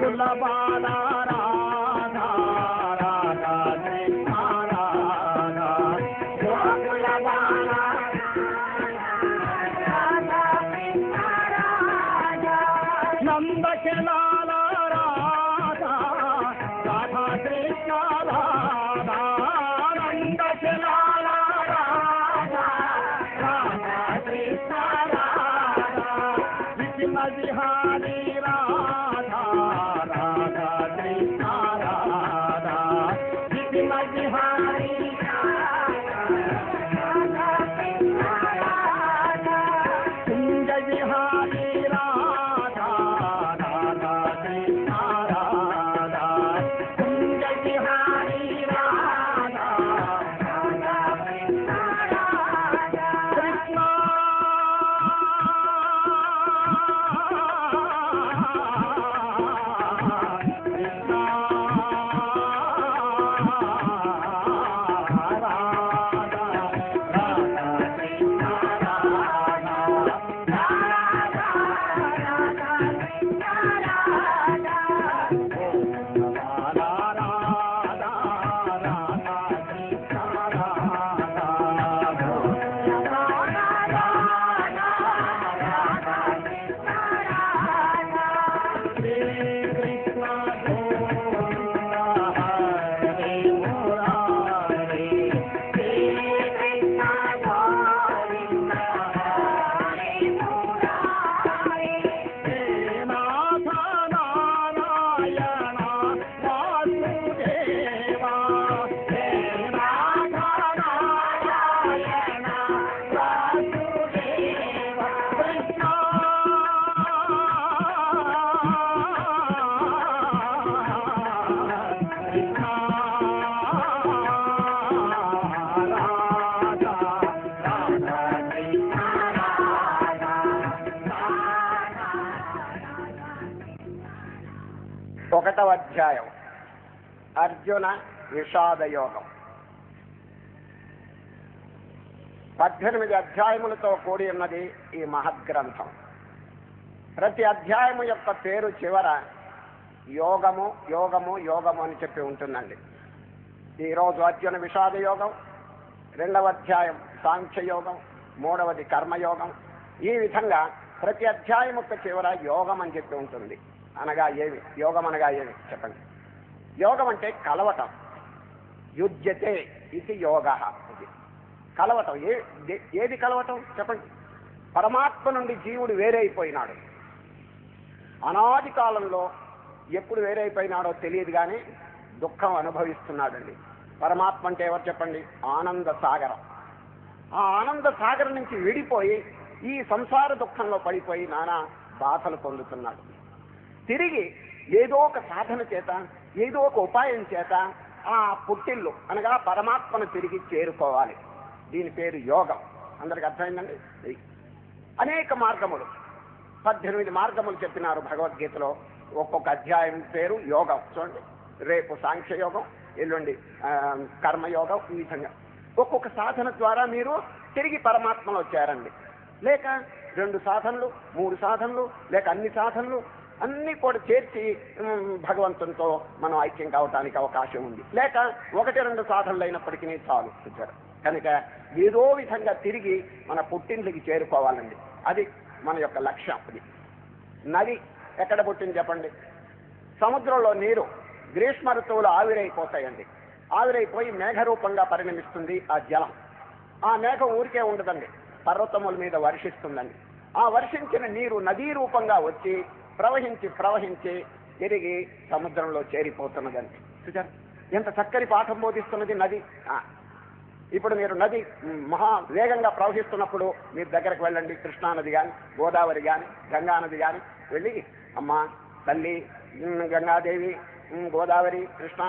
గోకుల బాల రాధా రాధా కృష్ణ రాధా గోకుల బాల రాధా కృష్ణ రాధా నందకిలాల రాధా రాధా కృష్ణ రాధా నందకిలాల రాధా రాధా కృష్ణ రాధా విపిన విహారీ రాధా రాధా కృష్ణ రాధా విపిన విహారీ రాధా కృష్ణ రాధా కుంజ విహారీ రాధా రాధా కృష్ణ రాధా కుంజ విహారీ రాధా రాధా కృష్ణ రాధా కృష్ణ ఒకటవ అధ్యాయం అర్జున విషాదయోగం. 18 అధ్యాయములతో కూడి ఉన్నది ఈ మహద్గ్రంథం. ప్రతి అధ్యాయము యొక్క పేరు చివర యోగము యోగము యోగము అని చెప్పి ఉంటుందండి. ఈరోజు అర్జున విషాదయోగం, 2వ అధ్యాయం సాంఖ్యయోగం, 3వది కర్మయోగం. ఈ విధంగా ప్రతి అధ్యాయం యొక్క చివర యోగం అని చెప్పి ఉంటుంది. అనగా ఏమి యోగం అనగా ఏమి చెప్పండి. యోగం అంటే కలవటం. యుజ్యతే ఇది యోగ. ఇది కలవటం. ఏది కలవటం చెప్పండి. పరమాత్మ నుండి జీవుడు వేరైపోయినాడు. అనాది కాలంలో ఎప్పుడు వేరైపోయినాడో తెలియదు కానీ దుఃఖం అనుభవిస్తున్నాడండి. పరమాత్మ అంటే ఎవరు చెప్పండి? ఆనంద సాగరం. ఆ ఆనంద సాగరం నుంచి విడిపోయి ఈ సంసార దుఃఖంలో పడిపోయి నానా బాధలు పొందుతున్నాడు. తిరిగి ఏదో ఒక సాధన చేత, ఏదో ఒక ఉపాయం చేత ఆ పుట్టిల్లు అనగా పరమాత్మను తిరిగి చేరుకోవాలి. దీని పేరు యోగం. అందరికి అర్థమైందండి? అనేక మార్గములు, 18 మార్గములు చెప్పినారు భగవద్గీతలో. ఒక్కొక్క అధ్యాయం పేరు యోగం. చూడండి, రేపు సాంఖ్యయోగం, ఎల్లుండి కర్మయోగం. ఈ విధంగా ఒక్కొక్క సాధన ద్వారా మీరు తిరిగి పరమాత్మలో చేరండి. లేక 2 సాధనలు, 3 సాధనలు, లేక అన్ని సాధనలు అన్నీ కూడా చేర్చి భగవంతునితో మనం ఐక్యం కావటానికి అవకాశం ఉంది. లేక 1-2 సాధనలు అయినప్పటికీ చాలు. కనుక ఏదో విధంగా తిరిగి మన పుట్టింటికి చేరుకోవాలండి. అది మన యొక్క లక్ష్యం. అది నది ఎక్కడ పుట్టింది చెప్పండి? సముద్రంలో నీరు గ్రీష్మ ఋతువులు ఆవిరైపోతాయండి. ఆవిరైపోయి మేఘరూపంగా పరిణమిస్తుంది ఆ జలం. ఆ మేఘం ఊరికే ఉండదండి, పర్వతముల మీద వర్షిస్తుందండి. ఆ వర్షించిన నీరు నదీ రూపంగా వచ్చి ప్రవహించి ప్రవహించి తిరిగి సముద్రంలో చేరిపోతున్నదండి. చూచారు ఎంత చక్కని పాఠం బోధిస్తున్నది నది. ఇప్పుడు మీరు నది మహా వేగంగా ప్రవహిస్తున్నప్పుడు మీరు దగ్గరకు వెళ్ళండి. కృష్ణానది కానీ, గోదావరి కానీ, గంగానది కానీ వెళ్ళి, అమ్మా తల్లి గంగాదేవి, గోదావరి, కృష్ణ,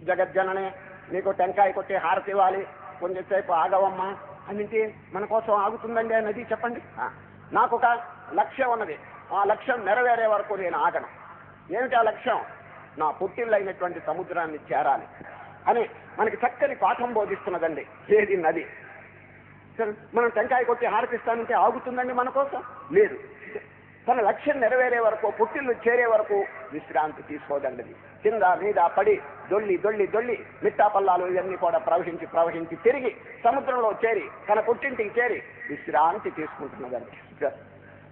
జగజ్జననే నీకు టెంకాయ కొట్టి హారతి ఇవ్వాలి, కొంచెంసేపు ఆగవమ్మా అన్నింటి మన కోసం ఆగుతుందండి ఆ నది. చెప్పండి. నాకు ఒక లక్ష్యం ఉన్నది, ఆ లక్ష్యం నెరవేరే వరకు నేను ఆగను. ఏమిటి ఆ లక్ష్యం? నా పుట్టిల్లైనటువంటి సముద్రాన్ని చేరాలి అని మనకి చక్కని పాఠం బోధిస్తున్నదండి. ఏది? నది. మనం టెంకాయ కొట్టి హారతిస్తానంటే ఆగుతుందండి మన కోసం? లేదు. తన లక్ష్యం నెరవేరే వరకు, పుట్టిల్లు చేరే వరకు విశ్రాంతి తీసుకోదండి. కింద మీద పడి దొల్లి దొల్లి దొల్లి మిట్టాపల్లాలు ఇవన్నీ కూడా ప్రవహించి తిరిగి సముద్రంలో చేరి తన పుట్టింటికి చేరి విశ్రాంతి తీసుకుంటున్నదండి.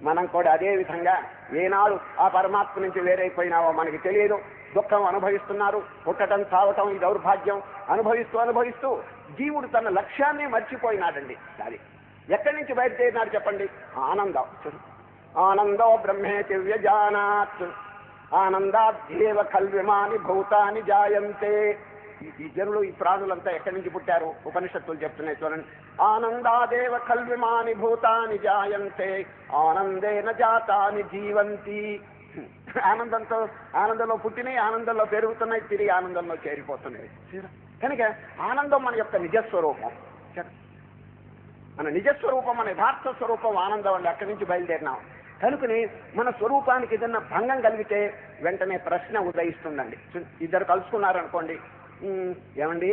మనం కూడా అదే విధంగా ఏనాడు ఆ పరమాత్మ నుంచి వేరైపోయినావో మనకి తెలియదు. దుఃఖం అనుభవిస్తున్నారు, పుట్టడం చావటం ఈ దౌర్భాగ్యం అనుభవిస్తూ జీవుడు తన లక్ష్యాన్ని మర్చిపోయినాడండి. అది ఎక్కడి నుంచి బయలుదేరినాడు చెప్పండి? ఆనందం. ఆనందో బ్రహ్మేతి వ్యజానాత్ ఆనందాధ్యేవ కల్విమాని భూతాని జాయంతే. ఈ జనులు, ఈ ప్రాణులంతా ఎక్కడి నుంచి పుట్టారు? ఉపనిషత్తులు చెప్తున్నాయి చూడండి. ఆనందాదేవ కల్విమాని భూతాని జాయంతే ఆనందేన జాతాని జీవంతి. ఆనందంలో పుట్టినాయి, ఆనందంలో పెరుగుతున్నాయి, తిరిగి ఆనందంలో చేరిపోతున్నాయి. కనుక ఆనందం మన యొక్క నిజస్వరూపం. మన నిజస్వరూపం, మన యథార్థ స్వరూపం ఆనందం అండి. అక్కడి నుంచి బయలుదేరినాం కనుకని మన స్వరూపానికి ఏదన్నా భంగం కలిగితే వెంటనే ప్రశ్న ఉదయిస్తుందండి. ఇద్దరు కలుసుకున్నారనుకోండి, ఏమండి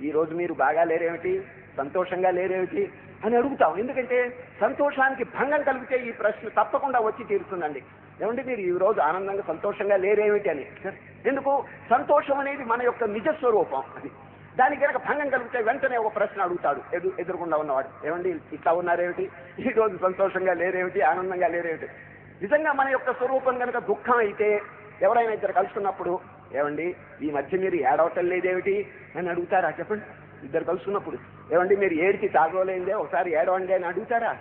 ఈరోజు మీరు బాగా లేరేమిటి, సంతోషంగా లేరేమిటి అని అడుగుతాం. ఎందుకంటే సంతోషానికి భంగం కలిగితే ఈ ప్రశ్న తప్పకుండా వచ్చి తీరుతుందండి. ఏమంటే మీరు ఈరోజు ఆనందంగా సంతోషంగా లేరేమిటి అని. ఎందుకు? సంతోషం అనేది మన యొక్క నిజస్వరూపం. అది దానికి కనుక భంగం కలిగితే వెంటనే ఒక ప్రశ్న అడుగుతాడు ఎదురుకుండా ఉన్నవాడు, ఏమండి ఇట్లా ఉన్నారేమిటి, ఈరోజు సంతోషంగా లేరేమిటి, ఆనందంగా లేరేమిటి. నిజంగా మన యొక్క స్వరూపం కనుక దుఃఖం అయితే ఎవరైనా ఇద్దరు కలుసుకున్నప్పుడు, ఏమండి ఈ మధ్య మీరు ఏడవటం లేదేమిటి అని అడుగుతారా చెప్పండి? ఇద్దరు కలుసుకున్నప్పుడు, ఏమండి మీరు ఏడికి తాగోలేందే ఒకసారి ఏడవండి అని అడుగుతారా?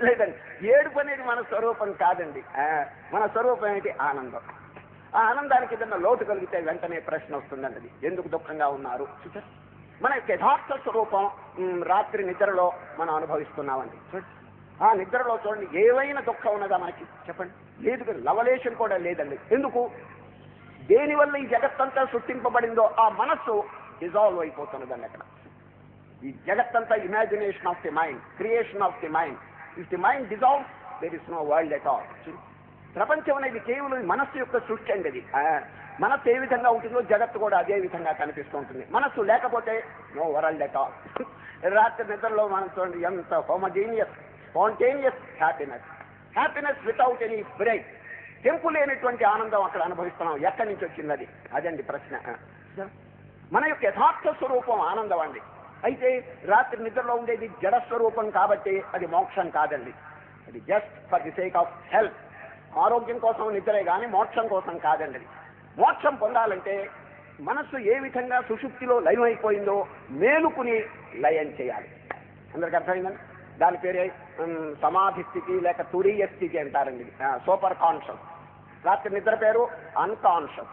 లేదండి. ఏడుపు అనేది మన స్వరూపం కాదండి. మన స్వరూపం ఏంటి? ఆనందం. ఆ ఆనందానికి ఏదన్నా లోటు కలిగితే వెంటనే ప్రశ్న వస్తుందండి, అది ఎందుకు దుఃఖంగా ఉన్నారు. మన యొక్క యథార్థ స్వరూపం రాత్రి నిద్రలో మనం అనుభవిస్తున్నామండి. ఆ నిద్రలో చూడండి, ఏవైనా దుఃఖం ఉన్నదా మనకి చెప్పండి? లేదు, లవలేషన్ కూడా లేదండి. ఎందుకు? దేనివల్ల ఈ జగత్తంతా సృష్టింపబడిందో ఆ మనస్సు డిజాల్వ్ అయిపోతున్నదండి. అక్కడ ఈ జగత్తంతా imagination of the mind, creation of the mind. If the mind dissolve there is no world at all. ప్రపంచం అనేది కేవలం మనస్సు యొక్క సృష్టి అండి. అది మనస్సు ఏ విధంగా ఉంటుందో జగత్తు కూడా అదే విధంగా కనిపిస్తూ ఉంటుంది. మనస్సు లేకపోతే నో వరల్డ్ ఎట్ ఆల్. రాత్రి నిద్రలో మనం చూడండి ఎంత homogeneous spontaneous happiness without any break. తెంపు లేనటువంటి ఆనందం అక్కడ అనుభవిస్తున్నాం. ఎక్కడి నుంచి వచ్చింది అది? అదండి ప్రశ్న. మన యొక్క యథార్థ స్వరూపం ఆనందం అండి. అయితే రాత్రి నిద్రలో ఉండేది జడ స్వరూపం కాబట్టి అది మోక్షం కాదండి. అది just for the sake of health, ఆరోగ్యం కోసం నిద్రే కానీ మోక్షం కోసం కాదండి. అది మోక్షం పొందాలంటే మనస్సు ఏ విధంగా సుషుప్తిలో లయం అయిపోయిందో మేలుకుని లయం చేయాలి. అందరికి అర్థమైందండి? దాని పేరే సమాధి స్థితి లేక తురీయ స్థితి అంటారండి. Super conscious. రాత్రి నిద్ర పేరు అన్కాన్షియస్.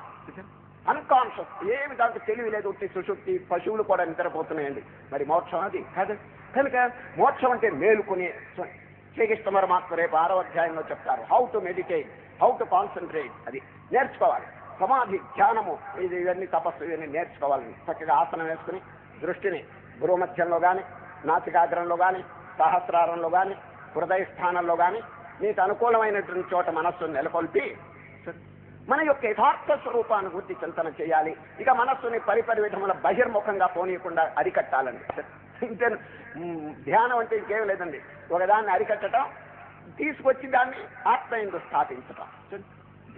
అన్కాన్షియస్, ఏమి దానికి తెలివి లేదు, ఉట్టి సుషుప్తి. పశువులు కూడా నిద్రపోతున్నాయండి. మరి మోక్షం అది కాదు. కనుక మోక్షం అంటే మేలుకుని. శ్రీకృష్ణ పరమాత్మ రేపు 6వ అధ్యాయంలో చెప్తారు how to meditate, how to concentrate. అది నేర్చుకోవాలి. సమాధి, ధ్యానము, ఇవన్నీ తపస్సు, ఇవన్నీ నేర్చుకోవాలని చక్కగా ఆసనం వేసుకుని దృష్టిని భూమధ్యంలో కానీ, నాసికాగ్రంలో కానీ, సహస్రారంలో కానీ, హృదయ స్థానంలో కానీ మీకు అనుకూలమైనటువంటి చోట మనస్సును నెలకొల్పి మన యొక్క యథార్థ స్వరూపాన్ని గురించి చింతన చేయాలి. ఇక మనస్సుని పరిపరి విధముల బహిర్ముఖంగా పోనీయకుండా అరికట్టాలండి. ఇంతే. ధ్యానం అంటే ఇంకేం లేదండి, ఒకదాన్ని అరికట్టడం, తీసుకొచ్చి దాన్ని ఆత్మయందు స్థాపించటం.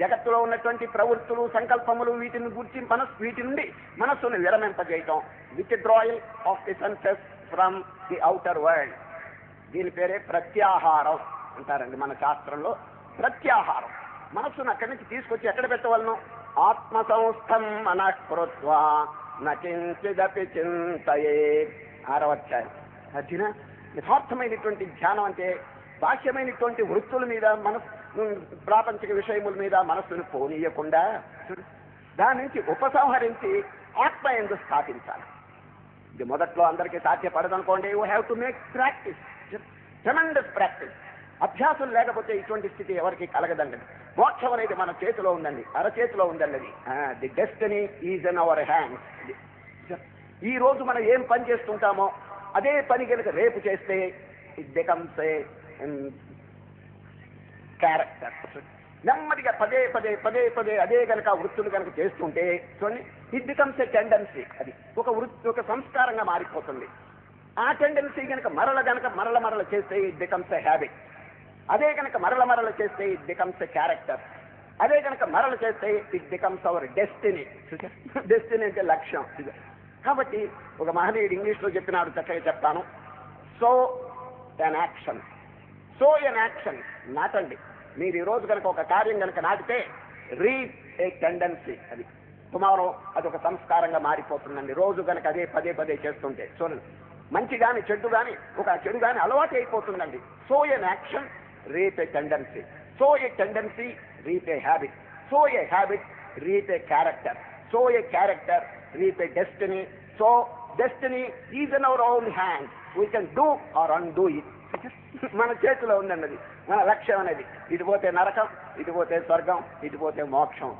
జగత్తులో ఉన్నటువంటి ప్రవృత్తులు, సంకల్పములు, వీటిని గురించి వీటి నుండి మనస్సును విరమింపజేయటం. Withdrawal of the senses from the outer world. దీని పేరే ప్రత్యాహారం అంటారండి మన శాస్త్రంలో. ప్రత్యాహారం. మనస్సును అక్కడి నుంచి తీసుకొచ్చి ఎక్కడ పెట్టవలను? ఆత్మ సంస్థం మనఃకృత్వా నకించిదపి చింతయే. 6వ అధ్యాయం. అర్జున, యథార్థమైనటువంటి ధ్యానం అంటే బాహ్యమైనటువంటి వృత్తుల మీద, ప్రాపంచిక విషయముల మీద మనస్సును పోనీయకుండా దాని నుంచి ఉపసంహరించి ఆత్మయందు స్థాపించాలి. ఇది మొదట్లో అందరికీ సాధ్యపడదనుకోండి. You have to make practice, tremendous practice. అభ్యాసం లేకపోతే ఇటువంటి స్థితి ఎవరికి కలగదండి. మోక్షం అనేది మన చేతిలో ఉందండి, అరచేతిలో ఉందండి. అది the destiny is in our hands. ఈ రోజు మనం ఏం పని చేస్తుంటామో అదే పని కనుక రేపు చేస్తే ఇట్ బికమ్స్ ఏ క్యారెక్టర్. నెమ్మదిగా పదే పదే పదే పదే అదే కనుక వృత్తులు కనుక చేస్తుంటే చూడండి, ఇట్ బికమ్స్ ఏ టెండెన్సీ. అది ఒక వృత్తి, ఒక సంస్కారంగా మారిపోతుంది. ఆ టెండెన్సీ కనుక మరల చేస్తే ఇట్ బికమ్స్ ఏ హ్యాబిట్. అదే కనుక మరల చేస్తే ఇట్ బికమ్స్ ఎ క్యారెక్టర్. అదే కనుక మరల చేస్తే it becomes our destiny. Destiny అంటే లక్ష్యం. కాబట్టి ఒక మహనీయుడు ఇంగ్లీష్లో చెప్పినాడు, చక్కగా చెప్తాను. Sow an action, sow an action నాటండి. మీరు ఈరోజు కనుక ఒక కార్యం కనుక నాటితే రీడ్ ఏ టెండెన్సీ, అది టుమారో అదొక సంస్కారంగా మారిపోతుందండి. రోజు కనుక అదే పదే చేస్తుంటే చూడండి, మంచి కానీ చెడ్డు కానీ ఒక చెడు కానీ అలవాటు అయిపోతుందండి. So an action reap A tendency, so A tendency reap a habit, so a habit reap A character, so A character reap A destiny. So destiny is in our own hand, we can do or undo it. మన చేతిలో ఉందండి అది, మన లక్ష్యం అనేది. ఇటు పోతే నరకం, ఇటు పోతే స్వర్గం, ఇటు పోతే మోక్షం.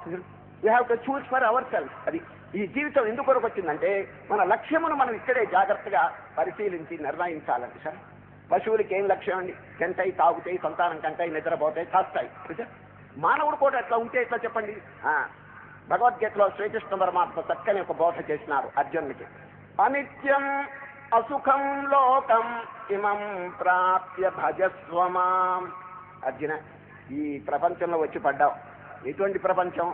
We have to choose for our self. అది ఈ జీవితం ఎందుకు కొరకు వచ్చిందంటే మన లక్ష్యమును మనం ఇక్కడే జాగ్రత్తగా పరిశీలించి నిర్ణయించాలండి సార్. పశువులకి ఏం లక్ష్యం అండి? తింటాయి, తాగుతాయి, సంతానం కంటాయి, నిద్రపోతాయి, చేస్తాయి. మానవుడు కూడా ఎట్లా ఉంటే ఎట్లా చెప్పండి? భగవద్గీతలో శ్రీకృష్ణ పరమాత్మ చక్కని ఒక బోధ చేసినారు అర్జునుడికి. అనిత్యం అసుఖం లోకం ఇమం ప్రాప్య భజస్వమాం. అర్జున, ఈ ప్రపంచంలో వచ్చి పడ్డావు. ఎటువంటి ప్రపంచం?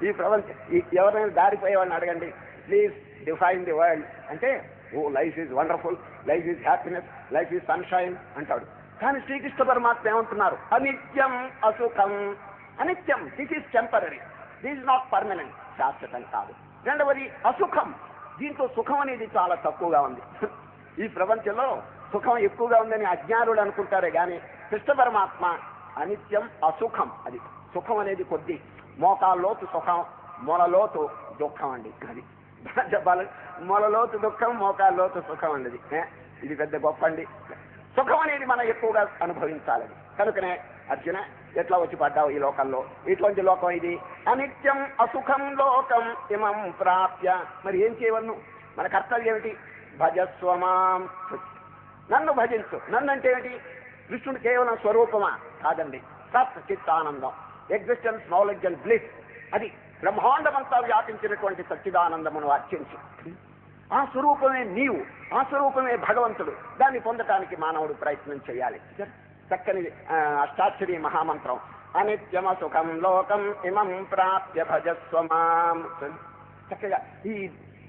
ఈ ప్రపంచం ఎవరైనా దారిపోయేవాడిని అడగండి, ప్లీజ్ డిఫైన్ ది వరల్డ్ అంటే, oh life is wonderful, life is happiness, life is sunshine అంటాడు. కానీ శ్రీకృష్ణ పరమాత్మ ఏమంటున్నారు? అనిత్యం అసుఖం. అనిత్యం, this is temporary, this is not permanent, శాశ్వతం కాదు. రెండవది అసుఖం, దీంతో సుఖం అనేది చాలా తక్కువగా ఉంది. ఈ ప్రపంచంలో సుఖం ఎక్కువగా ఉందని అజ్ఞానులు అనుకుంటారే కానీ కృష్ణ పరమాత్మ అనిత్యం అసుఖం, అది సుఖం అనేది కొద్ది, మోకాల్లోతు సుఖం, మొలలోతు దుఃఖం అండి. అది చెప్పాలి, మొలలోతు దుఃఖం, మోకాల్లోతు సుఖం అండి. ఇది పెద్ద గొప్ప అండి. సుఖం అనేది మనం ఎక్కువగా అనుభవించాలని. కనుకనే అర్జున, ఎట్లా వచ్చి పడ్డావు ఈ లోకంలో? ఇటువంటి లోకం ఇది. అనిత్యం అసుఖం లోకం ఇమం ప్రాప్య. మరి ఏం చేయవలను? మన కర్తవ్యం ఏమిటి? భజస్వమాం, నన్ను భజించు. నన్ను అంటే ఏమిటి? కృష్ణుడు కేవలం స్వరూపమా? కాదండి, సత్ చిత్తానందం, ఎగ్జిస్టెన్స్, నాలెడ్జ్ అండ్ బ్లిస్. అది బ్రహ్మాండమంతా వ్యాపించినటువంటి సచ్చిదానందమును అర్చించు. ఆ స్వరూపమే నీవు, ఆ స్వరూపమే భగవంతుడు. దాన్ని పొందటానికి మానవుడు ప్రయత్నం చేయాలి. చక్కని అష్టాక్షరి మహామంత్రం, అనిత్యమ సుఖం లోకం ఇమం ప్రాప్య భజస్వమాం. చక్కగా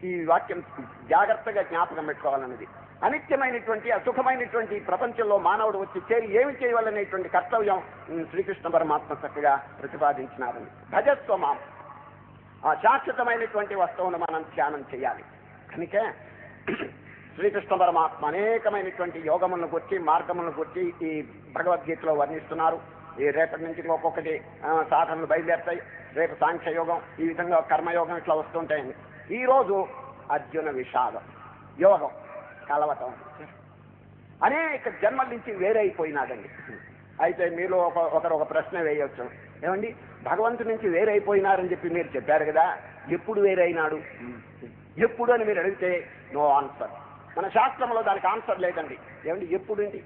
ఈ వాక్యం జాగ్రత్తగా జ్ఞాపకం పెట్టుకోవాలన్నది. అనిత్యమైనటువంటి అసుఖమైనటువంటి ప్రపంచంలో మానవుడు వచ్చి చేరి ఏమి చేయవాలనేటువంటి కర్తవ్యం శ్రీకృష్ణ పరమాత్మ చక్కగా ప్రతిపాదించినారని. భజస్వమాం, ఆ శాశ్వతమైనటువంటి వస్తువును మనం ధ్యానం చేయాలి. కనుక శ్రీకృష్ణ పరమాత్మ అనేకమైనటువంటి యోగములను గురించి, మార్గములను గురించి ఈ భగవద్గీతలో వర్ణిస్తున్నారు. ఈ రేపటి నుంచి ఒక్కొక్కటి సాధనలు బయలుదేరుతాయి. రేపు సాంఖ్యయోగం, ఈ విధంగా కర్మయోగం ఇట్లా వస్తుంటాయండి. ఈరోజు అర్జున విషాదం, యోగం కలవటం. అనేక జన్మల నుంచి వేరైపోయినాడండి. అయితే మీలో ఒకరు ఒక ప్రశ్న వేయవచ్చు, ఏమండి భగవంతుడి నుంచి వేరైపోయినారని చెప్పి మీరు చెప్పారు కదా, ఎప్పుడు వేరైనాడు? ఎప్పుడు అని మీరు అడిగితే నో ఆన్సర్. మన శాస్త్రంలో దానికి ఆన్సర్ లేదండి. ఏమండి ఎప్పుడు ఏంటి?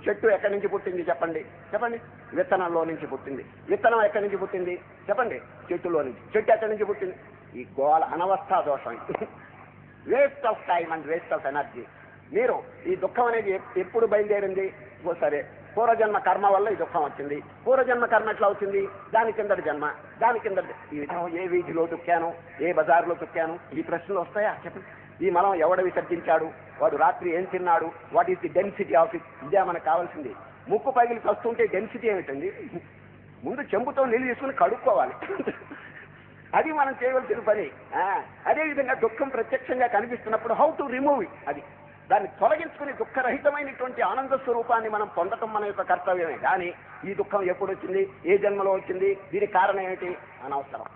చెట్టు ఎక్కడి నుంచి పుట్టింది చెప్పండి? చెప్పండి. విత్తనంలో నుంచి పుట్టింది. విత్తనం ఎక్కడి నుంచి పుట్టింది చెప్పండి? చెట్టులో నుంచి. చెట్టు ఎక్కడి నుంచి పుట్టింది? ఈ గోళ అనవస్థా దోషం, waste of time and waste of energy. మీరు ఈ దుఃఖం అనేది ఎప్పుడు బయలుదేరింది? సరే, పూర్వజన్మ కర్మ వల్ల ఈ దుఃఖం వచ్చింది. పూర్వజన్మ కర్మ ఎట్లా వచ్చింది? దాని కిందటి జన్మ, దాని కిందటి ఈ విధంగా ఏ వీధిలో తొక్కాను, ఏ బజార్లో తొక్కాను, ఈ ప్రశ్నలు వస్తాయా చెప్పండి? ఈ మలం ఎవడ విసర్జించాడు, వాడు రాత్రి ఏం తిన్నాడు, what is the density of it? ఇదే మనకు కావాల్సింది. ముక్కు పగిలి వస్తుంటే డెన్సిటీ ఏమిటండి? ముందు చెంబుతో నీళ్ళు తీసుకుని కడుక్కోవాలి. అది మనం చేయవలసిన పని. అదేవిధంగా దుఃఖం ప్రత్యక్షంగా కనిపిస్తున్నప్పుడు హౌ టు రిమూవ్ ఇట్, అది దాన్ని తొలగించుకుని దుఃఖరహితమైనటువంటి ఆనంద స్వరూపాన్ని మనం పొందటం మన యొక్క కర్తవ్యమే. కానీ ఈ దుఃఖం ఎప్పుడు వచ్చింది, ఏ జన్మలో వచ్చింది, దీనికి కారణం ఏమిటి? అనవసరం.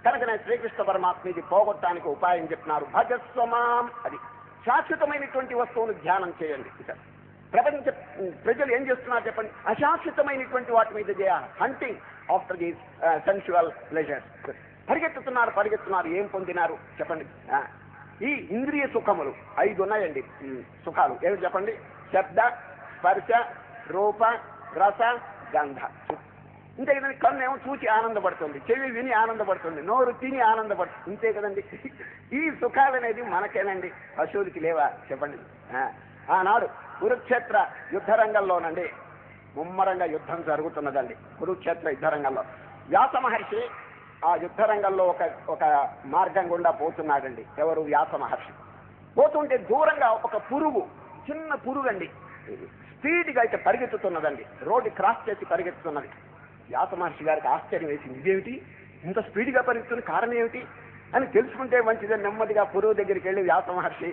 కనుకనే శ్రీకృష్ణ పరమాత్మ ఇది పోగొట్టడానికి ఉపాయం చెప్తున్నారు, భజస్వమాం. అది శాశ్వతమైనటువంటి వస్తువును ధ్యానం చేయండి. ప్రపంచ ప్రజలు ఏం చేస్తున్నారు చెప్పండి? అశాశ్వతమైనటువంటి వాటి మీద చేయాలి. Hunting after these sensual pleasures. పరిగెత్తుతున్నారు. ఏం పొందినారు చెప్పండి? ఈ ఇంద్రియ సుఖములు 5 ఉన్నాయండి. సుఖాలు ఏమి చెప్పండి? శబ్ద, స్పర్శ, రూప, రస, గంధ. ఇంతే కదండి. కన్ను ఏమో చూసి ఆనందపడుతుంది, చెవి విని ఆనందపడుతుంది, నోరు తిని ఆనందపడుతుంది. ఇంతే కదండి. ఈ సుఖాలు అనేది మనకేనండి, పశువులకి లేవా చెప్పండి? ఆనాడు కురుక్షేత్ర యుద్ధ రంగంలోనండి ముమ్మరంగా యుద్ధం జరుగుతున్నదండి కురుక్షేత్ర యుద్ధ రంగంలో. వ్యాస మహర్షి ఆ యుద్ధ రంగంలో ఒక మార్గం గుండా పోతున్నాడండి. ఎవరు? వ్యాస మహర్షి. పోతుంటే దూరంగా ఒక పురుగు, చిన్న పురుగు అండి, స్పీడ్గా అయితే పరిగెత్తుతున్నదండి. రోడ్డు క్రాస్ చేసి పరిగెత్తుతున్నది. వ్యాస మహర్షి గారికి ఆశ్చర్యం వేసింది. ఇదేమిటి, ఇంత స్పీడ్గా పరిగెత్తున్న కారణం ఏమిటి అని తెలుసుకుంటే మంచిదని నెమ్మదిగా పురుగు దగ్గరికి వెళ్ళి వ్యాస మహర్షి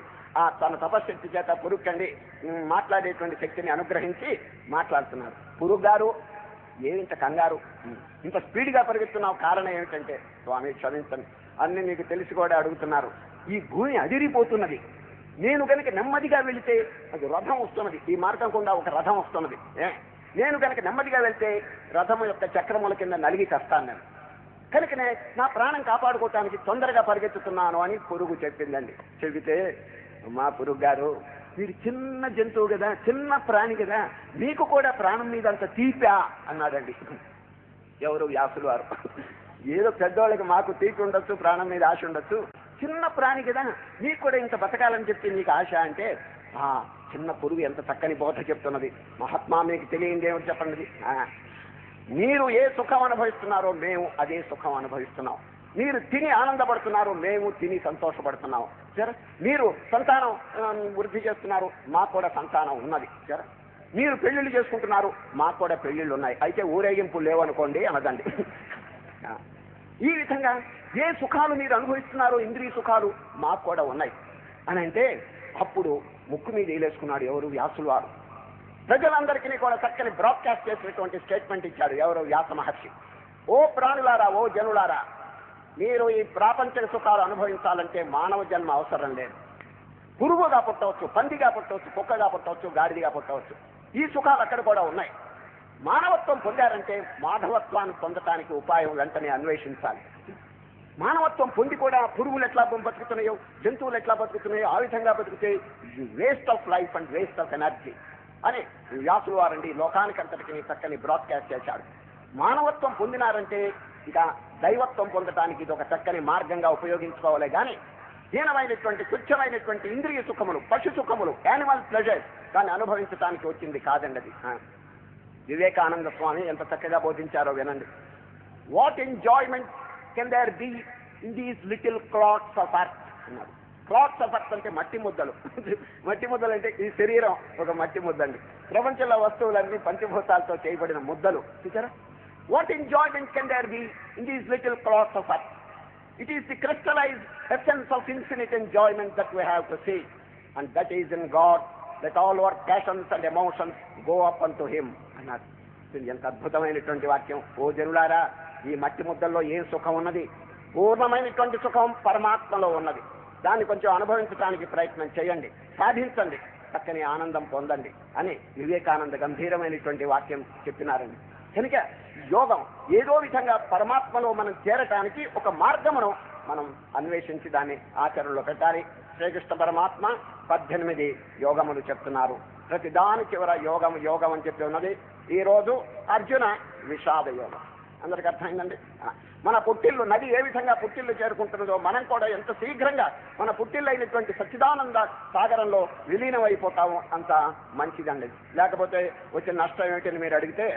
తన తపశక్తి చేత పురుగుకండి మాట్లాడేటువంటి శక్తిని అనుగ్రహించి మాట్లాడుతున్నారు. పురుగు గారు, ఏమింత కంగారు, ఇంత స్పీడ్గా పరిగెత్తున్నావు, కారణం ఏమిటంటే, స్వామి క్షమించండి, అన్ని మీకు తెలిసి కూడా అడుగుతున్నారు. ఈ భూమి అదిరిపోతున్నది. నేను కనుక నెమ్మదిగా వెళితే అది రథం వస్తున్నది, ఈ మార్గం కూడా ఒక రథం వస్తున్నది. నేను కనుక నెమ్మదిగా వెళ్తే రథం యొక్క చక్రముల కింద నలిగి చస్తాను నేను. కనుకనే నా ప్రాణం కాపాడుకోవటానికి తొందరగా పరిగెత్తుతున్నాను అని పురుగు చెప్పిందండి. చెబితే, మా పురుగు గారు, మీరు చిన్న జంతువు కదా, చిన్న ప్రాణి కదా, మీకు కూడా ప్రాణం మీద అంత తీపా అన్నాడండి. ఎవరు? వ్యాసులు వారు. ఏదో పెద్దవాళ్ళకి మాకు తీపి ఉండొచ్చు, ప్రాణం మీద ఆశ ఉండొచ్చు, చిన్న ప్రాణి కదా, మీకు కూడా ఇంత బతకాలని చెప్పి నీకు ఆశ అంటే, చిన్న పురుగు ఎంత చక్కని బోధ చెప్తున్నది. మహాత్మా, మీకు తెలియంది ఏమిటి చెప్పండి. మీరు ఏ సుఖం అనుభవిస్తున్నారో మేము అదే సుఖం అనుభవిస్తున్నాం. మీరు తిని ఆనందపడుతున్నారు, మేము తిని సంతోషపడుతున్నాం. సరే, మీరు సంతానం వృద్ధి చేస్తున్నారు, మాకు కూడా సంతానం ఉన్నది. సరే, మీరు పెళ్లిళ్ళు చేసుకుంటున్నారు, మాకు కూడా పెళ్లిళ్ళు ఉన్నాయి. అయితే ఊరేగింపులు లేవనుకోండి అనదండి. ఈ విధంగా ఏ సుఖాలు మీరు అనుభవిస్తున్నారో, ఇంద్రియ సుఖాలు మాకు కూడా ఉన్నాయి అని అంటే, అప్పుడు ముక్కు మీద వేలేసుకున్నాడు ఎవరు? వ్యాసులు వారు. ప్రజలందరికీ కూడా చక్కని బ్రాడ్కాస్ట్ చేసినటువంటి స్టేట్మెంట్ ఇచ్చాడు. ఎవరు? వ్యాస మహర్షి. ఓ ప్రాణులారా, ఓ జనులారా, మీరు ఈ ప్రాపంచిక సుఖాలు అనుభవించాలంటే మానవ జన్మ అవసరం లేదు. పురుగుగా పుట్టవచ్చు, పందిగా పుట్టవచ్చు, కుక్కగా పుట్టవచ్చు, గాడిదిగా పుట్టవచ్చు. ఈ సుఖాలు అక్కడ కూడా ఉన్నాయి. మానవత్వం పొందారంటే మాధవత్వాన్ని పొందటానికి ఉపాయం వెంటనే అన్వేషించాలి. మానవత్వం పొంది కూడా పురుగులు ఎట్లా బతుకుతున్నాయో, జంతువులు ఎట్లా బతుకుతున్నాయో ఆ విధంగా బతుకుతే waste of life and waste of energy అని వ్యాసులు వారండి లోకానికంతటికి చక్కని బ్రాడ్కాస్ట్ చేశాడు. మానవత్వం పొందినారంటే ఇక దైవత్వం పొందటానికి ఇది ఒక చక్కని మార్గంగా ఉపయోగించుకోవాలి. కానీ హీనమైనటువంటి తుచ్చమైనటువంటి ఇంద్రియ సుఖములు, పశు సుఖములు, యానిమల్ ప్లెజర్స్ దాన్ని అనుభవించడానికి వచ్చింది కాదండి అది. వివేకానంద స్వామి ఎంత చక్కగా బోధించారో వినండి. What enjoyment can there be in these little clots of earth అన్నారు. క్లాట్స్ ఆఫ్ అర్త్ అంటే మట్టి ముద్దలు. మట్టి ముద్దలు అంటే ఈ శరీరం ఒక మట్టి ముద్దండి. ప్రపంచంలో వస్తువులన్నీ పంచభూతాలతో చేయబడిన ముద్దలు. చూసారా? What enjoyment can there be in these little clots of earth? It is the crystallized essence of infinite enjoyment that we have to see, and that is in God. Let all our passions and emotions go up unto Him. అన్నారు. ఎంత అద్భుతమైనటువంటి వాక్యం. ఓ జనులారా, ఈ మట్టి ముద్దల్లో ఏం సుఖం ఉన్నది? పూర్ణమైనటువంటి సుఖం పరమాత్మలో ఉన్నది. దాన్ని కొంచెం అనుభవించడానికి ప్రయత్నం చేయండి, సాధించండి, చక్కని ఆనందం పొందండి అని వివేకానంద గంభీరమైనటువంటి వాక్యం చెప్పినారండి. కనుక యోగం ఏదో విధంగా పరమాత్మలో మనం చేరటానికి ఒక మార్గమును మనం అన్వేషించి దాన్ని ఆచరణలో పెట్టాలి. శ్రీకృష్ణ పరమాత్మ 18 యోగములు చెప్తున్నారు. ప్రతి దాని చివర యోగం యోగం అని చెప్పి ఉన్నది. ఈరోజు అర్జున విషాద యోగం. అందరికి అర్థమైందండి. మన పుట్టిల్లు నది ఏ విధంగా పుట్టిల్లు చేరుకుంటున్నదో మనం కూడా ఎంత శీఘ్రంగా మన పుట్టిల్లు అయినటువంటి సచ్చిదానంద సాగరంలో విలీనం అయిపోతాము అంత మంచిదండి. లేకపోతే వచ్చిన నష్టం ఏమిటని మీరు అడిగితే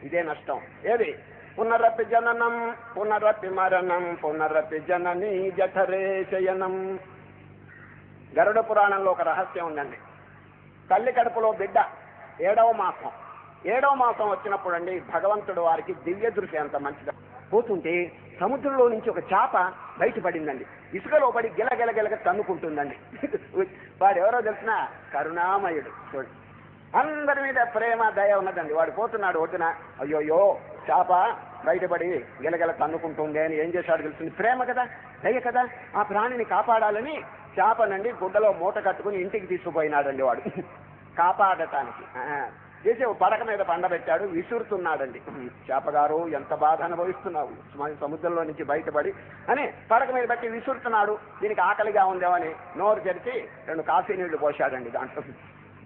ఇదే నష్టం. ఏది? పునరపి జననం పునరపి మరణం పునరపి జనని జఠరే శయనం. గరుడ పురాణంలో ఒక రహస్యం ఉందండి. తల్లి కడుపులో బిడ్డ 7వ మాసం వచ్చినప్పుడు అండి భగవంతుడు వారికి దివ్య దృష్టి అంత మంచిగా పోతుంటే సముద్రంలో నుంచి ఒక చేప బయటపడిందండి. ఇసుకలో పడి గిలగిలగిలగ తన్నుకుంటుందండి. వాడు ఎవరో తెలిసిన కరుణామయుడు. చూడండి, అందరి మీద ప్రేమ దయ ఉన్నదండి. వాడు పోతున్నాడు ఒడ్డున, అయ్యోయ్యో చేప బయటపడి గిలగిల తన్నుకుంటుంది అని ఏం చేశాడు తెలుస్తుంది? ప్రేమ కదా, దయ కదా, ఆ ప్రాణిని కాపాడాలని చేపనండి గుడ్డలో మూట కట్టుకుని ఇంటికి తీసుకుపోయినాడండి వాడు కాపాడటానికి. చేసి పడక మీద పండబెట్టాడు, విసురుతున్నాడండి. చేపగారు ఎంత బాధ అనుభవిస్తున్నావు సముద్రంలో నుంచి బయటపడి అని పడక మీద పెట్టి విసురుతున్నాడు. దీనికి ఆకలిగా ఉందేమని నోరు తెరిచి 2 కాఫీ నీళ్లు పోశాడండి. దాంట్లో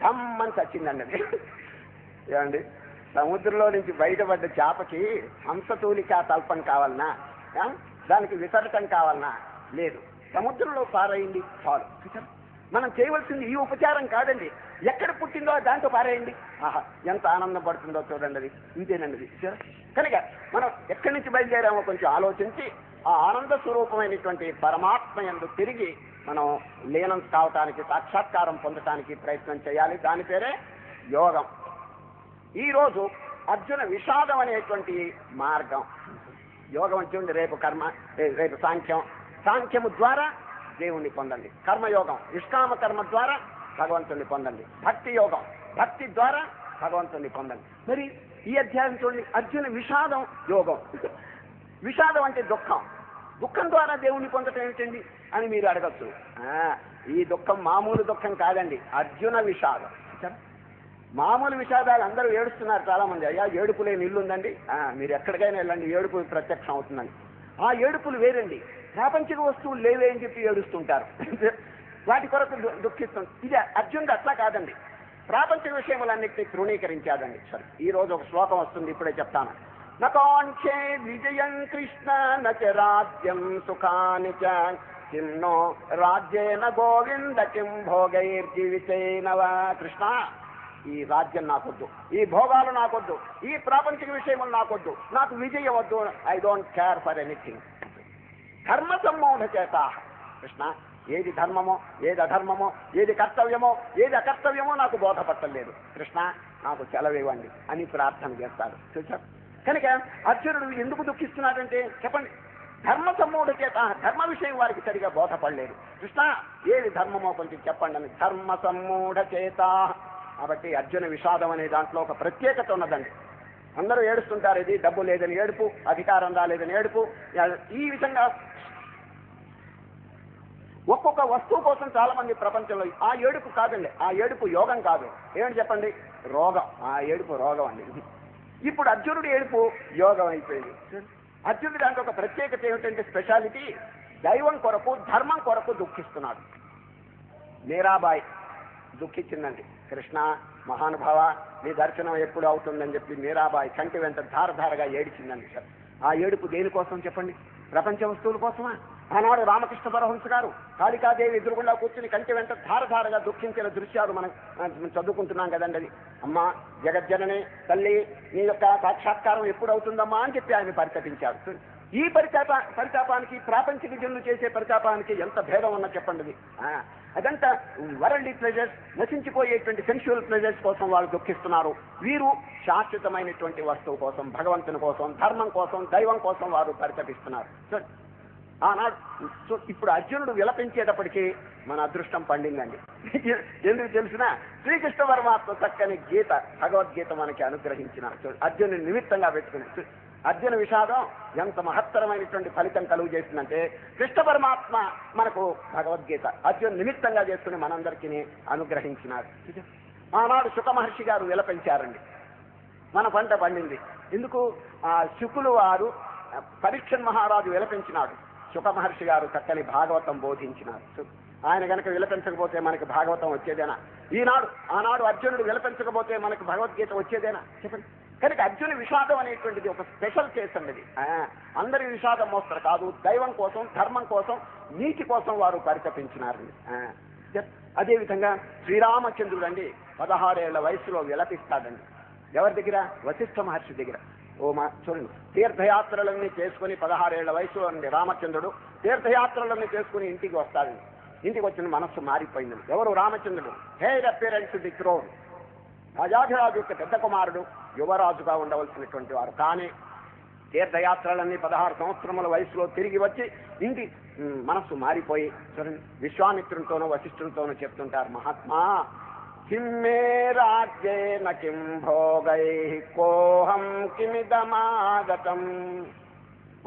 దమ్మని చచ్చిందండి అది. ఏమండి, సముద్రంలో నుంచి బయటపడ్డ చేపకి హంసతూలికా తల్పం కావాలన్నా, దానికి విసరటం కావాలన్నా లేదు, సముద్రంలో పారైంది చాలు. మనం చేయవలసింది ఈ ఉపచారం కాదండి. ఎక్కడ పుట్టిందో దాంతో పారేయండి. ఆహా, ఎంత ఆనందపడుతుందో చూడండి. అది ఇంతేనండి. కనుక మనం ఎక్కడి నుంచి బయలుదేరామో కొంచెం ఆలోచించి ఆ ఆనంద స్వరూపమైనటువంటి పరమాత్మ యందు తిరిగి మనం లీనం కావటానికి, సాక్షాత్కారం పొందటానికి ప్రయత్నం చేయాలి. దాని పేరే యోగం. ఈరోజు అర్జున విషాదం అనేటువంటి మార్గం. యోగం అంటే రేపు కర్మ, రేపు సాంఖ్యం. సాంఖ్యము ద్వారా దేవుణ్ణి పొందండి. కర్మయోగం, నిష్కామ కర్మ ద్వారా భగవంతుణ్ణి పొందండి. భక్తి యోగం, భక్తి ద్వారా భగవంతుణ్ణి పొందండి. మరి ఈ అధ్యాయం చూడండి, అర్జున విషాదం యోగం. విషాదం అంటే దుఃఖం. దుఃఖం ద్వారా దేవుణ్ణి పొందటం ఏమిటండి అని మీరు అడగచ్చు. ఈ దుఃఖం మామూలు దుఃఖం కాదండి, అర్జున విషాదం. మామూలు విషాదాలు అందరూ ఏడుస్తున్నారు చాలా మంది. అయ్యా ఏడుపులే నిల్లుందండి, మీరు ఎక్కడికైనా వెళ్ళండి, ఏడుపు ప్రత్యక్షం అవుతుందండి. ఆ ఏడుపులు వేరండి. ప్రాపంచిక వస్తువులు లేవే అని చెప్పి ఏడుస్తుంటారు, వాటి కొరకు దుఃఖిస్తుంది. ఇది అర్జునుడు అట్లా కాదండి, ప్రాపంచిక విషయములన్నింటినీ తృణీకరించాడండి. సరే, ఈ రోజు ఒక శ్లోకం వస్తుంది, ఇప్పుడే చెప్తాను. నకాంక్షే విజయం కృష్ణ నచ రాజ్యం సుఖాని చ కిం నో రాజ్యేన గోవింద కిం భోగైర్జీవితేనవ. కృష్ణ, ఈ రాజ్యం నాకొద్దు, ఈ భోగాలు నాకొద్దు, ఈ ప్రాపంచిక విషయములు నాకొద్దు, నాకు విజయం వద్దు. I don't care for anything. ధర్మ సమ్మూఢ చేత. కృష్ణ, ఏది ధర్మమో, ఏది అధర్మమో, ఏది కర్తవ్యమో, ఏది అకర్తవ్యమో నాకు బోధపట్టలేదు. కృష్ణ, నాకు సెలవివ్వండి అని ప్రార్థన చేస్తాడు. చూసారు? కనుక అర్జునుడు ఎందుకు దుఃఖిస్తున్నాడంటే చెప్పండి, ధర్మ సమ్మూఢ చేత. ధర్మ విషయం వారికి సరిగా బోధపడలేదు. కృష్ణ, ఏది ధర్మమో కొంచెం చెప్పండి అని. ధర్మ సమ్మూఢ చేత. కాబట్టి అర్జున విషాదం అనే దాంట్లో ఒక ప్రత్యేకత ఉన్నదండి. అందరూ ఏడుస్తుంటారు, ఇది డబ్బు లేదని ఏడుపు, అధికారం రాలేదని ఏడుపు. ఈ విధంగా ఒక్కొక్క వస్తువు కోసం చాలా మంది ప్రపంచంలో ఆ ఏడుపు కాదండి, ఆ ఏడుపు యోగం కాదు. ఏమిటి చెప్పండి? రోగం. ఆ ఏడుపు రోగం అండి. ఇప్పుడు అర్జునుడి ఏడుపు యోగం అయిపోయింది. అర్జునుడి దాంట్లో ఒక ప్రత్యేకత ఏమిటంటే స్పెషాలిటీ, దైవం కొరకు, ధర్మం కొరకు దుఃఖిస్తున్నాడు. మీరాబాయి దుఃఖించిందండి. కృష్ణ మహానుభావ, నీ దర్శనం ఎప్పుడు అవుతుందని చెప్పి మీరాబాయి కంటి వెంట ధారధారగా ఏడిచిందండి. సార్, ఆ ఏడుపు దేనికోసం చెప్పండి? ప్రపంచ వస్తువుల కోసమా? ఆనాడు రామకృష్ణ పరమహంస గారు కాళికాదేవి ఎదురుగుండా కూర్చుని కంటి వెంట ధారధారగా దుఃఖించిన దృశ్యాలు మనం చదువుకుంటున్నాం కదండి. అది అమ్మా జగజ్జనని తల్లి, నీ యొక్క సాక్షాత్కారం ఎప్పుడు అవుతుందమ్మా అని చెప్పి ఆయన పరితపించాడు. ఈ పరితాపానికి, ప్రాపంచిక జనులు చేసే పరితాపానికి ఎంత భేదం ఉన్నా చెప్పండి. అదంతా వరల్డ్ ప్లెజర్స్, నశించిపోయేటువంటి సెన్షువల్ ప్లెజర్స్ కోసం వాళ్ళు దుఃఖిస్తున్నారు. వీరు శాశ్వతమైనటువంటి వస్తువు కోసం, భగవంతుని కోసం, ధర్మం కోసం, దైవం కోసం వారు పరితపిస్తున్నారు. ఆనాడు ఇప్పుడు అర్జునుడు విలపించేటప్పటికీ మన అదృష్టం పండిందండి. ఎందుకు తెలిసిన? శ్రీకృష్ణ పరమాత్మ చక్కని గీత, భగవద్గీత మనకి అనుగ్రహించిన అర్జునుని నిమిత్తంగా పెట్టుకుని. అర్జున విషాదం ఎంత మహత్తరమైనటువంటి ఫలితం కలుగు చేసిందంటే, కృష్ణ పరమాత్మ మనకు భగవద్గీత అర్జున నిమిత్తంగా చేసుకుని మనందరికీ అనుగ్రహించినారు. ఆనాడు శుక మహర్షి గారు విలపించారండి, మన పంట పండింది. ఎందుకు? ఆ శుకులు వారు పరీక్షన్ మహారాజు విలపించినాడు, శుక మహర్షి గారు చక్కని భాగవతం బోధించినారు. ఆయన కనుక విలపించకపోతే మనకి భాగవతం వచ్చేదేనా? ఆనాడు అర్జునుడు విలపించకపోతే మనకు భగవద్గీత వచ్చేదేనా చెప్పండి. కనుక అర్జున విషాదం అనేటువంటిది ఒక స్పెషల్ కేసు అండి. అందరి విషాదం మోస్తారు కాదు, దైవం కోసం, ధర్మం కోసం, నీతి కోసం వారు పరితపించినారండి. అదేవిధంగా శ్రీరామచంద్రుడు అండి 16 ఏళ్ల వయసులో విలపిస్తాడండి. ఎవరి దగ్గర? వశిష్ఠ మహర్షి దగ్గర. చూడండి, తీర్థయాత్రలన్నీ చేసుకుని 16 ఏళ్ల వయసులో అండి రామచంద్రుడు తీర్థయాత్రలన్నీ చేసుకుని ఇంటికి వస్తాడండి. ఇంటికి వచ్చిన మనస్సు మారిపోయింది. ఎవరు? రామచంద్రుడు. హెయిర్ అపియరెన్స్ ది థ్రోన్, రాజాధిరాజు యొక్క పెద్ద కుమారుడు, యువరాజుగా ఉండవలసినటువంటి వారు. కానీ తీర్థయాత్రలన్నీ 16 సంవత్సరముల వయసులో తిరిగి వచ్చి ఇంటి మనస్సు మారిపోయి చూడండి, విశ్వామిత్రునితోనూ వశిష్ఠునితోనూ చెప్తుంటారు, మహాత్మా కిమ్మే రాజ్యేన కిం భోగై కోహం కిమిదమాగతం.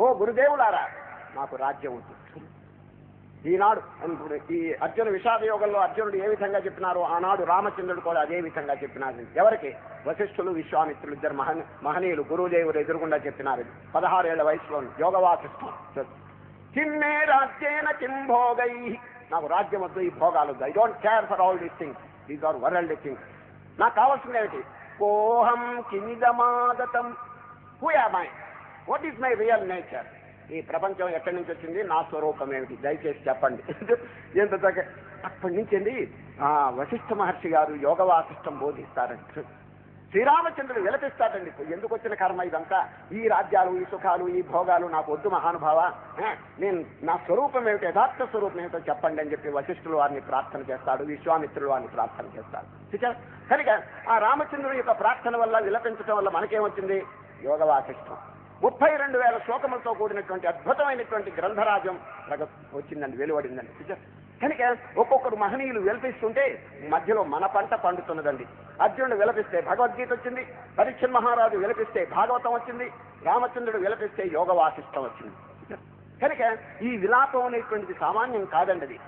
ఓ గురుదేవులారా, నాకు రాజ్యం ఉంటుంది. ఈనాడు ఈ అర్జున విషాద యోగంలో అర్జునుడు ఏ విధంగా చెప్పినారో ఆనాడు రామచంద్రుడు కూడా అదే విధంగా చెప్పినారు. ఎవరికి? వశిష్ఠులు, విశ్వామిత్రులు, ఇద్దరు మహనీయులు గురుదేవులు ఎదురుగుండా చెప్పినారు. 16 ఏళ్ల వయసులో యోగవాసిష్టం. కిమ్మే రాజ్యేన కిం భోగై, నాకు రాజ్యం వద్దు, ఈ భోగాలు వద్దు. I don't care for all these things, these are world things. నాకు కావాల్సింది ఏమిటి? కోహం కిమిదమాగతం. Who am I? What is my real nature? ఈ ప్రపంచం ఎక్కడి నుంచి వచ్చింది, నా స్వరూపం ఏమిటి, దయచేసి చెప్పండి. ఎంత చక్క అప్పటి నుంచి అండి వశిష్ఠ మహర్షి గారు యోగ వాసిష్టం బోధిస్తారండి. శ్రీరామచంద్రుడు విలపిస్తాడండి, ఎందుకు వచ్చిన కర్మ ఇదంతా, ఈ రాజ్యాలు, ఈ సుఖాలు, ఈ భోగాలు నాకు వద్దు మహానుభావ, నేను నా స్వరూపం ఏమిటి, యథార్థ స్వరూపం ఏమిటో చెప్పండి అని చెప్పి వశిష్ఠులు వారిని ప్రార్థన చేస్తాడు, విశ్వామిత్రులు వారిని ప్రార్థన చేస్తాడు. కనుక ఆ రామచంద్రుడి యొక్క ప్రార్థన వల్ల, విలపించడం వల్ల మనకేమొచ్చింది, యోగ వాసిష్టం. 32,000 శ్లోకములతో కూడినటువంటి అద్భుతమైనటువంటి గ్రంథరాజం వచ్చిందండి, వెలువడిందండి. కనుక ఒక్కొక్కరు మహనీయులు విలపిస్తుంటే మధ్యలో మన పంట పండుతున్నదండి. అర్జునుడు విలపిస్తే భగవద్గీత వచ్చింది, పరీక్ష మహారాజు విలపిస్తే భాగవతం వచ్చింది, రామచంద్రుడు విలపిస్తే యోగ వాసిష్టం వచ్చింది. కనుక ఈ విలాపం అనేటువంటిది సామాన్యం కాదండి. అది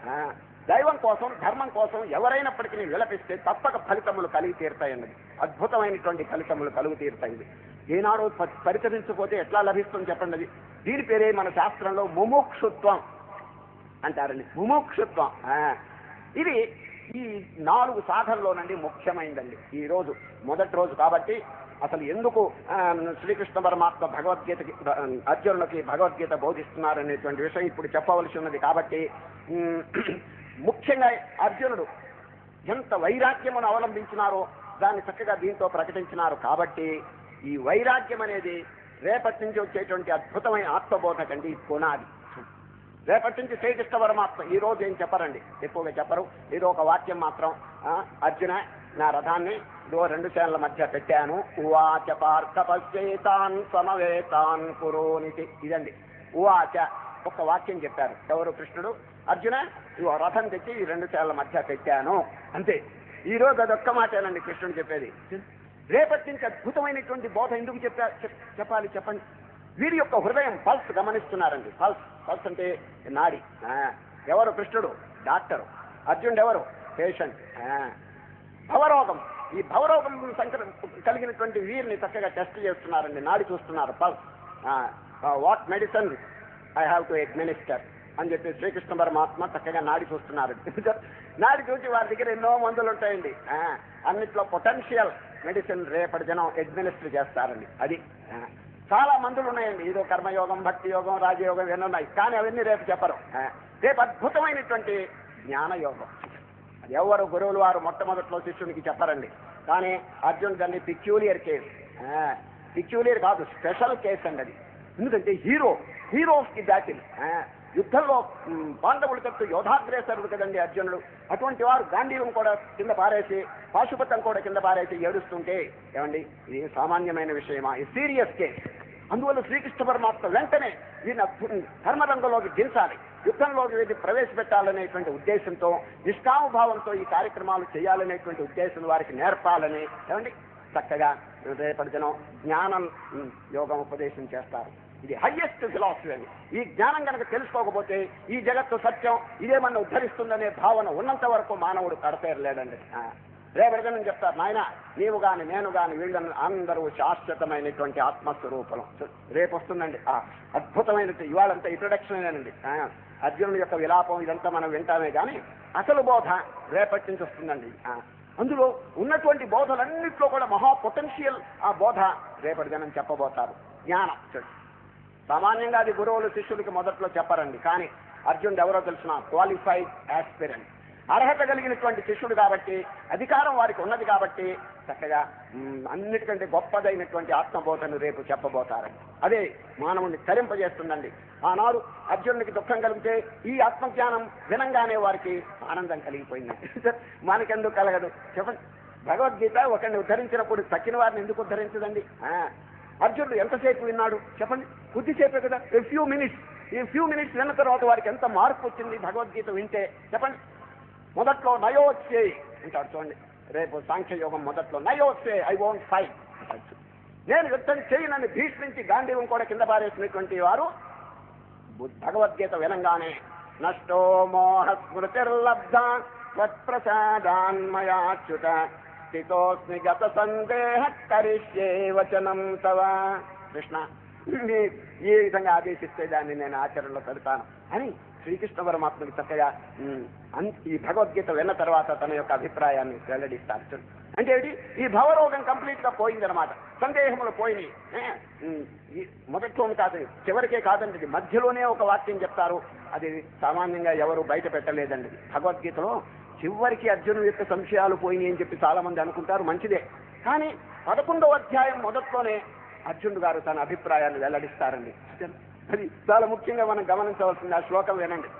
దైవం కోసం, ధర్మం కోసం ఎవరైనప్పటికీ విలపిస్తే తప్పక ఫలితములు కలిగి తీరుతాయన్నది, అద్భుతమైనటువంటి ఫలితములు కలుగు తీరుతాయి. ఏనాడు పరిచరించకపోతే ఎట్లా లభిస్తుంది చెప్పండి. అది దీని పేరే మన శాస్త్రంలో ముముక్షుత్వం అంటారండి. ముముక్షుత్వం ఇది ఈ 4 సాధనలోనండి ముఖ్యమైనదండి. ఈ రోజు మొదటి రోజు కాబట్టి అసలు ఎందుకు శ్రీకృష్ణ పరమాత్మ భగవద్గీతకి, అర్జునుడికి భగవద్గీత బోధిస్తున్నారనేటువంటి విషయం ఇప్పుడు చెప్పవలసి ఉన్నది. కాబట్టి ముఖ్యంగా అర్జునుడు ఎంత వైరాగ్యమును అవలంబించినారో దాన్ని చక్కగా దీంతో ప్రకటించినారు. కాబట్టి ఈ వైరాగ్యం అనేది రేపటి నుంచి వచ్చేటువంటి అద్భుతమైన ఆత్మబోధ కండి పునాది. రేపటి నుంచి శ్రీకృష్ణ పరమాత్మ ఈ రోజు ఏం చెప్పరండి, ఎక్కువగా చెప్పరు. ఏదో ఒక వాక్యం మాత్రం, అర్జున నా రథాన్ని 2 సేనల మధ్య పెట్టాను, ఉవాచ పార్థ పశ్చేతాన్ సమవేతాన్ పురోనితి. ఇదండి ఉవాచ, ఒక వాక్యం చెప్పారు. ఎవరు? కృష్ణుడు. అర్జున ఇవో రథం తెచ్చి ఈ 2 సేనల మధ్య పెట్టాను, అంతే. ఈ రోజు అదొక్క మాటేనండి కృష్ణుడు చెప్పేది. రేపటి నుంచి అద్భుతమైనటువంటి బోధ ఎందుకు చెప్పాలి చెప్పండి. వీరి యొక్క హృదయం పల్స్ గమనిస్తున్నారండి. పల్స్ అంటే నాడి. ఎవరు? కృష్ణుడు డాక్టరు, అర్జునుడు ఎవరు? పేషెంట్. భవరోగం, ఈ భవరోగం కలిగినటువంటి వీరిని చక్కగా టెస్ట్ చేస్తున్నారండి, నాడి చూస్తున్నారు. Pulse, what medicine I have to administer అని చెప్పి శ్రీకృష్ణ పరమాత్మ చక్కగా నాడి చూస్తున్నారు. నాడి చూసి వారి దగ్గర ఎన్నో మందులు ఉంటాయండి. అన్నిట్లో పొటెన్షియల్ మెడిసిన్ రేపటి జనం అడ్మినిస్టర్ చేస్తారండి. అది చాలా మందులు ఉన్నాయండి. ఏదో కర్మయోగం, భక్తి యోగం, రాజయోగం ఎన్నో ఉన్నాయి, కానీ అవన్నీ రేపు చెప్పరు. రేపు అద్భుతమైనటువంటి జ్ఞానయోగం. అది ఎవరు గురువులు వారు మొట్టమొదట్లో శిష్యునికి చెప్పరండి. కానీ అర్జున్ దాన్ని పిక్యూలియర్ కేసు, పిక్యూలియర్ కాదు, స్పెషల్ కేసు అండి అది. ఎందుకంటే హీరో ఆఫ్ ది బ్యాటిల్. యుద్ధంలో పాండవులు తప్పు యోధాగ్రేసరుడు కదండి అర్జునుడు. అటువంటి వారు గాంధీవం కూడా కింద పారేసి, పాశుపతం కూడా కింద పారేసి ఏడుస్తుంటే ఏమండి ఇది సామాన్యమైన విషయమా? ఈ సీరియస్ కేస్. అందువల్ల శ్రీకృష్ణ పరమాత్మ వెంటనే ఈయన ధర్మరంగంలోకి దించాలి, యుద్ధంలోకి వెళ్ళి ప్రవేశపెట్టాలనేటువంటి ఉద్దేశంతో, నిష్కామభావంతో ఈ కార్యక్రమాలు చేయాలనేటువంటి ఉద్దేశం వారికి నేర్పాలని ఏమండి చక్కగా రేపటి జనం జ్ఞానం యోగం ఉపదేశం చేస్తారు. ఇది హయ్యెస్ట్ ఫిలాసఫీ అని. ఈ జ్ఞానం కనుక తెలుసుకోకపోతే ఈ జగత్తు సత్యం ఇదేమన్నా ఉద్ధరిస్తుందనే భావన ఉన్నంత వరకు మానవుడు కడతేరలేడండి. రేపటిగా చెప్తారు, నాయన నీవు గాని నేను గాని వీళ్ళని అందరూ శాశ్వతమైనటువంటి ఆత్మస్వరూపం రేపు వస్తుందండి. అద్భుతమైన ఇవాళంతా ఇంట్రొడక్షనేనండి. అర్జునుడి యొక్క విలాపం ఇదంతా మనం వింటామే కానీ అసలు బోధ రేపటి నుంచి వస్తుందండి. అందులో ఉన్నటువంటి బోధలన్నింటిలో కూడా మహా పొటెన్షియల్ ఆ బోధ రేపటి జనం చెప్పబోతారు. జ్ఞానం సామాన్యంగా అది గురువులు శిష్యులకి మొదట్లో చెప్పరండి. కానీ అర్జునుడు ఎవరో తెలిసిన క్వాలిఫైడ్ ఆస్పిరెంట్, అర్హత కలిగినటువంటి శిష్యుడు కాబట్టి, అధికారం వారికి ఉన్నది కాబట్టి చక్కగా అన్నిటికంటే గొప్పదైనటువంటి ఆత్మబోధను రేపు చెప్పబోతారండి. అదే మానవుని తరింపజేస్తుందండి. ఆనాడు అర్జునుడికి దుఃఖం కలిగితే ఈ ఆత్మజ్ఞానం వినంగానే వారికి ఆనందం కలిగిపోయిందండి. మనకెందుకు కలగదు చెప్పండి. భగవద్గీత ఒకరిని ఉద్ధరించినప్పుడు తక్కిన వారిని ఎందుకు ఉద్ధరించదండి? అర్జునుడు ఎంతసేపు విన్నాడు చెప్పండి? కొద్దిసేపే కదా, ఫ్యూ మినిట్స్. ఈ ఫ్యూ మినిట్స్ విన్న తర్వాత వారికి ఎంత మార్పు వచ్చింది భగవద్గీత వింటే చెప్పండి. మొదట్లో నయోత్సే అంటాడు చూడండి, రేపు సాంఖ్యయోగం మొదట్లో నయోత్సే ఐ వోంట్ ఫైట్, నేను యుద్ధం చేయనని భీష్మించి గాంధీవం కూడా కింద పారేసినటువంటి వారు భగవద్గీత వినంగానే నష్టో మోహ స్మృతిర్లబ్ధ త్వత్ప్రసాదాన్మయాచ్యుత స్థితోస్మి గత సందేహ కరిష్యే వచనం తవ. కృష్ణ ఏ విధంగా ఆదేశిస్తే దాన్ని నేను ఆచరణలో పెడతాను అని శ్రీకృష్ణ పరమాత్మకి చక్కగా ఈ భగవద్గీత విన్న తర్వాత తన యొక్క అభిప్రాయాన్ని వెల్లడిస్తారు. అంటే ఏంటి? ఈ భవరోగం కంప్లీట్గా పోయిందనమాట. సందేహములు పోయినాయి. మొదట్లోనే కాదు, చివరికే కాదండి, మధ్యలోనే ఒక వాక్యం చెప్తారు. అది సామాన్యంగా ఎవరు బయట పెట్టలేదండి. భగవద్గీతలో చివరికి అర్జునుడి యొక్క సంశయాలు పోయినాయి అని చెప్పి చాలా మంది అనుకుంటారు, మంచిదే. కానీ 11వ అధ్యాయం మొదట్లోనే అర్జునుడు గారు తన అభిప్రాయాన్ని వెల్లడిస్తారండి. అది చాలా ముఖ్యంగా మనం గమనించవలసింది. ఆ శ్లోకం వినండి.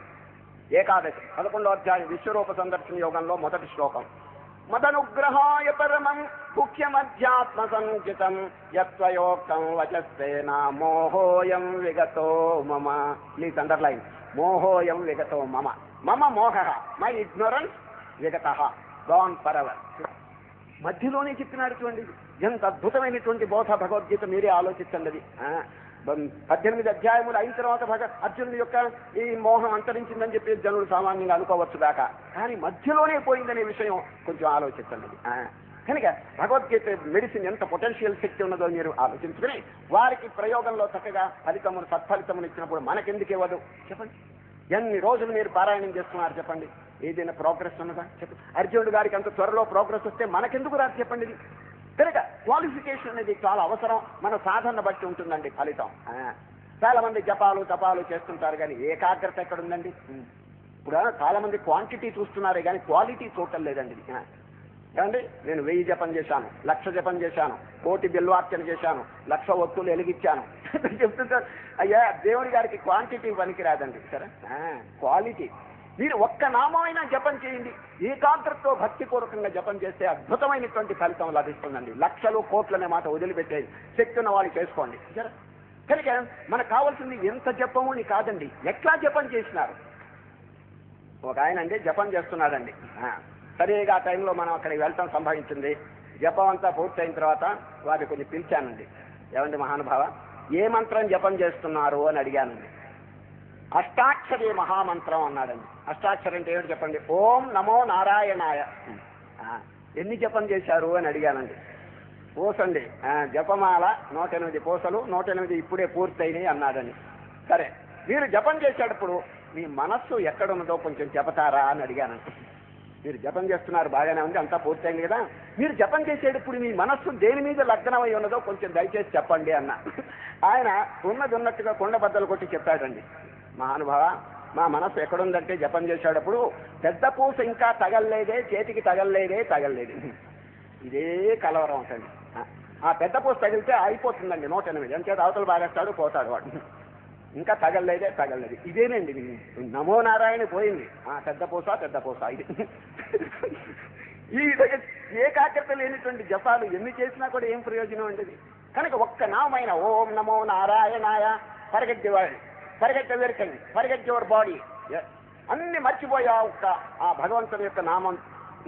ఏకాదశి 11వ అధ్యాయం విశ్వరూప సందర్శన యోగంలో మొదటి శ్లోకం. మదనుగ్రహాయ పరమం ముఖ్యమధ్యాత్మ సంచితం యత్వయోక్తం వచస్తేన మోహోయం విగతో మమ. ప్లీజ్ అండర్లైన్, మోహోయం విగతో మమ. మమ మోహ, మై ఇగ్నోరెన్స్, విగత, గాన్ ఫర్ ఎవర్. మధ్యలోనే చెప్పినాడు చూడండి. ఎంత అద్భుతమైనటువంటి బోధ భగవద్గీత, మీరే ఆలోచించండి. అది 18 అధ్యాయములు అయిన తర్వాత అర్జునుడి యొక్క ఈ మోహం అంతరించిందని చెప్పి జనులు సామాన్యంగా అనుకోవచ్చు దాకా, కానీ మధ్యలోనే పోయిందనే విషయం కొంచెం ఆలోచించండి. కనుక భగవద్గీత మెడిసిన్ ఎంత పొటెన్షియల్ శక్తి ఉన్నదో మీరు ఆలోచించుకుని వారికి ప్రయోగంలో చక్కగా ఫలితమును సత్ఫలితమును ఇచ్చినప్పుడు మనకెందుకు ఇవ్వదు చెప్పండి? ఎన్ని రోజులు మీరు పారాయణం చేస్తున్నారు చెప్పండి? ఏదైనా ప్రోగ్రెస్ ఉన్నదా చెప్పండి? అర్జునుడు గారికి అంత త్వరలో ప్రోగ్రెస్ వస్తే మనకెందుకు రాదు చెప్పండి? ఇది కనుక క్వాలిఫికేషన్ అనేది చాలా అవసరం. మన సాధన బట్టి ఉంటుందండి ఫలితం. చాలా మంది జపాలు తపాలు చేస్తుంటారు, కానీ ఏకాగ్రత ఎక్కడుందండి? ఇప్పుడు చాలా మంది క్వాంటిటీ చూస్తున్నారే కానీ క్వాలిటీ చూడటం లేదండి. ఏమండి, నేను 1000 జపం చేశాను, 1,00,000 జపం చేశాను, 1,000,000 బిల్వార్చన చేశాను, 1,00,000 ఒత్తులు వెలిగించాను చెప్తుంటారు. అయ్యా, దేవుడి గారికి క్వాంటిటీ పనికిరాదండి. సరే, క్వాలిటీ. మీరు ఒక్క నామైనా జపం చేయండి, ఏకాగ్రతతో భక్తిపూర్వకంగా జపం చేస్తే అద్భుతమైనటువంటి ఫలితం లభిస్తుందండి. లక్షలు కోట్లనే మాట వదిలిపెట్టేది, శక్తి ఉన్న వాళ్ళు చేసుకోండి. సరే, కనుక మనకు కావాల్సింది ఎంత జపము అని కాదండి, ఎట్లా జపం చేసినారు. ఒక ఆయన అండి జపం చేస్తున్నాడండి. సరిగా ఆ టైంలో మనం అక్కడికి వెళ్ళటం సంభవించింది. జపం అంతా పూర్తయిన తర్వాత వారిని కొంచెం పిలిచానండి. ఏమండి మహానుభావ, ఏ మంత్రం జపం చేస్తున్నారు అని అడిగానండి. అష్టాక్షరి మహామంత్రం అన్నాడండి. అష్టాక్షరి అంటే ఏమిటి చెప్పండి? ఓం నమో నారాయణాయ. ఎన్ని జపం చేశారు అని అడిగానండి. పూసండి, జపమాల 108 పూసలు, 108 ఇప్పుడే పూర్తయినాయి అన్నాడండి. సరే, మీరు జపం చేసేటప్పుడు మీ మనస్సు ఎక్కడున్నదో కొంచెం చెబుతారా అని అడిగానండి. మీరు జపం చేస్తున్నారు, బాగానే ఉంది, అంతా పూర్తయింది కదా, మీరు జపం చేసేటప్పుడు మీ మనస్సు దేని మీద లగ్నమై ఉన్నదో కొంచెం దయచేసి చెప్పండి అన్న. ఆయన ఉన్నది ఉన్నట్టుగా కొండ బద్దలు కొట్టి చెప్పాడండి. మహానుభావ, మా మనస్సు ఎక్కడుందంటే జపం చేసేటప్పుడు పెద్ద పూస ఇంకా తగలలేదే, చేతికి తగలలేదే. ఇదే కలవరం అవుతుంది. ఆ పెద్ద పూస తగిలితే అయిపోతుందండి 108. అంతే, అవతలు బాగేస్తాడు, పోతాడు వాడు. ఇంకా తగలలేదు. ఇదేనండి నమో నారాయణ పోయింది. పెద్ద పూస ఇది. ఈ విధంగా ఏకాగ్రత లేనిటువంటి జపాలు ఎన్ని చేసినా కూడా ఏం ప్రయోజనం అండి? కనుక ఒక్క నామైన ఓం నమో నారాయణాయ, forget the world, forget everything, forget your body, అన్ని మర్చిపోయా ఒక్క ఆ భగవంతుని యొక్క నామం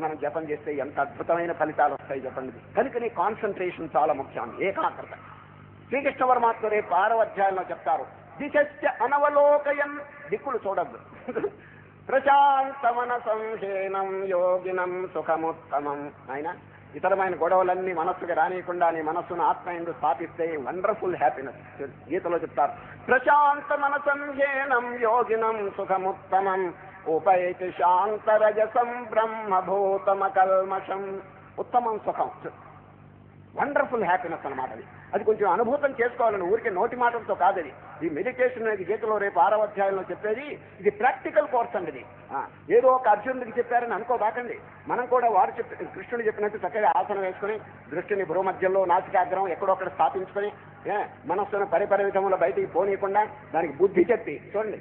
మనం జపం చేస్తే ఎంత అద్భుతమైన ఫలితాలు వస్తాయి చెప్పండి. కనుకని కాన్సన్ట్రేషన్ చాలా ముఖ్యం, ఏకాగ్రత. శ్రీకృష్ణ పరమాత్మ రేపు 6వ అధ్యాయంలో చెప్తారు, దిశశ్చ అనవలోకయన్, దిక్కులు చూడద్దు. ప్రశాంతమన సంహేనం యోగినం సుఖముత్తమం. ఆయన ఇతరమైన గొడవలన్నీ మనస్సుకి రానియకుండా నీ మనస్సును ఆత్మయందు స్థాపిస్తే వండర్ఫుల్ హ్యాపీనెస్. గీతలో చెప్తారు, ప్రశాంత మన సంహేనం యోగినం సుఖముత్తమం ఉపైతి శాంతరజసం బ్రహ్మభూతమ కల్మషం. ఉత్తమం సుఖం, వండర్ఫుల్ హ్యాపీనెస్ అన్నమాట. అది కొంచెం అనుభూతం చేసుకోవాలని, ఊరికే నోటి మాటలతో కాదది. ఈ మెడిటేషన్ అనేది గీతలో రేపు 6వ అధ్యాయంలో చెప్పేది. ఇది ప్రాక్టికల్ కోర్స్ అండి. ఇది ఏదో ఒక అర్జునుడికి చెప్పారని అనుకోబాకండి. మనం కూడా వారు కృష్ణుడు చెప్పినట్టు చక్కగా ఆసనం వేసుకుని దృష్టిని భూమధ్యంలో నాసికాగ్రం ఎక్కడొక్కడ స్థాపించుకొని మనస్సును పరిపరి విధముల బయటికి పోనీయకుండా దానికి బుద్ధి చెప్పి చూడండి.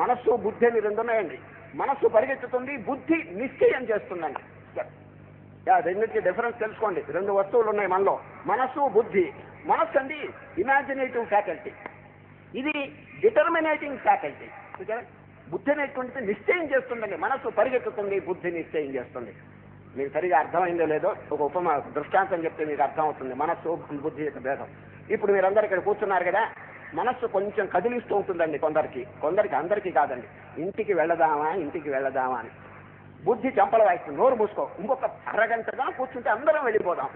మనస్సు బుద్ధి అని 2 ఉన్నాయండి. మనస్సు పరిగెత్తుతుంది, బుద్ధి నిశ్చయం చేస్తుందండి. రెండింటికి డిఫరెన్స్ తెలుసుకోండి. 2 వస్తువులు ఉన్నాయి మనలో, మనస్సు బుద్ధి. మనస్సు అండి ఇమాజినేటివ్ ఫ్యాకల్టీ, ఇది డిటర్మినేటింగ్ ఫ్యాకల్టీ. బుద్ధి అనేటువంటిది నిశ్చయం చేస్తుందండి. మనస్సు పరిగెత్తుతుంది, బుద్ధి నిశ్చయం చేస్తుంది. మీకు సరిగా అర్థమైందో లేదో ఒక దృష్టాంతం చెప్తే మీకు అర్థం అవుతుంది మనస్సు బుద్ధి యొక్క భేదం. ఇప్పుడు మీరందరూ ఇక్కడ కూర్చున్నారు కదా, మనస్సు కొంచెం కదిలిస్తూ ఉంటుందండి కొందరికి, అందరికీ కాదండి. ఇంటికి వెళదామా అని బుద్ధి చెంపల వాయిస్తుంది, నోరు మూసుకో, ఇంకొక అరగంటగా కూర్చుంటే అందరం వెళ్ళిపోదాం.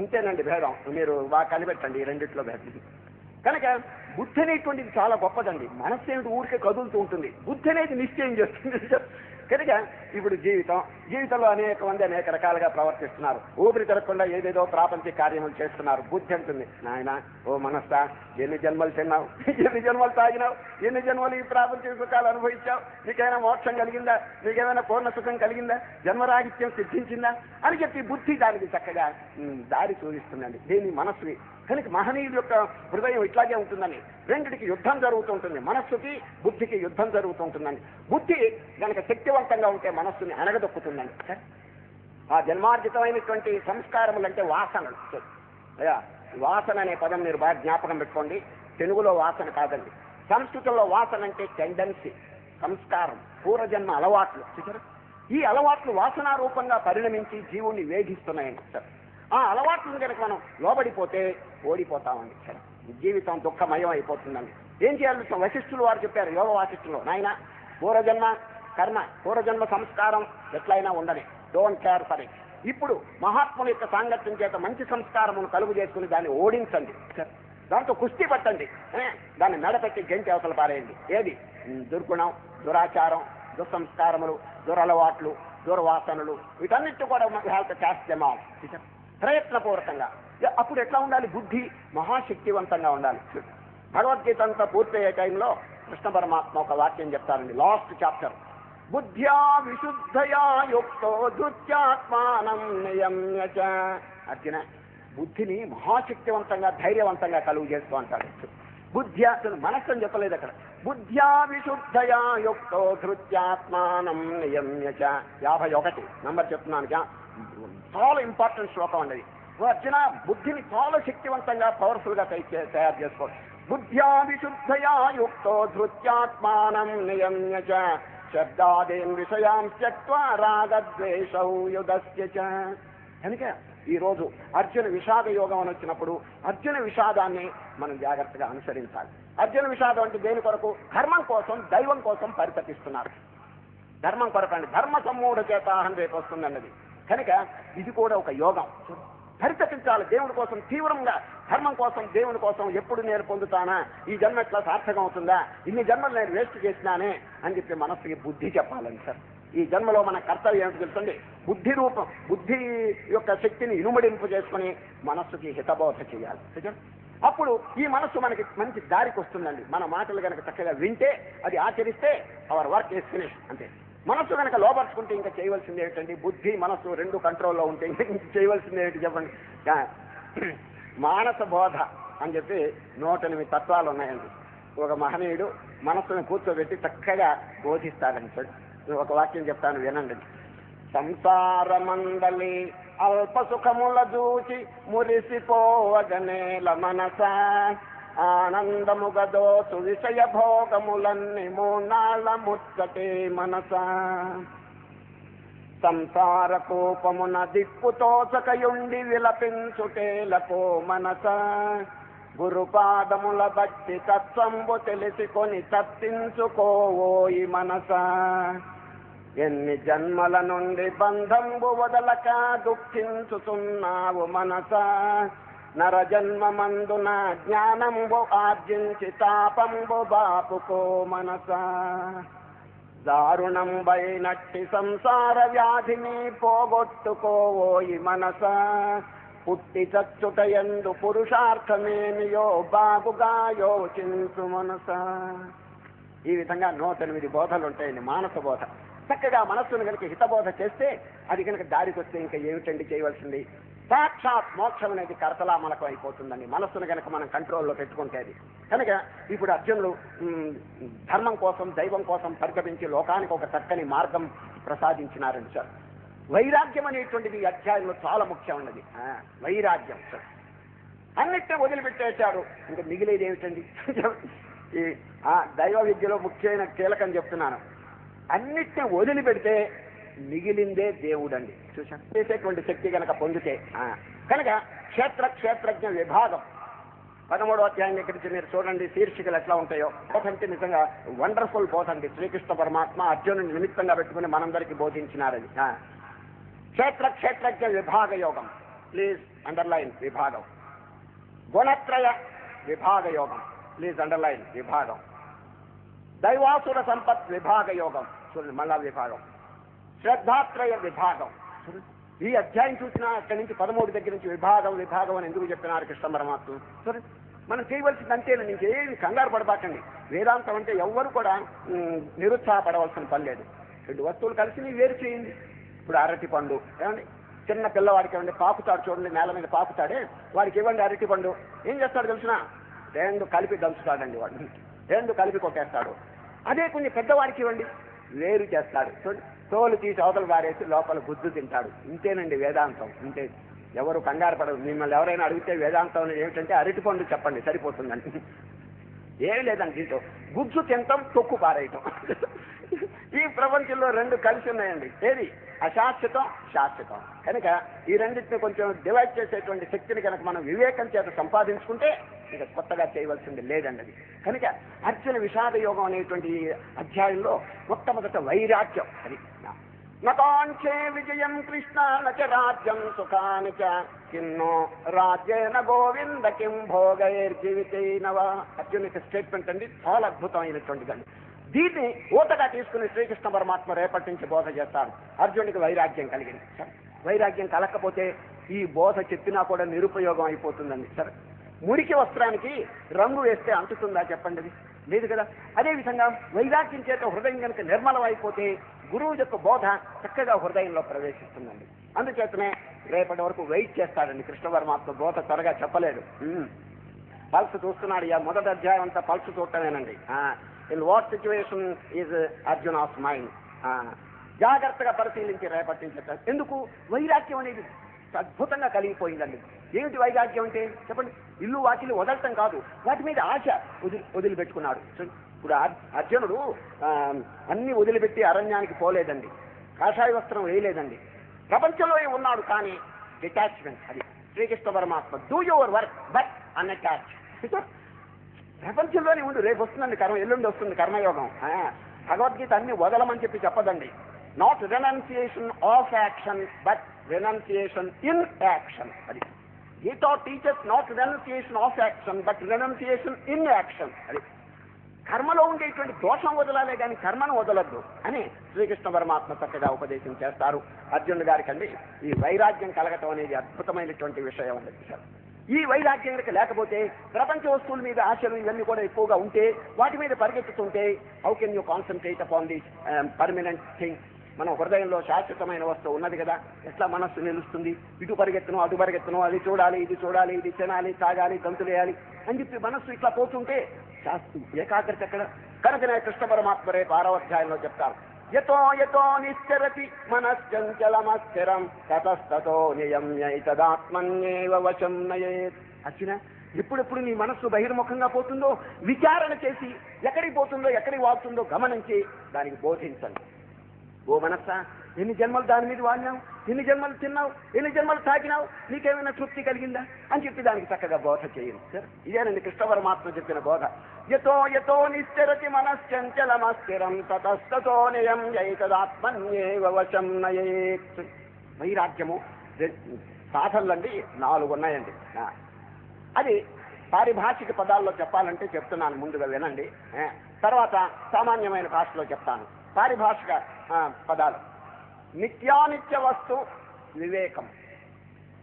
ఇంతేనండి భేదం. మీరు బాగా కనిపెట్టండి ఈ రెండిట్లో భేదం. కనుక బుద్ధి అనేటువంటిది చాలా గొప్పదండి. మనస్సు ఏమిటి ఊరికే కదులుతూ ఉంటుంది, బుద్ధి అనేది నిశ్చయం చేస్తుంది. కనుక ఇప్పుడు జీవితంలో అనేక రకాలుగా ప్రవర్తిస్తున్నారు. ఊపిరి తిరగకుండా ఏదేదో ప్రాపంచిక కార్యములు చేస్తున్నారు. బుద్ధి అంటుంది, నాయన ఓ మనస్సా, ఎన్ని జన్మలు తిన్నావు, ఎన్ని జన్మలు తాగినావు, ఎన్ని జన్మలు ఈ ప్రాపంచిక సుఖాలు అనుభవించావు, నీకేమైనా మోక్షం కలిగిందా, నీకేమైనా పూర్ణ సుఖం కలిగిందా, జన్మరాహిత్యం సిద్ధించిందా అని చెప్పి బుద్ధి దానికి చక్కగా దారి చూపిస్తుందండి. దీన్ని మనస్సుకి. కనుక మహనీయుల యొక్క హృదయం ఇట్లాగే ఉంటుందని, రెండిటికి యుద్ధం జరుగుతుంటుంది. మనస్సుకి బుద్ధికి యుద్ధం జరుగుతుంటుందండి. బుద్ధి కనుక శక్తివంతంగా ఉంటే మనస్సుని అనగదొక్కుతుందండి. ఆ జన్మార్జితమైనటువంటి సంస్కారములంటే వాసనలు. అయ్యా, వాసన అనే పదం మీరు బాగా జ్ఞాపకం పెట్టుకోండి. తెలుగులో వాసన కాదండి, సంస్కృతంలో వాసన అంటే టెండెన్సీ, సంస్కారం, పూర్వజన్మ అలవాట్లు. ఈ అలవాట్లు వాసనా రూపంగా పరిణమించి జీవుణ్ణి వేధిస్తున్నాయండి సార్. ఆ అలవాట్లను కనుక మనం లోబడిపోతే ఓడిపోతామండి సార్. జీవితం దుఃఖమయం అయిపోతుందండి. ఏం చేయాలి? వశిష్ఠులు వారు చెప్పారు యోగ వాసిష్ఠులు, నాయన పూర్వజన్మ కర్మ, పూర్వజన్మ సంస్కారం ఎట్లయినా ఉండని, డోంట్ కేర్ ఫర్ ఇట్. ఇప్పుడు మహాత్ముల యొక్క సాంగత్యం చేత మంచి సంస్కారమును కలుగు చేసుకుని దాన్ని ఓడించండి సార్. దాంతో కుస్తీ పట్టండి, దాన్ని మెడపెట్టి గంటి అవతల పారేయండి. ఏది? దుర్గుణం, దురాచారం, దుస్సంస్కారములు, దురలవాట్లు, దుర్వాసనలు, వీటన్నిటి కూడా have to caste them of ప్రయత్నపూర్వకంగా. అప్పుడు ఎట్లా ఉండాలి? బుద్ధి మహాశక్తివంతంగా ఉండాలి. భగవద్గీత అంతా పూర్తయ్యే టైంలో కృష్ణ పరమాత్మ ఒక వాక్యం చెప్తారండి, లాస్ట్ చాప్టర్. బుద్ధ్యా విశుద్ధయా యుక్తో ధృత్యాత్మానం నియమ్య చ. అర్జున, బుద్ధిని మహాశక్తివంతంగా ధైర్యవంతంగా కలుగు చేస్తూ అంటాడు. బుద్ధ్యా, మనస్సు అని చెప్పలేదు అక్కడ. బుద్ధ్యా విశుద్ధయా యుక్తో ధృత్యాత్మానం నియమ్య చ. 51 నంబర్ చెప్తున్నాను. చాలా ఇంపార్టెంట్ శ్లోకం అండి. అర్జున, బుద్ధిని చాలా శక్తివంతంగా పవర్ఫుల్ గా తయారు చేసుకోవాలి. బుద్ధ్యా విశుద్ధయా యుక్తో ధృత్యాత్మానం నియమ్య చ శబ్దాదీన్ విషయాం త్యక్త్వా రాగద్వేషౌ యుధస్య చ. కనుక ఈరోజు అర్జున విషాద యోగం అని వచ్చినప్పుడు అర్జున విషాదాన్ని మనం జాగ్రత్తగా అనుసరించాలి. అర్జున విషాదం అంటే దేని కొరకు? ధర్మం కోసం, దైవం కోసం పరితపిస్తున్నారు. ధర్మం కొరకు అండి. ధర్మ సమ్మూఢ చేత అని రేపు వస్తుందన్నది. కనుక ఇది కూడా ఒక యోగం. పరితపించాలి దేవుడి కోసం తీవ్రంగా. ధర్మం కోసం, దేవుని కోసం ఎప్పుడు నేను పొందుతానా, ఈ జన్మ ఎట్లా సార్థకం అవుతుందా, ఇన్ని జన్మలు నేను వేస్ట్ చేసినానే అని చెప్పి మనస్సుకి బుద్ధి చెప్పాలని సార్. ఈ జన్మలో మన కర్తవ్యం ఏమిటి తెలుసండి? బుద్ధి యొక్క శక్తిని ఇనుమడింపు చేసుకుని మనస్సుకి హితబోధ చేయాలి. అప్పుడు ఈ మనస్సు మనకి మంచి దారికి వస్తుందండి. మన మాటలు కనుక చక్కగా వింటే, అది ఆచరిస్తే అవర్ వర్క్ ఈస్ ఫినిష్ అంతే. మనస్సు కనుక లోపరుచుకుంటే ఇంకా చేయవలసింది ఏమిటండి? బుద్ధి మనస్సు రెండు కంట్రోల్లో ఉంటే ఇంకా చేయవలసింది ఏమిటి చెప్పండి? మానస బోధ అని చెప్పి 108 తత్వాలు ఉన్నాయండి. ఒక మహనీయుడు మనస్సును కూర్చోబెట్టి చక్కగా బోధిస్తాడని చెప్పి ఒక వాక్యం చెప్తాను, వినండి. సంసార మండలి అల్ప సుఖముల చూచి మురిసిపోవగనేల మనస, ఆనందముగదోసు విషయ భోగములన్నీ మూనాళ్ళ ముచ్చటే మనస. సంసార కోపమున దిక్కుతోచకయుండి విలపించుటేలకో మనస, గురుపాదముల బట్టి తత్వంబు తెలిసికొని తప్పించుకోవోయి మనస. ఎన్ని జన్మల నుండి బంధంబు వదలక దుఃఖించుతున్నావు మనస, నరజన్మమందున జ్ఞానంబు ఆర్జించి తాపంబు బాపుకో మనస. దారుణంబైనట్టి సంసార వ్యాధిని పోగొట్టుకోవోయి మనస, పుట్టి చచ్చుటయందు పురుషార్థమేమియో బాగుగా యోచించు మనస. ఈ విధంగా 108 బోధలు ఉంటాయండి. మానస బోధ. చక్కగా మనస్సును కనుక హితబోధ చేస్తే అది కనుక దారికి వస్తే ఇంకా ఏమిటండి చేయవలసింది? సాక్షాత్ మోక్షం అనేది కరతలామలకం అయిపోతుందండి, మనస్సును కనుక మనం కంట్రోల్లో పెట్టుకుంటే. అది కనుక ఇప్పుడు అర్జునులు ధర్మం కోసం, దైవం కోసం పరితపించి లోకానికి ఒక చక్కని మార్గం ప్రసాదించినారండి సార్. వైరాగ్యం అనేటువంటిది ఈ అధ్యాయంలో చాలా ముఖ్యం ఉన్నది. వైరాగ్యం సార్. అన్నిటినీ వదిలిపెట్టేశారు, ఇంకా మిగిలేది ఏమిటండి? ఈ దైవ విద్యలో ముఖ్యమైన కీలకం చెప్తున్నాను. అన్నిటినీ వదిలిపెడితే మిగిలిందే దేవుడు అండి. చూసాను చేసేటువంటి శక్తి కనుక పొందితే. కనుక క్షేత్రజ్ఞ విభాగం 13వ అధ్యాయం దగ్గర నుంచి మీరు చూడండి, శీర్షికలు ఎట్లా ఉంటాయో. బోధ అంటే నిజంగా వండర్ఫుల్ బోధ అండి. శ్రీకృష్ణ పరమాత్మ అర్జునుని నిమిత్తంగా పెట్టుకుని మనందరికీ బోధించినారని. క్షేత్రజ్ఞ విభాగ యోగం, ప్లీజ్ అండర్లైన్ విభాగం. గుణత్రయ విభాగ యోగం, ప్లీజ్ అండర్లైన్ విభాగం. దైవాసుర సంపత్ విభాగ యోగం, చూడండి మళ్ళా విభాగం. శ్రద్ధాత్రయ విభాగం. ఈ అధ్యాయం చూసినా అక్కడి నుంచి 13 దగ్గర నుంచి విభాగం విభాగం అని ఎందుకు చెప్పినారు కృష్ణ పరమాత్మ? సరే, మనం చేయవలసింది అంతేనండి, ఇంకేమి కంగారు పడబాకండి. వేదాంతం అంటే ఎవ్వరు కూడా నిరుత్సాహపడవలసిన పని లేదు. 2 వస్తువులు కలిసి వేరు చేయండి. ఇప్పుడు అరటి పండు ఏమండి, చిన్న పిల్లవాడికి ఏమండి పాకుతాడు చూడండి, నేల మీద పాకుతాడే, వాడికి ఇవ్వండి అరటి పండు, ఏం చేస్తాడు తెలిసిన? 2 కలిపి దంచుతాడండి, వాడు 2 కలిపి కొట్టేస్తాడు. అదే కొంచెం పెద్దవాడికి ఇవ్వండి, వేరు చేస్తాడు చూడండి, తోలు తీసి అవతల వారేసి లోపల గుజ్జు తింటాడు. ఇంతేనండి వేదాంతం, ఇంతే. ఎవరు కంగారు పడదు. మిమ్మల్ని ఎవరైనా అడిగితే వేదాంతం అనేది ఏమిటంటే అరటి పండు చెప్పండి సరిపోతుందండి. ఏం లేదండి, దీంతో గుజ్జు తింటాం, తొక్కు పారేయటం. ఈ ప్రపంచంలో 2 కలిసి ఉన్నాయండి. ఏది? అశాశ్వతం, శాశ్వతం. కనుక ఈ రెండింటిని కొంచెం డివైడ్ చేసేటువంటి శక్తిని కనుక మనం వివేకం చేత సంపాదించుకుంటే ఇక కొత్తగా చేయవలసింది లేదండి అది. కనుక అర్జున విషాద యోగం అనేటువంటి అధ్యాయంలో మొట్టమొదట వైరాగ్యం. అది నకాంక్షే విజయం కృష్ణ నచ రాజ్యం సుఖాని చ కిన్నో రాజ్యేన గోవింద కిం భోగైర్జీవితైనవ. అర్జున స్టేట్మెంట్ అండి, చాలా అద్భుతమైనటువంటిది అండి. దీన్ని ఊతగా తీసుకుని శ్రీకృష్ణ పరమాత్మ రేపటి నుంచి బోధ చేస్తారు. అర్జునుడికి వైరాగ్యం కలిగింది. సరే, వైరాగ్యం కలగకపోతే ఈ బోధ చెప్పినా కూడా నిరుపయోగం అయిపోతుందండి. సరే, మురికి వస్త్రానికి రంగు వేస్తే అంటుతుందా చెప్పండి? లేదు కదా. అదేవిధంగా వైరాగ్యం చేత హృదయం కనుక నిర్మలం అయిపోతే గురువు యొక్క బోధ చక్కగా హృదయంలో ప్రవేశిస్తుందండి. అందుచేతనే రేపటి వరకు వెయిట్ చేస్తాడండి కృష్ణ పరమాత్మ. బోధ త్వరగా చెప్పలేడు. పల్స్ చూస్తున్నాడు. మొదటి అధ్యాయం అంతా పల్స్ చూడటమేనండి. In what situation is Arjuna's mind, జాగ్రత్తగా పరిశీలించి రేపటి నుంచి చెప్తారు. ఎందుకు? వైరాగ్యం అనేది అద్భుతంగా కలిగిపోయిందండి. ఏమిటి వైరాగ్యం అంటే చెప్పండి? ఇల్లు వాకిలు వదలటం కాదు, వాటి మీద ఆశ వదిలిపెట్టుకున్నాడు. ఇప్పుడు అర్జునుడు అన్ని వదిలిపెట్టి అరణ్యానికి పోలేదండి, కాషాయ వస్త్రం వేయలేదండి, ప్రపంచంలో ఉన్నాడు. కానీ డిటాచ్మెంట్, అది శ్రీకృష్ణ పరమాత్మ. Do your work but unattach. ప్రపంచంలోనే ఉండు, రేపు వస్తుందండి కర్మ, ఎల్లుండి వస్తుంది కర్మయోగం. భగవద్గీత అన్ని వదలమని చెప్పి చెప్పదండి. Not renunciation of action but renunciation in action. అది Gita teachers not renunciation of action but renunciation in action. అది కర్మలో ఉండేటువంటి దోషం వదలాలే కానీ కర్మను వదలద్దు అని శ్రీకృష్ణ పరమాత్మ చక్కగా ఉపదేశం చేస్తారు అర్జునుడి గారికి అండి. ఈ వైరాగ్యం కలగటం అనేది అద్భుతమైనటువంటి విషయం అనేది సార్. ఈ వైరాగ్యం కనుక లేకపోతే ప్రపంచ వస్తువుల మీద ఆశలు ఇవన్నీ కూడా ఎక్కువగా ఉంటే, వాటి మీద పరిగెత్తుతుంటే, how can you concentrate upon the permanent thing? మనం హృదయంలో శాశ్వతమైన వస్తువు ఉన్నది కదా, ఎట్లా మనస్సు నిలుస్తుంది? ఇటు పరిగెత్తును, అటు పరిగెత్తును, అది చూడాలి, ఇది చూడాలి, ఇది తినాలి, తాగాలి, గంతులేయాలి అని చెప్పి మనస్సు ఇట్లా పోతుంటే ఏకాగ్రత ఎక్కడ? కనుకనే కృష్ణ పరమాత్మ రేపు 6వ అధ్యాయంలో చెప్తారు, యతో యతో నిశ్చరతి మనశ్చంచలమస్థిరం తతస్తతో నియమ్యైతదాత్మన్యేవ వశం నయేత్. అర్జున, ఎప్పుడెప్పుడు నీ మనస్సు బహిర్ముఖంగా పోతుందో విచారణ చేసి ఎక్కడికి పోతుందో ఎక్కడికి వాడుతుందో గమనించి దానికి బోధించండి. ఓ మనస్సా, ఎన్ని జన్మలు దాని మీద వాడినావు, ఎన్ని జన్మలు తిన్నావు, ఎన్ని జన్మలు తాకినావు, నీకేమైనా తృప్తి కలిగిందా అని చెప్పి దానికి చక్కగా బోధ చేయండి సార్. ఇదేనండి కృష్ణ పరమాత్మ చెప్పిన బోధ. యతో యతో నిశ్చరతి మనశ్చంచలమస్థిరం తతస్తతో నియమ్యైతదాత్మన్యేవ వశం నయేత్. వైరాగ్యము సాధనలండి 4 ఉన్నాయండి. అది పారిభాషిక పదాల్లో చెప్పాలంటే చెప్తున్నాను, ముందుగా వినండి. తర్వాత సామాన్యమైన భాషలో చెప్తాను. పారిభాషిక పదాలు: నిత్యానిత్య వస్తు వివేకం,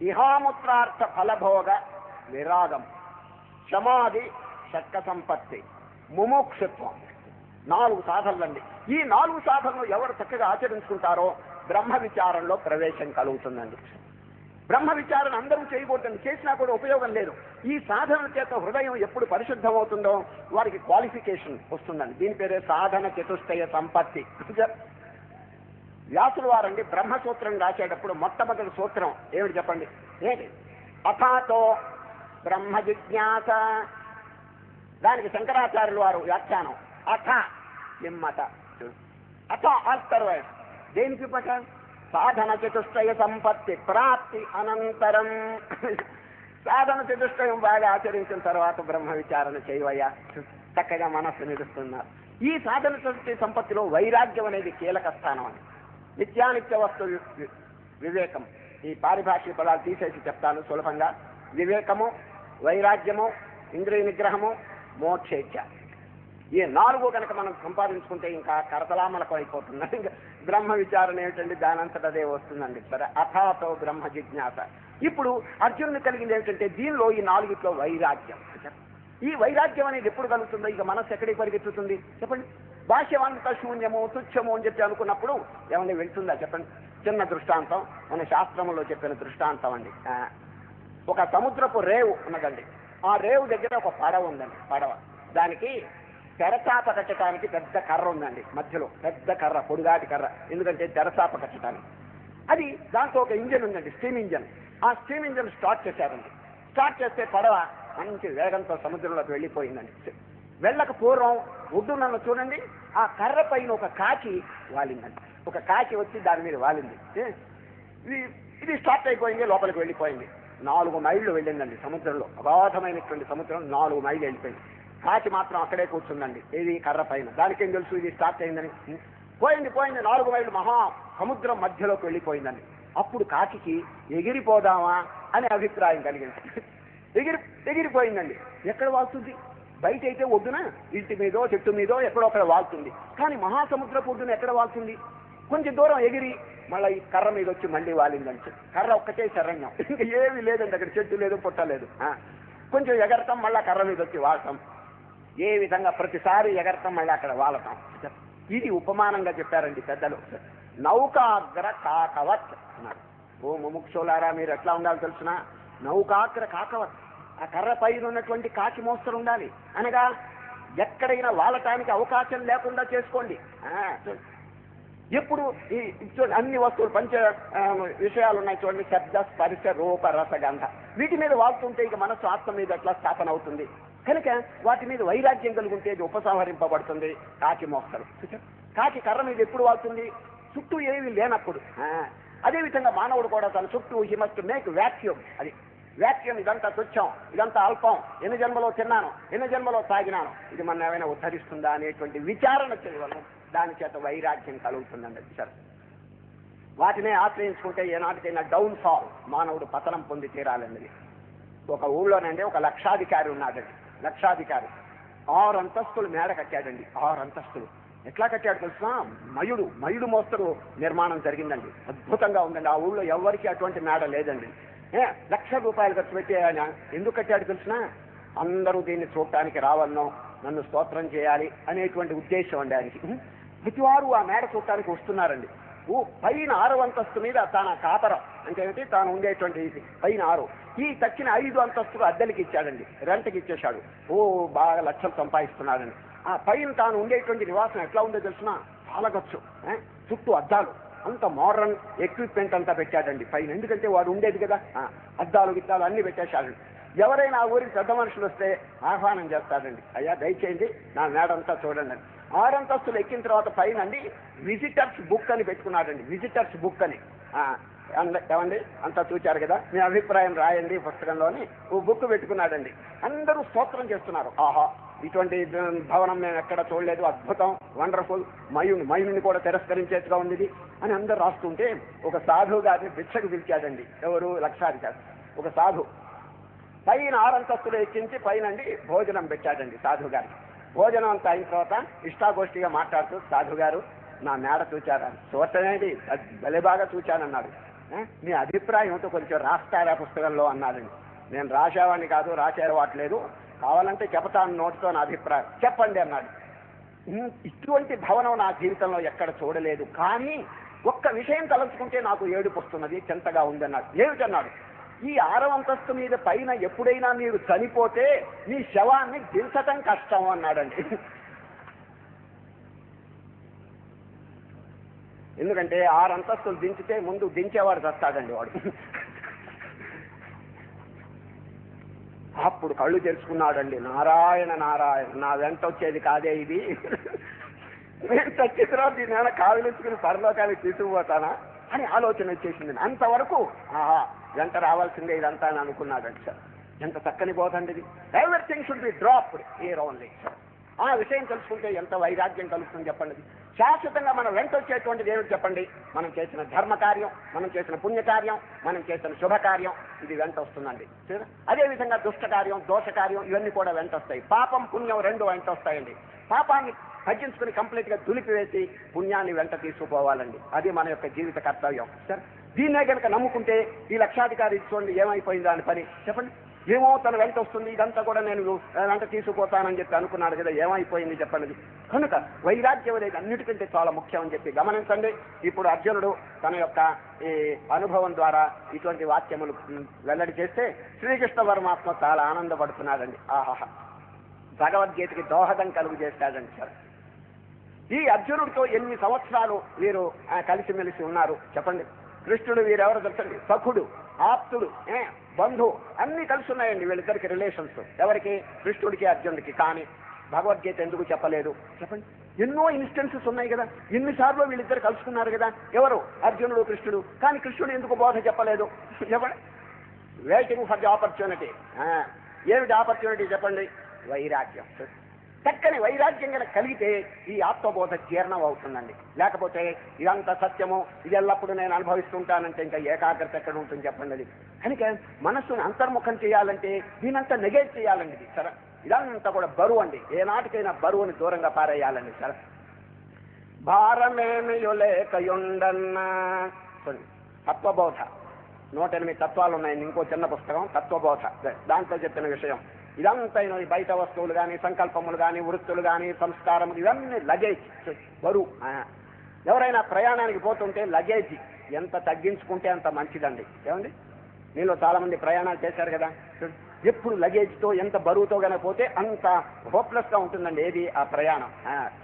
ఇహాముత్రార్థ ఫలభోగ విరాగం, క్షమాది షట్క సంపత్తి, ముముక్షుత్వం. 4 సాధనలండి. ఈ 4 సాధనలు ఎవరు చక్కగా ఆచరించుకుంటారో బ్రహ్మ విచారంలో ప్రవేశం కలుగుతుందండి. బ్రహ్మ విచారణ అందరూ చేయకూడదండి, చేసినా కూడా ఉపయోగం లేదు. ఈ సాధన చేత హృదయం ఎప్పుడు పరిశుద్ధమవుతుందో వారికి క్వాలిఫికేషన్ వస్తుందండి. దీని పేరే సాధన చతుష్టయ సంపత్తి. వ్యాసులు వారండి బ్రహ్మసూత్రం రాసేటప్పుడు మొట్టమొదటి సూత్రం ఏమిటి చెప్పండి? ఏంటి? అథాతో బ్రహ్మ జిజ్ఞాస. దానికి శంకరాచార్యులు వారు వ్యాఖ్యానం అథ కిమ్మత. అథ ఆఫ్టర్వర్డ్. దేనికి పట? సాధన చతుష్టయ సంపత్తి ప్రాప్తి అనంతరం. సాధన చతుష్టయం బాగా ఆచరించిన తర్వాత బ్రహ్మ విచారణ చేయవయ్యా, చక్కగా మనస్సు నిలుస్తున్నారు. ఈ సాధన చతుష్టయ సంపత్తిలో వైరాగ్యం అనేది కీలక స్థానం అని. నిత్యానిత్య వస్తు వివేకం. ఈ పారిభాషిక పదాలు తీసేసి చెప్తాను సులభంగా. వివేకము, వైరాగ్యము, ఇంద్రియ నిగ్రహము, మోక్షేచ్ఛ. ఈ 4 కనుక మనం సంపాదించుకుంటే ఇంకా కరతలామలకం అయిపోతుంది. ఇంకా బ్రహ్మ విచారణ ఏమిటండి, దానంతటదే వస్తుందండి. సరే, అథాతో బ్రహ్మ జిజ్ఞాస. ఇప్పుడు అర్జునుని కలిగింది ఏమిటంటే దీనిలో ఈ 4 వైరాగ్యం. ఈ వైరాగ్యం అనేది ఎప్పుడు కలుగుతుందో ఇక మనస్సు ఎక్కడికి పరిగెత్తుతుంది చెప్పండి. భాష్యమంతా శూన్యము తుచ్చము అని చెప్పి అనుకున్నప్పుడు ఏమన్నా వెళ్తుందా చెప్పండి. చిన్న దృష్టాంతం, మన శాస్త్రంలో చెప్పిన దృష్టాంతం అండి. ఒక సముద్రపు రేవు ఉన్నదండి. ఆ రేవు దగ్గర ఒక పడవ ఉందండి. పడవ దానికి తెరచాప కట్టడానికి పెద్ద కర్ర ఉందండి. మధ్యలో పెద్ద కర్ర, పొడుగాటి కర్ర, ఎందుకంటే తెరచాప కట్టడానికి. అది దాంట్లో ఒక ఇంజన్ ఉందండి, స్టీమ్ ఇంజన్. ఆ స్టీమ్ ఇంజన్ స్టార్ట్ చేశారండి. స్టార్ట్ చేస్తే పడవ మంచి వేగంతో సముద్రంలోకి వెళ్ళిపోయిందండి. వెళ్ళక పూర్వం ఒడ్డునన్ను చూడండి, ఆ కర్ర పైన ఒక కాకి వాలిందండి. ఒక కాకి వచ్చి దాని మీద వాలింది. ఇది స్టార్ట్ అయిపోయింది, లోపలికి వెళ్ళిపోయింది. 4 మైళ్ళు వెళ్ళిందండి సముద్రంలో. అగాధమైనటువంటి సముద్రం 4 మైళ్ళు వెళ్ళిపోయింది. కాకి మాత్రం అక్కడే కూర్చుందండి, ఏది కర్ర పైన. దానికేం తెలుసు ఇది స్టార్ట్ అయిందని. పోయింది 4 మైళ్ళు మహా సముద్రం మధ్యలోకి వెళ్ళిపోయిందండి. అప్పుడు కాకి ఎగిరిపోదామా అనే అభిప్రాయం కలిగింది. ఎగిరిపోయిందండి. ఎక్కడ వాళ్తుంది? బయట అయితే ఒడ్డున ఇంటి మీదో చెట్టు మీదో ఎక్కడో అక్కడ వాళ్తుంది. కానీ మహాసముద్రపు ఒడ్డున ఎక్కడ వాళ్తుంది? కొంచెం దూరం ఎగిరి మళ్ళీ ఈ కర్ర మీద వచ్చి మళ్ళీ వాలిందండి. కర్ర ఒక్కటే శరణ్యం, ఇంకా ఏమీ లేదండి అక్కడ, చెట్టు లేదు పుట్ట లేదు. కొంచెం ఎగరటం, మళ్ళా కర్ర మీద వచ్చి వాడటం, ఏ విధంగా ప్రతిసారి ఎగరటం మళ్ళీ అక్కడ వాలటం. ఇది ఉపమానంగా చెప్పారండి పెద్దలు. నౌకాగ్ర కాకవత్ అన్నారు. ఓ ముముక్షులారా, మీరు ఎట్లా ఉండాలి తెలుసునా? నౌకాగ్ర కాకవత్, ఆ కర్ర పైన ఉన్నటువంటి కాకి మోస్తరు ఉండాలి. అనగా ఎక్కడైనా వాలటానికి అవకాశం లేకుండా చేసుకోండి. ఎప్పుడు ఈ అన్ని వస్తువులు పంచ విషయాలు ఉన్నాయి చూడండి, శబ్ద స్పర్శ రూప రసగంధ, వీటి మీద వాడుతుంటే ఇక మనస్సు ఆత్మ మీద ఎట్లా స్థాపన అవుతుంది. కనుక వాటి మీద వైరాగ్యం కలుగుంటే ఇది ఉపసంహరింపబడుతుంది. కాకి మోస్తరు, కాకి కర్ర మీద ఎప్పుడు వాడుతుంది? చుట్టూ ఏవి లేనప్పుడు. అదేవిధంగా మానవుడు కూడా తన చుట్టూ హీ మస్ట్ మేక్ వ్యాక్యూమ్. అది వ్యాక్యూమ్, ఇదంతా తుచ్చం, ఇదంతా అల్పం, ఎన్ని జన్మలో తిన్నాను, ఎన్ని జన్మలో తాగినాను, ఇది మన ఏమైనా ఉద్ధరిస్తుందా అనేటువంటి విచారణ చేయవలను. దాని చేత వైరాగ్యం కలుగుతుందండి. సరే, వాటినే ఆశ్రయించుకుంటే ఏనాటికైనా డౌన్ ఫాల్, మానవుడు పతనం పొంది తీరాలన్నది. ఒక ఊళ్ళోనండి ఒక లక్షాధికారి ఉన్నాడండి. లక్షాధికారి 6 అంతస్తులు మేడ కట్టాడండి. 6 అంతస్తులు. ఎట్లా కట్టాడు తెలుసునా? మయుడు మోస్తరు నిర్మాణం జరిగిందండి. అద్భుతంగా ఉందండి. ఆ ఊళ్ళో ఎవరికి అటువంటి మేడ లేదండి. ₹1,00,000 ఖర్చు పెట్టి ఆయన ఎందుకు కట్టాడు తెలుసునా? అందరూ దీన్ని చూడటానికి రావాలనో, నన్ను స్తోత్రం చేయాలి అనేటువంటి ఉద్దేశం అండి ఆయనకి. ప్రతివారు ఆ మేడ చూడటానికి వస్తున్నారండి. పైన 6వ అంతస్తు మీద తన కాపరం అంటే ఏమిటి, తాను ఉండేటువంటి పైన 6, ఈ తక్కిన 5 అంతస్తులు అద్దెలకి ఇచ్చాడండి, రెంట్కి ఇచ్చేశాడు. బాగా లక్షలు సంపాదిస్తున్నాడండి. ఆ పైన తాను ఉండేటువంటి నివాసం ఎట్లా ఉందో తెలుసునా? చాలా ఖర్చు, చుట్టూ అద్దాలు, అంత మోడర్న్ ఎక్విప్మెంట్ అంతా పెట్టాడండి పైన. ఎందుకంటే వాడు ఉండేది కదా, అద్దాలు గిద్దాలు అన్ని పెట్టేశాడండి. ఎవరైనా ఆ ఊరికి పెద్ద మనుషులు వస్తే ఆహ్వానం చేస్తాడండి. అయ్యా దయచేయండి నా మేడంతా చూడండి అని. 6 అంతస్తులు ఎక్కిన తర్వాత పైన అండి విజిటర్స్ బుక్ అని పెట్టుకున్నాడండి. విజిటర్స్ బుక్ అని. ఏమండి అంతా చూచారు కదా, మీ అభిప్రాయం రాయండి పుస్తకంలోని బుక్ పెట్టుకున్నాడండి. అందరూ స్తోత్రం చేస్తున్నారు. ఆహా, ఇటువంటి భవనం మేము ఎక్కడ చూడలేదు, అద్భుతం, వండర్ఫుల్, మయుని కూడా తిరస్కరించేట్టుగా ఉంది అని అందరూ రాస్తుంటే ఒక సాధువు గారిని భిక్షకు పిలిచాడండి. ఎవరు? లక్షాధికారి. ఒక సాధు పైన 6 అంతస్తులు ఎక్కించి పైనండి భోజనం పెట్టాడండి సాధువు గారికి. భోజనం అంతా అయిన తర్వాత ఇష్టాగోష్ఠిగా మాట్లాడుతూ, సాధు గారు నా మేడ చూచారా? చూడటమేంటి, భలే బాగా చూచానన్నాడు. మీ అభిప్రాయం ఏమిటో కొంచెం రాస్తారా పుస్తకంలో అన్నాడండి. నేను రాసేవాడిని కాదు, రాసేవాట్లేదు, కావాలంటే చెప్తాను నోటితో నా అభిప్రాయం. చెప్పండి అన్నాడు. ఇటువంటి భవనం నా జీవితంలో ఎక్కడ చూడలేదు, కానీ ఒక్క విషయం తలుచుకుంటే నాకు ఏడుపు వస్తున్నది, చెంతగా ఉందన్నాడు. ఏమిటన్నాడు? ఈ 6వ అంతస్తు మీద పైన ఎప్పుడైనా మీరు చనిపోతే మీ శవాన్ని దించటం కష్టం అన్నాడండి. ఎందుకంటే 6 అంతస్తులు దించితే ముందు దించేవాడు చస్తాడండి వాడు. అప్పుడు కళ్ళు తెరుచుకున్నాడండి. నారాయణ నారాయణ, నా వెంట వచ్చేది కాదే ఇది, నేను చచ్చిన తర్వాత దీని కాళ్ళు తెచ్చుకుని పరలోకానికి తీసుకుపోతానా అని ఆలోచన వచ్చేసింది. అంతవరకు వెంట రావాల్సిందే ఇదంతా అని అనుకున్నాడండి. సార్ ఎంత చక్కని బోధండి ఇది. Everything should be dropped here only. ఆ విషయం తెలుసుకుంటే ఎంత వైరాగ్యం కలుగుతుంది చెప్పండి. శాశ్వతంగా మనం వెంట వచ్చేటువంటిది ఏమిటి చెప్పండి? మనం చేసిన ధర్మకార్యం, మనం చేసిన పుణ్యకార్యం, మనం చేసిన శుభకార్యం, ఇది వెంట వస్తుందండి. అదేవిధంగా దుష్టకార్యం, దోషకార్యం ఇవన్నీ కూడా వెంట వస్తాయి. పాపం పుణ్యం రెండు వెంట వస్తాయండి. పాపాన్ని తగ్గించుకుని కంప్లీట్గా దులిపివేసి పుణ్యాన్ని వెంట తీసుకుపోవాలండి. అది మన యొక్క జీవిత కర్తవ్యం. సరే, దీన్నే కనుక నమ్ముకుంటే ఈ లక్షాధికారి చూడండి ఏమైపోయిందా అని పని చెప్పండి. ఏమో తన వెంట వస్తుంది, ఇదంతా కూడా నేను వెంట తీసుకుపోతానని చెప్పి అనుకున్నాడు కదా, ఏమైపోయింది చెప్పండి. కనుక వైరాగ్యం అనేది అన్నిటికంటే చాలా ముఖ్యం అని చెప్పి గమనించండి. ఇప్పుడు అర్జునుడు తన యొక్క ఈ అనుభవం ద్వారా ఇటువంటి వాక్యములు వెల్లడి చేస్తే శ్రీకృష్ణ పరమాత్మ చాలా ఆనందపడుతున్నాడండి. ఆహాహా, భగవద్గీతకి దోహదం కలుగు చేస్తాడండి. సార్, ఈ అర్జునుడితో ఎన్ని సంవత్సరాలు వీరు కలిసిమెలిసి ఉన్నారు చెప్పండి. కృష్ణుడు వీరెవరు తెలుసండి? సఖుడు, ఆప్తుడు, బంధువు అన్ని కలిసి ఉన్నాయండి వీళ్ళిద్దరికి రిలేషన్స్. ఎవరికి? కృష్ణుడికి, అర్జునుడికి. కానీ భగవద్గీత ఎందుకు చెప్పలేదు చెప్పండి? ఎన్నో ఇన్స్టెన్సెస్ ఉన్నాయి కదా, ఎన్నిసార్లు వీళ్ళిద్దరు కలుసుకున్నారు కదా, ఎవరు? అర్జునుడు, కృష్ణుడు. కానీ కృష్ణుడు ఎందుకు బోధ చెప్పలేదు చెప్పండి? Waiting for the opportunity. ఏమిటి ఆపర్చునిటీ చెప్పండి? వైరాగ్యం. చక్కని వైరాగ్యం కనుక కలిగితే ఈ ఆత్మబోధ జీర్ణం అవుతుందండి. లేకపోతే ఇదంతా సత్యము, ఇది ఎల్లప్పుడూ నేను అనుభవిస్తుంటానంటే ఇంకా ఏకాగ్రత ఎక్కడ ఉంటుంది చెప్పండి. అది కనుక మనస్సును అంతర్ముఖం చేయాలంటే దీనంతా నెగేట్ చేయాలండి. సరే, ఇదంతా కూడా బరువు అండి. ఏనాటికైనా బరువుని దూరంగా పారేయాలండి. సరే, భారమేమియులేకయుండన్నా తత్వబోధ. 108 తత్వాలు ఉన్నాయండి. ఇంకో చిన్న పుస్తకం తత్వబోధ, దాంట్లో చెప్పిన విషయం ఇదంతా. బయట వస్తువులు కానీ, సంకల్పములు కానీ, వృత్తులు కానీ, సంస్కారములు ఇవన్నీ లగేజ్, బరువు. ఎవరైనా ప్రయాణానికి పోతుంటే లగేజ్ ఎంత తగ్గించుకుంటే అంత మంచిదండి. ఏమండి, మీలో చాలా మంది ప్రయాణాలు చేశారు కదా, ఎప్పుడు లగేజ్తో ఎంత బరువుతో కనుక పోతే అంత హోప్లెస్గా ఉంటుందండి. ఏది? ఆ ప్రయాణం.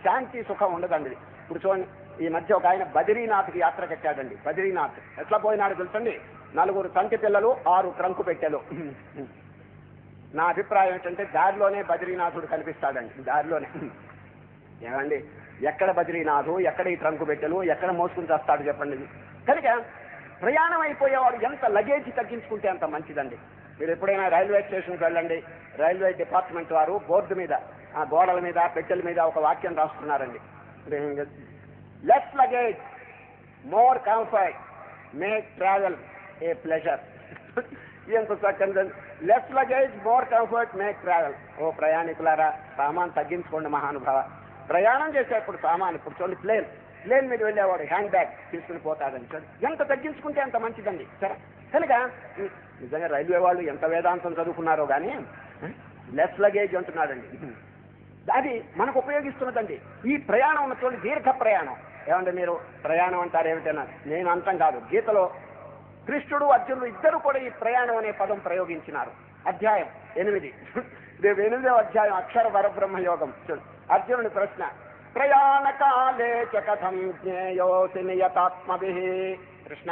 శాంతి సుఖం ఉండదండి. ఇప్పుడు చూడండి, ఈ మధ్య ఒక ఆయన బద్రీనాథ్కి యాత్ర కట్టాడండి. బద్రీనాథ్ ఎట్లా పోయినాడు తెలుసండి? 4 తంటి పిల్లలు, 6 ట్రంకు పెట్టెలు. నా అభిప్రాయం ఏంటంటే దారిలోనే బద్రీనాథుడు కనిపిస్తాడండి. దారిలోనే. ఏమండి, ఎక్కడ బద్రీనాథు, ఎక్కడ ఈ ట్రంకు పెట్టెలు, ఎక్కడ మోసుకుని చేస్తాడు చెప్పండి. కనుక ప్రయాణం అయిపోయేవాడు ఎంత లగేజ్ తగ్గించుకుంటే అంత మంచిదండి. మీరు ఎప్పుడైనా రైల్వే స్టేషన్కి వెళ్ళండి, రైల్వే డిపార్ట్మెంట్ వారు బోర్డు మీద, ఆ గోడల మీద, పెట్టెల మీద ఒక వాక్యం రాస్తున్నారండి. Less luggage more comfort make travel a pleasure. ఎంత చక్కని. Less luggage more comfort make travel. ఓ ప్రయాణికులారా, సామాన్ తగ్గించుకోండి మహానుభావ. ప్రయాణం చేసేప్పుడు సామాన్, ఇప్పుడు చూడండి, ప్లేన్ మీద వెళ్ళేవాడు హ్యాండ్ బ్యాగ్ తీసుకుని పోతాడని చూడండి, ఎంత తగ్గించుకుంటే అంత మంచిదండి. సరే, కనుక నిజంగా రైల్వే వాళ్ళు ఎంత వేదాంతం చదువుకున్నారో కానీ లెస్ లగేజ్ అంటున్నాడండి. అది మనకు ఉపయోగిస్తున్నదండి. ఈ ప్రయాణం ఉన్న చూడండి, దీర్ఘ ప్రయాణం. ఏమంటే మీరు ప్రయాణం అంటారు ఏమిటన్నా, నేను అంతం కాదు. గీతలో కృష్ణుడు, అర్జునుడు ఇద్దరు కూడా ఈ ప్రయాణం అనే పదం ప్రయోగించినారు. అధ్యాయం 8, రేపు 8వ అధ్యాయం అక్షర పరబ్రహ్మ యోగం. అర్జునుడి ప్రశ్న, ప్రయాణ కాలే చ కథం జ్ఞేయోసి నియతాత్మభిః. కృష్ణ,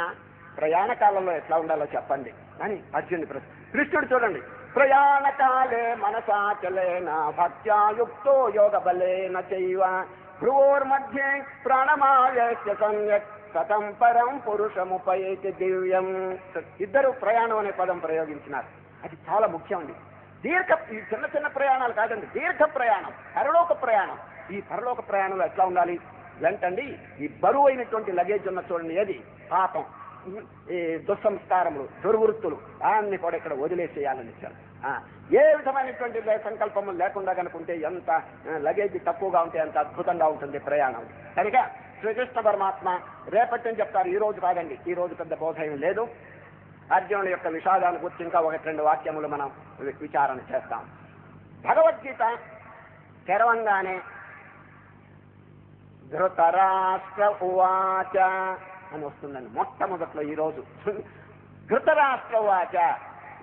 ప్రయాణ కాలంలో ఎట్లా ఉండాలో చెప్పండి అని అర్జునుడి ప్రశ్న. కృష్ణుడు చూడండి, ప్రయాణ కాలే మనసాచలేన భక్త్యా యుక్తో యోగ బలేన చైవ భ్రువోర్మధ్యే ప్రాణమావేశ్య సమ్యక్ సతం పరం పురుషముపైతి దివ్యం. ఇద్దరు ప్రయాణం అనే పదం ప్రయోగించినారు. అది చాలా ముఖ్యం అండి. ఈ చిన్న చిన్న ప్రయాణాలు కాదండి, దీర్ఘ ప్రయాణం, పరలోక ప్రయాణం. ఈ పరలోక ప్రయాణంలో ఎట్లా ఉండాలి వెంటండి? ఈ బరువు అయినటువంటి లగేజ్ ఉన్న చూడండి, ఏది? పాపం, ఈ దుస్సంస్కారములు, దుర్వృత్తులు అన్ని కూడా ఇక్కడ వదిలేసేయాలని ఇచ్చారు. ఏ విధమైనటువంటి సంకల్పములు లేకుండా కనుకుంటే ఎంత లగేజ్ తక్కువగా ఉంటే అంత అద్భుతంగా ఉంటుంది ప్రయాణం. కనుక శ్రీకృష్ణ పరమాత్మ రేపటి అని చెప్తారు, ఈ రోజు కాదండి. ఈ రోజు పెద్ద బోధ ఏం లేదు. అర్జునుడి యొక్క విషాదాన్ని గురించి ఇంకా 1-2 వాక్యములు మనం విచారణ చేస్తాం. భగవద్గీత తెరవంగానే ధృతరాష్ట్ర ఉవాచ అని వస్తుందండి మొట్టమొదట్లో. ఈరోజు ధృతరాష్ట్ర ఉవాచ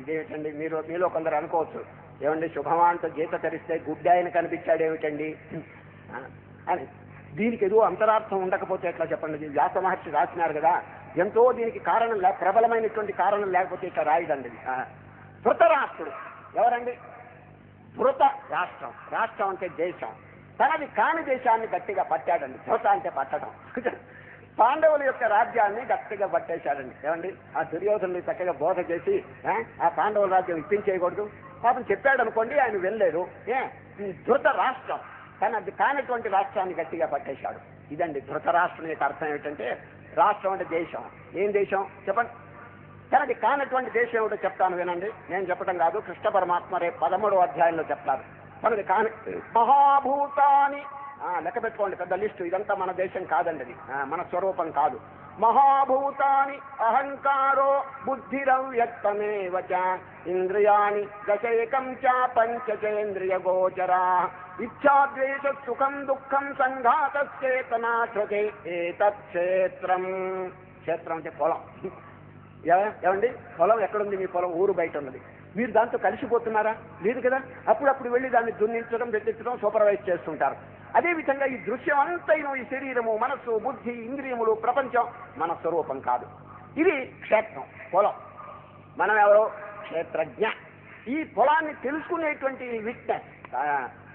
ఇదేమిటండి? మీలో కొందరు అనుకోవచ్చు, ఏమండి శుభమాంత గీత తెరిస్తే గుడ్డాయన కనిపించాడు ఏమిటండి అని. దీనికి ఏదో అంతరార్థం ఉండకపోతే ఎట్లా చెప్పండి? వ్యాస మహర్షి రాసినారు కదా, ఎంతో దీనికి కారణం ప్రబలమైనటువంటి కారణం లేకపోతే ఇట్లా రాయదండి. ధృతరాష్ట్రుడు ఎవరండి? ధృత రాష్ట్రం, రాష్ట్రం అంటే దేశం, తనది కాని దేశాన్ని గట్టిగా పట్టాడండి. ధృత అంటే పట్టడం. పాండవుల యొక్క రాజ్యాన్ని గట్టిగా పట్టేశాడండి. ఏమండి, ఆ దుర్యోధనుని చక్కగా బోధ చేసి ఆ పాండవుల రాజ్యం ఇప్పించేయకూడదు. పాపం చెప్పాడు అనుకోండి, ఆయన వెళ్ళలేదు. ధృత రాష్ట్రం కానీ అది కానటువంటి రాష్ట్రాన్ని గట్టిగా పట్టేశాడు. ఇదండి ధృతరాష్ట్రం యొక్క అర్థం ఏమిటంటే, రాష్ట్రం అంటే దేశం. ఏం దేశం చెప్పండి? కానీ అది కానటువంటి దేశం ఏమిటో చెప్తాను వినండి. నేను చెప్పడం కాదు, కృష్ణ పరమాత్మ రేపు 13వ అధ్యాయంలో చెప్తారు. మనది కాని మహాభూతాని లెక్క పెట్టుకోండి, పెద్ద లిస్టు. ఇదంతా మన దేశం కాదండి, అది మన స్వరూపం కాదు. మహాభూతాని అహంకారో బుద్ధిరవ్యక్తమేవ చ ఇంద్రియాణి దశైకం చ పంచచేంద్రియ గోచరా ఇచ్ఛాద్వేష సుఖం దుఃఖం సంఘాతచేతనా శృతే ఏతత్ క్షేత్రం. క్షేత్రం అంటే పొలం. ఏమండి, పొలం ఎక్కడుంది? మీ పొలం ఊరు బయట ఉన్నది. మీరు దాంతో కలిసిపోతున్నారా? లేదు కదా. అప్పుడప్పుడు వెళ్ళి దాన్ని దున్నించడం, పెట్టించడం, సూపర్వైజ్ చేస్తుంటారు. అదేవిధంగా ఈ దృశ్యం అంతైన ఈ శరీరము, మనస్సు, బుద్ధి, ఇంద్రియములు, ప్రపంచం మన స్వరూపం కాదు. ఇది క్షేత్రం, పొలం. మనం ఎవరో క్షేత్రజ్ఞ. ఈ పొలాన్ని తెలుసుకునేటువంటి విట్నెస్.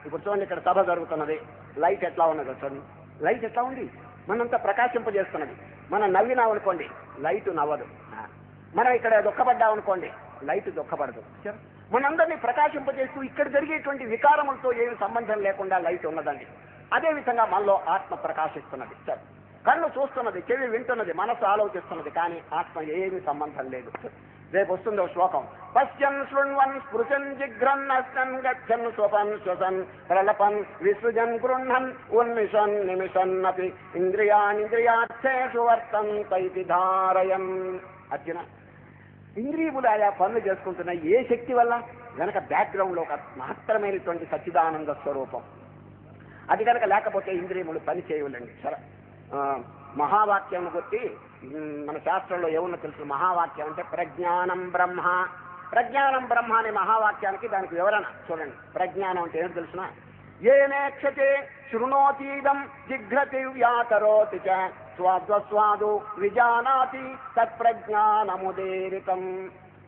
ఇప్పుడు చూడండి, ఇక్కడ సభ జరుగుతున్నది. లైట్ ఎట్లా ఉన్నదో చూడండి. లైట్ ఎట్లా ఉంది? మనంతా ప్రకాశింపజేస్తున్నది. మనం నవ్వినామనుకోండి, లైట్ నవ్వదు. మనం ఇక్కడ దుఃఖపడ్డామనుకోండి, లైట్ దుఃఖపడదు. మనందరినీ ప్రకాశింపజేస్తూ ఇక్కడ జరిగేటువంటి వికారములతో ఏమి సంబంధం లేకుండా లైట్ ఉన్నదండి. అదేవిధంగా మనలో ఆత్మ ప్రకాశిస్తున్నది. కన్ను చూస్తున్నది, చెవి వింటున్నది, మనసు ఆలోచిస్తున్నది, కానీ ఆత్మ ఏమీ సంబంధం లేదు. రేపు వస్తుందో శ్లోకం. పశ్యన్ శృణ్వన్ స్పృశన్ జిఘ్రన్ అస్సన్ గచ్చన్ స్వపన్ శ్వసన్ ప్రలపన్ విసృజన్ గృహన్ ఉన్మిషన్ నిమిషన్ అపి ఇంద్రియాణింద్రియార్థేషు వర్తంతైతి ధారయన్. అర్జున, ఇంద్రియములు ఆయా పనులు చేసుకుంటున్నాయి. ఏ శక్తి వల్ల? వెనక బ్యాక్గ్రౌండ్లో ఒక మహత్తరమైనటువంటి సచ్చిదానంద స్వరూపం. అది కనుక లేకపోతే ఇంద్రియములు పని చేయవులండి. సరే, మహావాక్యం కొట్టి మన శాస్త్రంలో ఏమన్నా తెలుసు? మహావాక్యం అంటే ప్రజ్ఞానం బ్రహ్మ. ప్రజ్ఞానం బ్రహ్మ అనే మహావాక్యానికి దానికి వివరణ చూడండి. ప్రజ్ఞానం అంటే ఏమిటి తెలుసిన? ఏనేక్షతే శృణోతీదం జిఘ్రతి వ్యాకరోతి చ స్వాద్వస్వాదు విజానాతి తత్ప్రజ్ఞానముదీరితం.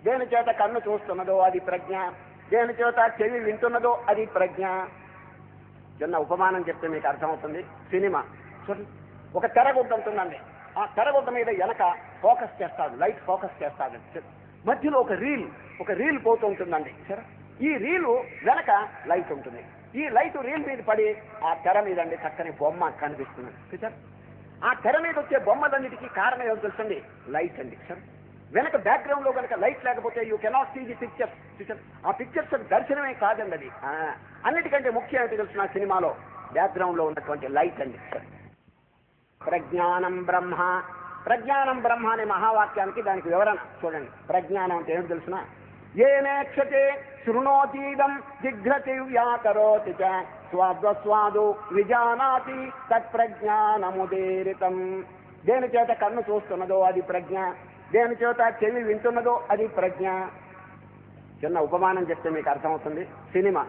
దేని చేత కన్ను చూస్తున్నదో అది ప్రజ్ఞ, దేని చేత చెవి వింటున్నదో అది ప్రజ్ఞ. చిన్న ఉపమానం చెప్తే మీకు అర్థమవుతుంది. సినిమా చూడండి, ఒక తెరగుడ్డ ఉంటుందండి. ఆ తెరగుడ్డ మీద వెనక ఫోకస్ చేస్తాడు, లైట్ ఫోకస్ చేస్తాడు. మధ్యలో ఒక రీల్ పోతూ ఉంటుందండి. సరే, ఈ రీలు వెనక లైట్ ఉంటుంది. ఈ లైట్ రీల్ మీద పడి ఆ తెర మీద అండి చక్కని బొమ్మ కనిపిస్తుంది. సార్, ఆ తెర మీద వచ్చే బొమ్మలన్నిటికీ కారణం ఏమో తెలుసండి? లైట్ అండి. సార్, వెనక బ్యాక్గ్రౌండ్ లో కనుక లైట్ లేకపోతే you cannot see the pictures. ఆ పిక్చర్స్ దర్శనమే కాదండి అది. అన్నిటికంటే ముఖ్యం ఏంటి తెలుసు? ఆ సినిమాలో బ్యాక్గ్రౌండ్ లో ఉన్నటువంటి లైట్ అండి. సార్, ప్రజ్ఞానం బ్రహ్మ. ప్రజ్ఞానం బ్రహ్మ అనే మహావాక్యానికి దానికి వివరణ చూడండి. ప్రజ్ఞానం అంటే ఏమిటి తెలుసిన? ఏనేక్షతే శృణోతీదం జిఘ్రతి వ్యాకరోతి చ స్వాద్వస్వాదు విజానాతి తత్ప్రజ్ఞానముదీరితం. దేని చేత కన్ను చూస్తున్నదో అది ప్రజ్ఞ, దేని చేత చెవి వింటున్నదో అది ప్రజ్ఞ. చిన్న ఉపమానం చెప్తే మీకు అర్థమవుతుంది. సినిమా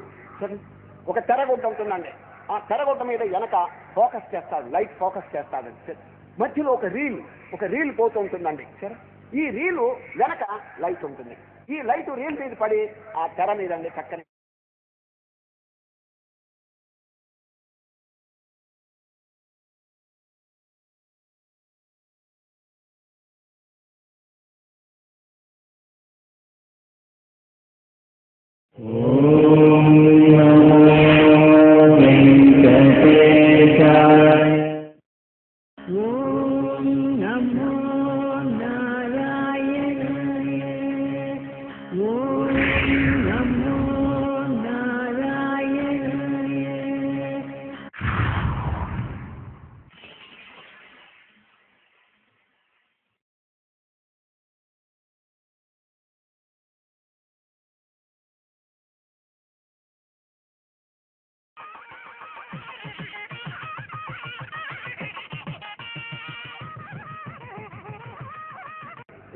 ఒక తెరగుడ్డ ఉంటుందండి. ఆ తెరగుడ్డ మీద వెనక ఫోకస్ చేస్తాడు, లైట్ ఫోకస్ చేస్తాడు. మధ్యలో ఒక రీల్ పోతూ ఉంటుందండి. సరే, ఈ రీలు వెనక లైట్ ఉంటుంది. ఈ లైట్ రీల్ మీద పడి ఆ తెర మీద అండి చక్కని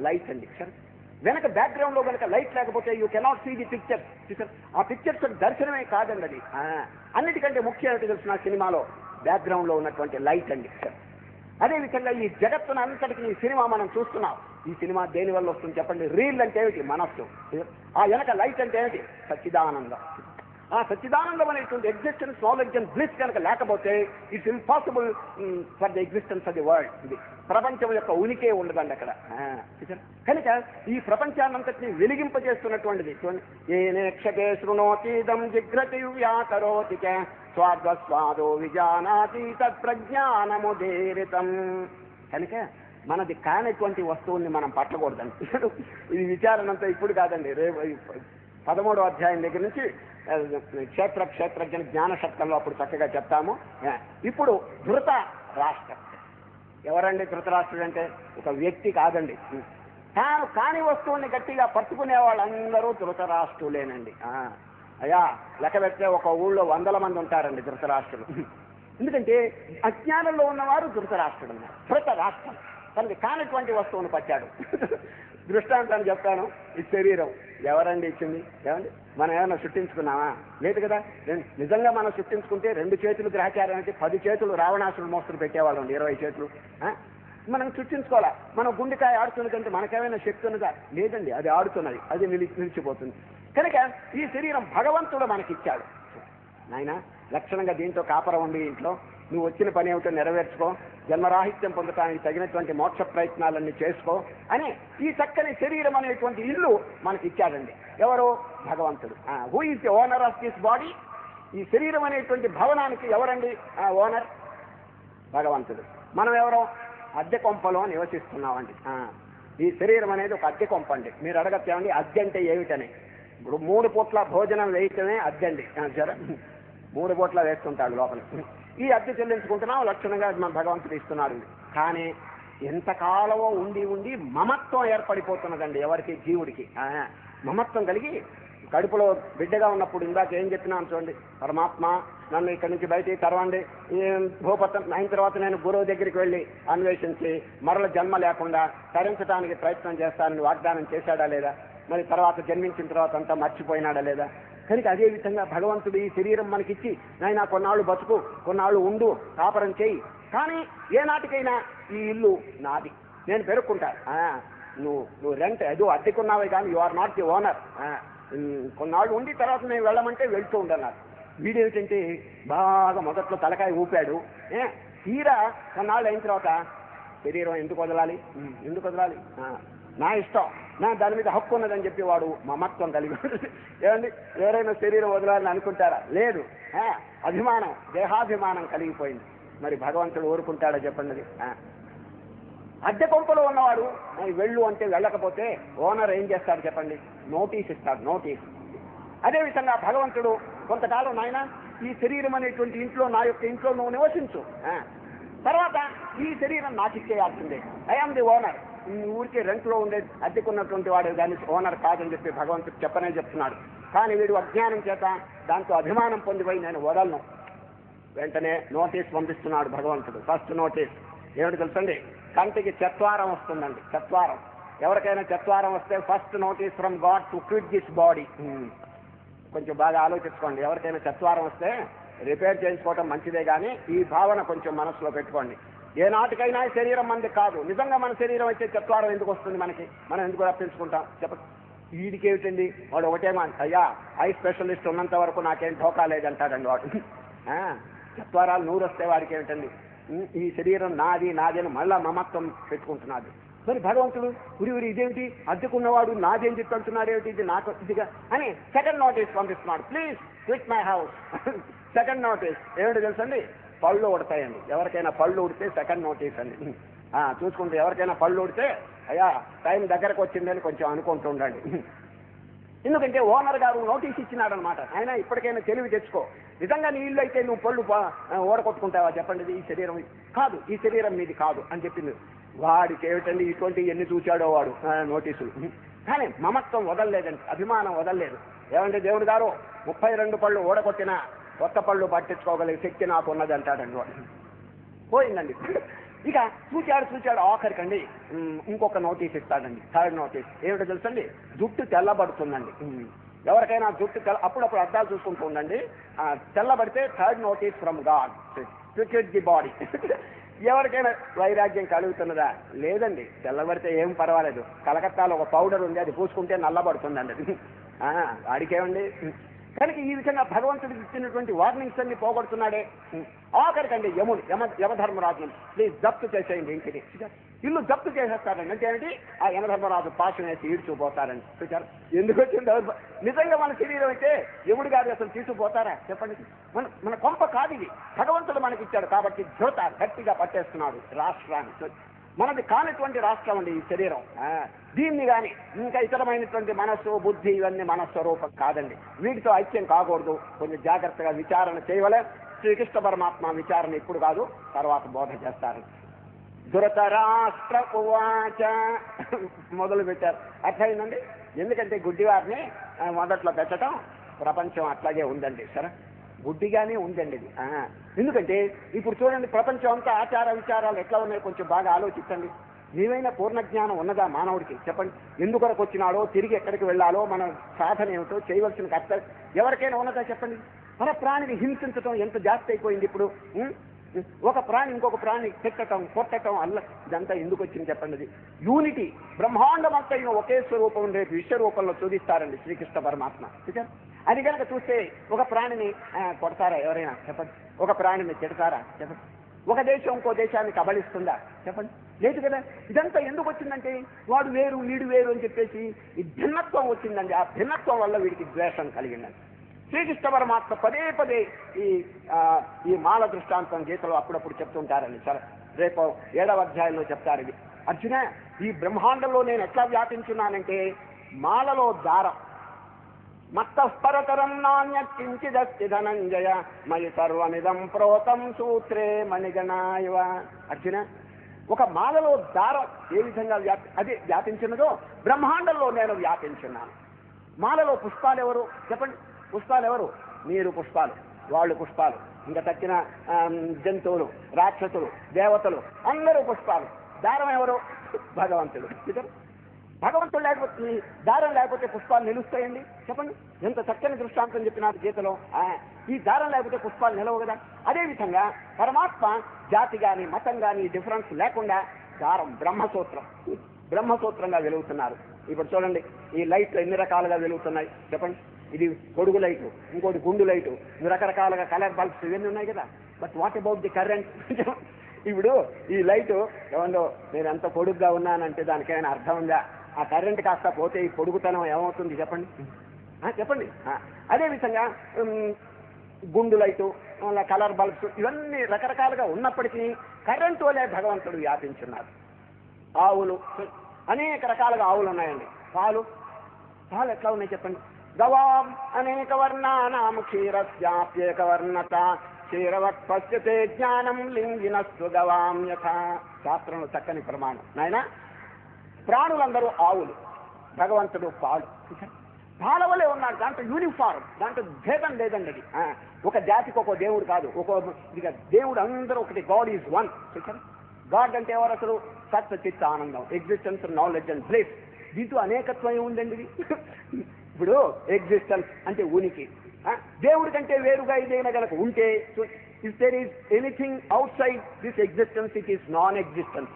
లైట్ అండి. వెనక బ్యాక్గ్రౌండ్ లో కనుక లైట్ లేకపోతే you cannot see the pictures. ఆ పిక్చర్స్ దర్శనమే కాదండి అది. అన్నిటికంటే ముఖ్యం ఏంటి తెలుసు? సినిమాలో బ్యాక్గ్రౌండ్ లో ఉన్నటువంటి లైట్ అండి. అదేవిధంగా ఈ జగత్తును అంతటికి ఈ సినిమా మనం చూస్తున్నాం. ఈ సినిమా దేని వల్ల వస్తుంది చెప్పండి? రీల్ అంటే ఏమిటి? మనస్సు. ఆ వెనక లైట్ అంటే ఏమిటి? సచ్చిదానందం. ఆ సచ్చిదానందం అనేటువంటి ఎగ్జిస్టెన్స్, నాలెడ్జ్ అండ్ బ్లిస్ కనుక లేకపోతే it's impossible for the existence of the world. ఇది ప్రపంచం యొక్క ఉనికే ఉండదండి అక్కడ. కనుక ఈ ప్రపంచాన్నంతటినీ వెలిగింపజేస్తున్నటువంటిది చూడండి. ఏనేక్షతే శృణోతీదం జిఘ్రతి వ్యాకరోతి చ స్వాద్వస్వాదో విజానాతి తత్ప్రజ్ఞానముదీరితం. కనుక మనది కానటువంటి వస్తువుల్ని మనం పట్టకూడదండి. ఇది విచారణంతా ఇప్పుడు కాదండి, రేపు 13వ అధ్యాయం దగ్గర నుంచి క్షేత్రజ్ఞ జ్ఞానశక్తంలో అప్పుడు చక్కగా చెప్తాము. ఇప్పుడు ధృత రాష్ట్రం. ఎవరండి ధృతరాష్ట్రుడు అంటే? ఒక వ్యక్తి కాదండి. తాను కాని వస్తువుని గట్టిగా పట్టుకునే వాళ్ళందరూ ధృతరాష్ట్రులేనండి. అయ్యా లెక్క పెడితే ఒక ఊళ్ళో 100 మంది ఉంటారండి ధృతరాష్ట్రులు. ఎందుకంటే అజ్ఞానంలో ఉన్నవారు ధృతరాష్ట్రుడు ఉన్నారు. ధృతరాష్ట్రం తనకి కానటువంటి వస్తువును పట్టాడు. దృష్టాంతాన్ని చెప్తాను. ఈ శరీరం ఎవరండి ఇచ్చింది? ఏమండి మనం ఏమైనా సృష్టించుకున్నామా? లేదు కదా. నిజంగా మనం సృష్టించుకుంటే 2 చేతులు గ్రహచారం అంటే 10 చేతులు రావణాసురుడు మోస్తులు పెట్టేవాళ్ళం, 20 చేతులు. మనం సృష్టించుకోవాలా. మనం గుండెకాయ ఆడుతున్నదంటే మనకేమైనా శక్తి ఉన్నదా? లేదండి, అది ఆడుతున్నది, అది నిలిచిపోతుంది. కనుక ఈ శరీరం భగవంతుడు మనకిచ్చాడు. నాయన లక్షణంగా దీంతో కాపరం ఉంది, ఇంట్లో నువ్వు వచ్చిన పని ఏమిటో నెరవేర్చుకో, జన్మరాహిత్యం పొందటానికి తగినటువంటి మోక్ష ప్రయత్నాలన్నీ చేసుకో అని ఈ చక్కని శరీరం అనేటువంటి ఇల్లు మనకి ఇచ్చాడండి. ఎవరు? భగవంతుడు. Who is the owner of this body? ఈ శరీరం అనేటువంటి భవనానికి ఎవరండి ఓనర్? భగవంతుడు. మనం ఎవరో అద్దె కొంపలో నివసిస్తున్నామండి. ఈ శరీరం అనేది ఒక అద్దె కొంప అండి. మీరు అడగచ్చామండి అద్దె అంటే ఏమిటని. ఇప్పుడు 3 పూట్ల భోజనం వేయటమే అద్దె అండి. సరే 3 పూట్ల వేస్తుంటాడు లోపల. ఈ అద్దె చెల్లించుకుంటున్నాం, లక్షణంగా మన భగవంతుడు ఇస్తున్నాడు. కానీ ఎంతకాలమో ఉండి మమత్వం ఏర్పడిపోతున్నదండి ఎవరికి? జీవుడికి. మమత్వం కలిగి కడుపులో బిడ్డగా ఉన్నప్పుడు ఇందాక ఏం చెప్పినాను చూడండి, పరమాత్మ నన్ను ఇక్కడి నుంచి బయటికి తరవండి, భూపతం అయిన తర్వాత నేను గురువు దగ్గరికి వెళ్ళి అన్వేషించి మరల జన్మ లేకుండా తరించడానికి ప్రయత్నం చేస్తానని వాగ్దానం చేశాడా లేదా? మరి తర్వాత జన్మించిన తర్వాత అంతా మర్చిపోయినాడా లేదా? కనుక అదేవిధంగా భగవంతుడు ఈ శరీరం మనకిచ్చి నాయన కొన్నాళ్ళు బతుకు, కొన్నాళ్ళు ఉండు, కాపరం చేయి, కానీ ఏనాటికైనా ఈ ఇల్లు నాది, నేను పెరుక్కుంటా. నువ్వు రెంట్ ఏదో అద్దెకున్నావే కానీ you are not the owner. కొన్నాళ్ళు ఉండి తర్వాత నేను వెళ్ళమంటే వెళ్తూ ఉండన్నారు. వీడేమిటంటే బాగా మొదట్లో తలకాయ ఊపాడు. తీరా కొన్నాళ్ళు అయిన తర్వాత శరీరం ఎందుకు వదలాలి, ఎందుకు వదలాలి, నా ఇష్టం, నా దాని మీద హక్కు ఉన్నదని చెప్పి వాడు మమత్వం కలిగి. ఏమండి ఎవరైనా శరీరం వదలాలని అనుకుంటారా? లేదు. అభిమానం, దేహాభిమానం కలిగిపోయింది. మరి భగవంతుడు ఊరుకుంటాడా చెప్పండి? అద్దె కొంపలో ఉన్నవాడు వెళ్ళు అంటే వెళ్ళకపోతే ఓనర్ ఏం చేస్తాడు చెప్పండి? నోటీస్ ఇస్తాడు, నోటీస్. అదేవిధంగా భగవంతుడు కొంతకాలం నాయన ఈ శరీరం అనేటువంటి ఇంట్లో, నా యొక్క ఇంట్లో నువ్వు నివసించు, తర్వాత ఈ శరీరం నాకు ఇచ్చేయాల్సిందే, ఐఎమ్ ది ఓనర్. ఊరికే రెంట్లో ఉండే అద్దెకున్నటువంటి వాడు దాన్ని ఓనర్ కాదని చెప్పి భగవంతుడు చెప్పనే చెప్తున్నాడు. కానీ వీడు అజ్ఞానం చేత దాంతో అభిమానం పొందిపోయి నేను వదలను. వెంటనే నోటీస్ పంపిస్తున్నాడు భగవంతుడు. ఫస్ట్ నోటీస్ ఏమిటి తెలుసండి? కంటికి చత్వారం వస్తుందండి. చత్వారం ఎవరికైనా చత్వారం వస్తే first notice from God to quit this body. కొంచెం బాగా ఆలోచించుకోండి. ఎవరికైనా చత్వారం వస్తే రిపేర్ చేయించుకోవటం మంచిదే, కానీ ఈ భావన కొంచెం మనసులో పెట్టుకోండి. ఏ నాటికైనా శరీరం మనది కాదు. నిజంగా మన శరీరం అయితే చత్వారం ఎందుకు వస్తుంది మనకి? మనం ఎందుకు రప్పించుకుంటాం చెప్పండి? వీడికి ఏమిటండి, వాడు ఒకటేమో అయ్యా ఐ స్పెషలిస్ట్ ఉన్నంత వరకు నాకేం ఢోకా లేదంటాడండి వాడు. చత్వారాలు 100 వస్తే వాడికి ఏమిటండి, ఈ శరీరం నాది నాది అని మళ్ళా మమత్వం పెట్టుకుంటున్నాడు. మరి భగవంతుడు ఉరి ఇదేమిటి, అద్దెకున్నవాడు నాదేం చెప్పి అంటున్నాడు, ఏమిటి ఇది నాకు ఇదిగా అని సెకండ్ నోటీస్ పంపిస్తున్నాడు. Please quit my house. Second notice ఏమిటి తెలుసండి? పళ్ళు ఉడతాయండి. ఎవరికైనా పళ్ళు ఉడితే సెకండ్ నోటీస్ అండి. చూసుకుంటే ఎవరికైనా పళ్ళు ఉడితే అయ్యా టైం దగ్గరకు వచ్చిందని కొంచెం అనుకుంటూ ఉండండి. ఎందుకంటే ఓనర్ గారు నోటీస్ ఇచ్చినాడు అనమాట. ఆయన ఇప్పటికైనా తెలివి తెచ్చుకో, నిజంగా నీ ఇల్లు అయితే నువ్వు పళ్ళు ఓడగొట్టుకుంటావా చెప్పండి? ఈ శరీరం కాదు, ఈ శరీరం మీది కాదు అని చెప్పింది. వాడికి ఏమిటండి ఇటువంటి ఎన్ని చూశాడో వాడు నోటీసులు. కానీ మమత్వం వదలలేదండి, అభిమానం వదలలేదు. ఏమంటే దేవుడు గారు 32 పళ్ళు ఓడగొట్టినా కొత్త పళ్ళు పట్టించుకోగలిగే శక్తి నాకు ఉన్నది అంటాడండి వాడు. పోయిందండి. ఇక చూచాడు ఆఖరికండి ఇంకొక నోటీస్ ఇస్తాడండి. థర్డ్ నోటీస్ ఏమిటో తెలుసండి? జుట్టు తెల్లబడుతుందండి. ఎవరికైనా జుట్టు అప్పుడప్పుడు అద్దాలు చూసుకుంటూ ఉండండి. తెల్లబడితే third notice from God to quit the body. ఎవరికైనా వైరాగ్యం కలుగుతున్నదా? లేదండి. తెల్లబడితే ఏం పర్వాలేదు. కలకత్తాలో ఒక పౌడర్ ఉంది, అది పూసుకుంటే నల్లబడుతుందండి. వాడికేమండి కనుక ఈ విధంగా భగవంతుడికి ఇచ్చినటువంటి వార్నింగ్స్ అన్ని పోగొడుతున్నాడే. ఆఖరికండి యమధర్మరాజు ప్లీజ్ జప్తు చేసేయండి ఇంటిని. ఇల్లు జప్తు చేసేస్తారండి. అంటే ఏమిటి? ఆ యమధర్మరాజు పాశం వేసి ఈడ్చుకుపోతారండి. చూచారు ఎందుకు వచ్చింది? నిజంగా మన శరీరం అయితే యముడి గారు అసలు తీసుకుపోతారా చెప్పండి? మన కొంప కాదు ఇది, భగవంతుడు మనకి ఇచ్చాడు కాబట్టి జ్యోత గట్టిగా పట్టేస్తున్నాడు రాష్ట్రాన్ని. మనది కానిటువంటి రాష్ట్రం అండి ఈ శరీరం. దీన్ని కానీ ఇంకా ఇతరమైనటువంటి మనస్సు బుద్ధి ఇవన్నీ మన స్వరూపం కాదండి. వీటితో ఐక్యం కాకూడదు. కొంచెం జాగ్రత్తగా విచారణ చేయవలే. శ్రీకృష్ణ పరమాత్మ విచారణ ఇప్పుడు కాదు, తర్వాత బోధ చేస్తారు. ధృతరాష్ట్ర ఉవాచ మొదలు పెట్టారు. అర్థమైందండి. ఎందుకంటే గుడ్డివారిని మొదట్లో పెట్టడం ప్రపంచం అట్లాగే ఉందండి. సరే, గుడ్డిగానే ఉందండి ఇది. ఎందుకంటే ఇప్పుడు చూడండి, ప్రపంచం అంతా ఆచార విచారాలు ఎట్లా ఉన్నాయో కొంచెం బాగా ఆలోచించండి. ఏమైనా పూర్ణ జ్ఞానం ఉన్నదా మానవుడికి చెప్పండి? ఎందుకొరకు వచ్చినాడో, తిరిగి ఎక్కడికి వెళ్ళాలో, మన సాధన ఏమిటో, చేయవలసిన కర్తవ్యం ఎవరికైనా ఉన్నదా చెప్పండి? మన ప్రాణిని హింసించడం ఎంత జాస్తి అయిపోయింది ఇప్పుడు. ఒక ప్రాణి ఇంకొక ప్రాణి తిట్టడం, కొట్టడం, ఇదంతా ఎందుకు వచ్చింది చెప్పండి? యూనిటీ, బ్రహ్మాండం అంతా ఒకే స్వరూపం రేపు విశ్వరూపంలో చూపిస్తారండి శ్రీకృష్ణ పరమాత్మ. అది కనుక చూస్తే ఒక ప్రాణిని కొడతారా ఎవరైనా చెప్పండి? ఒక ప్రాణిని తిడతారా చెప్పండి? ఒక దేశం ఇంకో దేశాన్ని కబలిస్తుందా చెప్పండి? లేదు కదా. ఇదంతా ఎందుకు వచ్చిందంటే వాడు వేరు వీడు వేరు అని చెప్పేసి ఈ భిన్నత్వం వచ్చిందండి. ఆ భిన్నత్వం వల్ల వీడికి ద్వేషం కలిగిందండి. శ్రీకృష్ణ పరమాత్మ పదే పదే ఈ మాల దృష్టాంతం గీతలో అప్పుడప్పుడు చెప్తుంటారండి. సరే, రేపు 7వ అధ్యాయంలో చెప్తారు ఇది. అర్జున, ఈ బ్రహ్మాండంలో నేను ఎట్లా వ్యాపించున్నానంటే మాలలో దారం. మత్తఃపరతరం నాణ్యత్కించిదస్తి ధనంజయ మయి సర్వమిదం ప్రోతం సూత్రే మణిగణాయవ. అర్జున, ఒక మాలలో దారం ఏ విధంగా వ్యాపించినదో బ్రహ్మాండంలో నేను వ్యాపించున్నాను. మాలలో పుష్పాలు ఎవరు చెప్పండి? పుష్పాలు ఎవరు? మీరు పుష్పాలు, వాళ్ళు పుష్పాలు, ఇంకా తక్కిన జంతువులు, రాక్షసులు, దేవతలు అందరూ పుష్పాలు. దారం ఎవరు? భగవంతుడు. భగవంతుడు లేకపోతే, దారం లేకపోతే పుష్పాలు నిలుస్తాయండి చెప్పండి? ఎంత చక్కని దృష్టాంతం చెప్పినారు గీతలో. ఈ దారం లేకపోతే పుష్పాలు నిలవు కదా. అదేవిధంగా పరమాత్మ జాతి కానీ మతం కానీ డిఫరెన్స్ లేకుండా దారం బ్రహ్మసూత్రంగా వెలుగుతున్నారు. ఇప్పుడు చూడండి, ఈ లైట్లు ఎన్ని రకాలుగా వెలుగుతున్నాయి చెప్పండి? ఇది పొడుగు లైటు, ఇంకోటి గుండు లైటు, రకరకాలుగా కలర్ బల్బ్స్ ఇవన్నీ ఉన్నాయి కదా. But what about the current? ఇప్పుడు ఈ లైటు ఏమన్నా నేను ఎంత పొడుగ్గా ఉన్నానంటే దానికైనా అర్థం ఉందా? ఆ కరెంట్ కాస్త పోతే ఈ పొడుగుతనం ఏమవుతుంది చెప్పండి? చెప్పండి. అదేవిధంగా గుండు లైటు, కలర్ బల్బ్స్ ఇవన్నీ రకరకాలుగా ఉన్నప్పటికీ కరెంటు వలే భగవంతుడు వ్యాపించున్నారు. ఆవులు, అనేక రకాలుగా ఆవులు ఉన్నాయండి. పాలు ఎట్లా ఉన్నాయి చెప్పండి? గవాం అనేక వర్ణానాం క్షీరస్యాప్యేక వర్ణత క్షీరవత్ పశ్యతే జ్ఞానం లింగినస్తు గవాం యథా. శాస్త్రంలో చక్కని ప్రమాణం. నాయన, ప్రాణులందరూ ఆవులు, భగవంతుడు పాలు. పాల వలే ఉన్నాడు. దాంట్లో యూనిఫార్మ్, దాంట్లో భేదం లేదండి. అది ఒక జాతికి ఒక దేవుడు కాదు, ఇక దేవుడు అందరూ ఒకటి. God is one. గాడ్ అంటే ఎవరు అసలు? సత్ చిత్ ఆనందం, ఎగ్జిస్టెన్స్, నాలెడ్జ్ అండ్ బ్లిస్. దీంతో అనేకత్వం ఉందండి. ఇప్పుడు ఎగ్జిస్టెన్స్ అంటే ఉనికి. దేవుడి కంటే వేరుగా ఇదేనా కనుక ఉంటే, if there is anything outside this existence, it is non existence.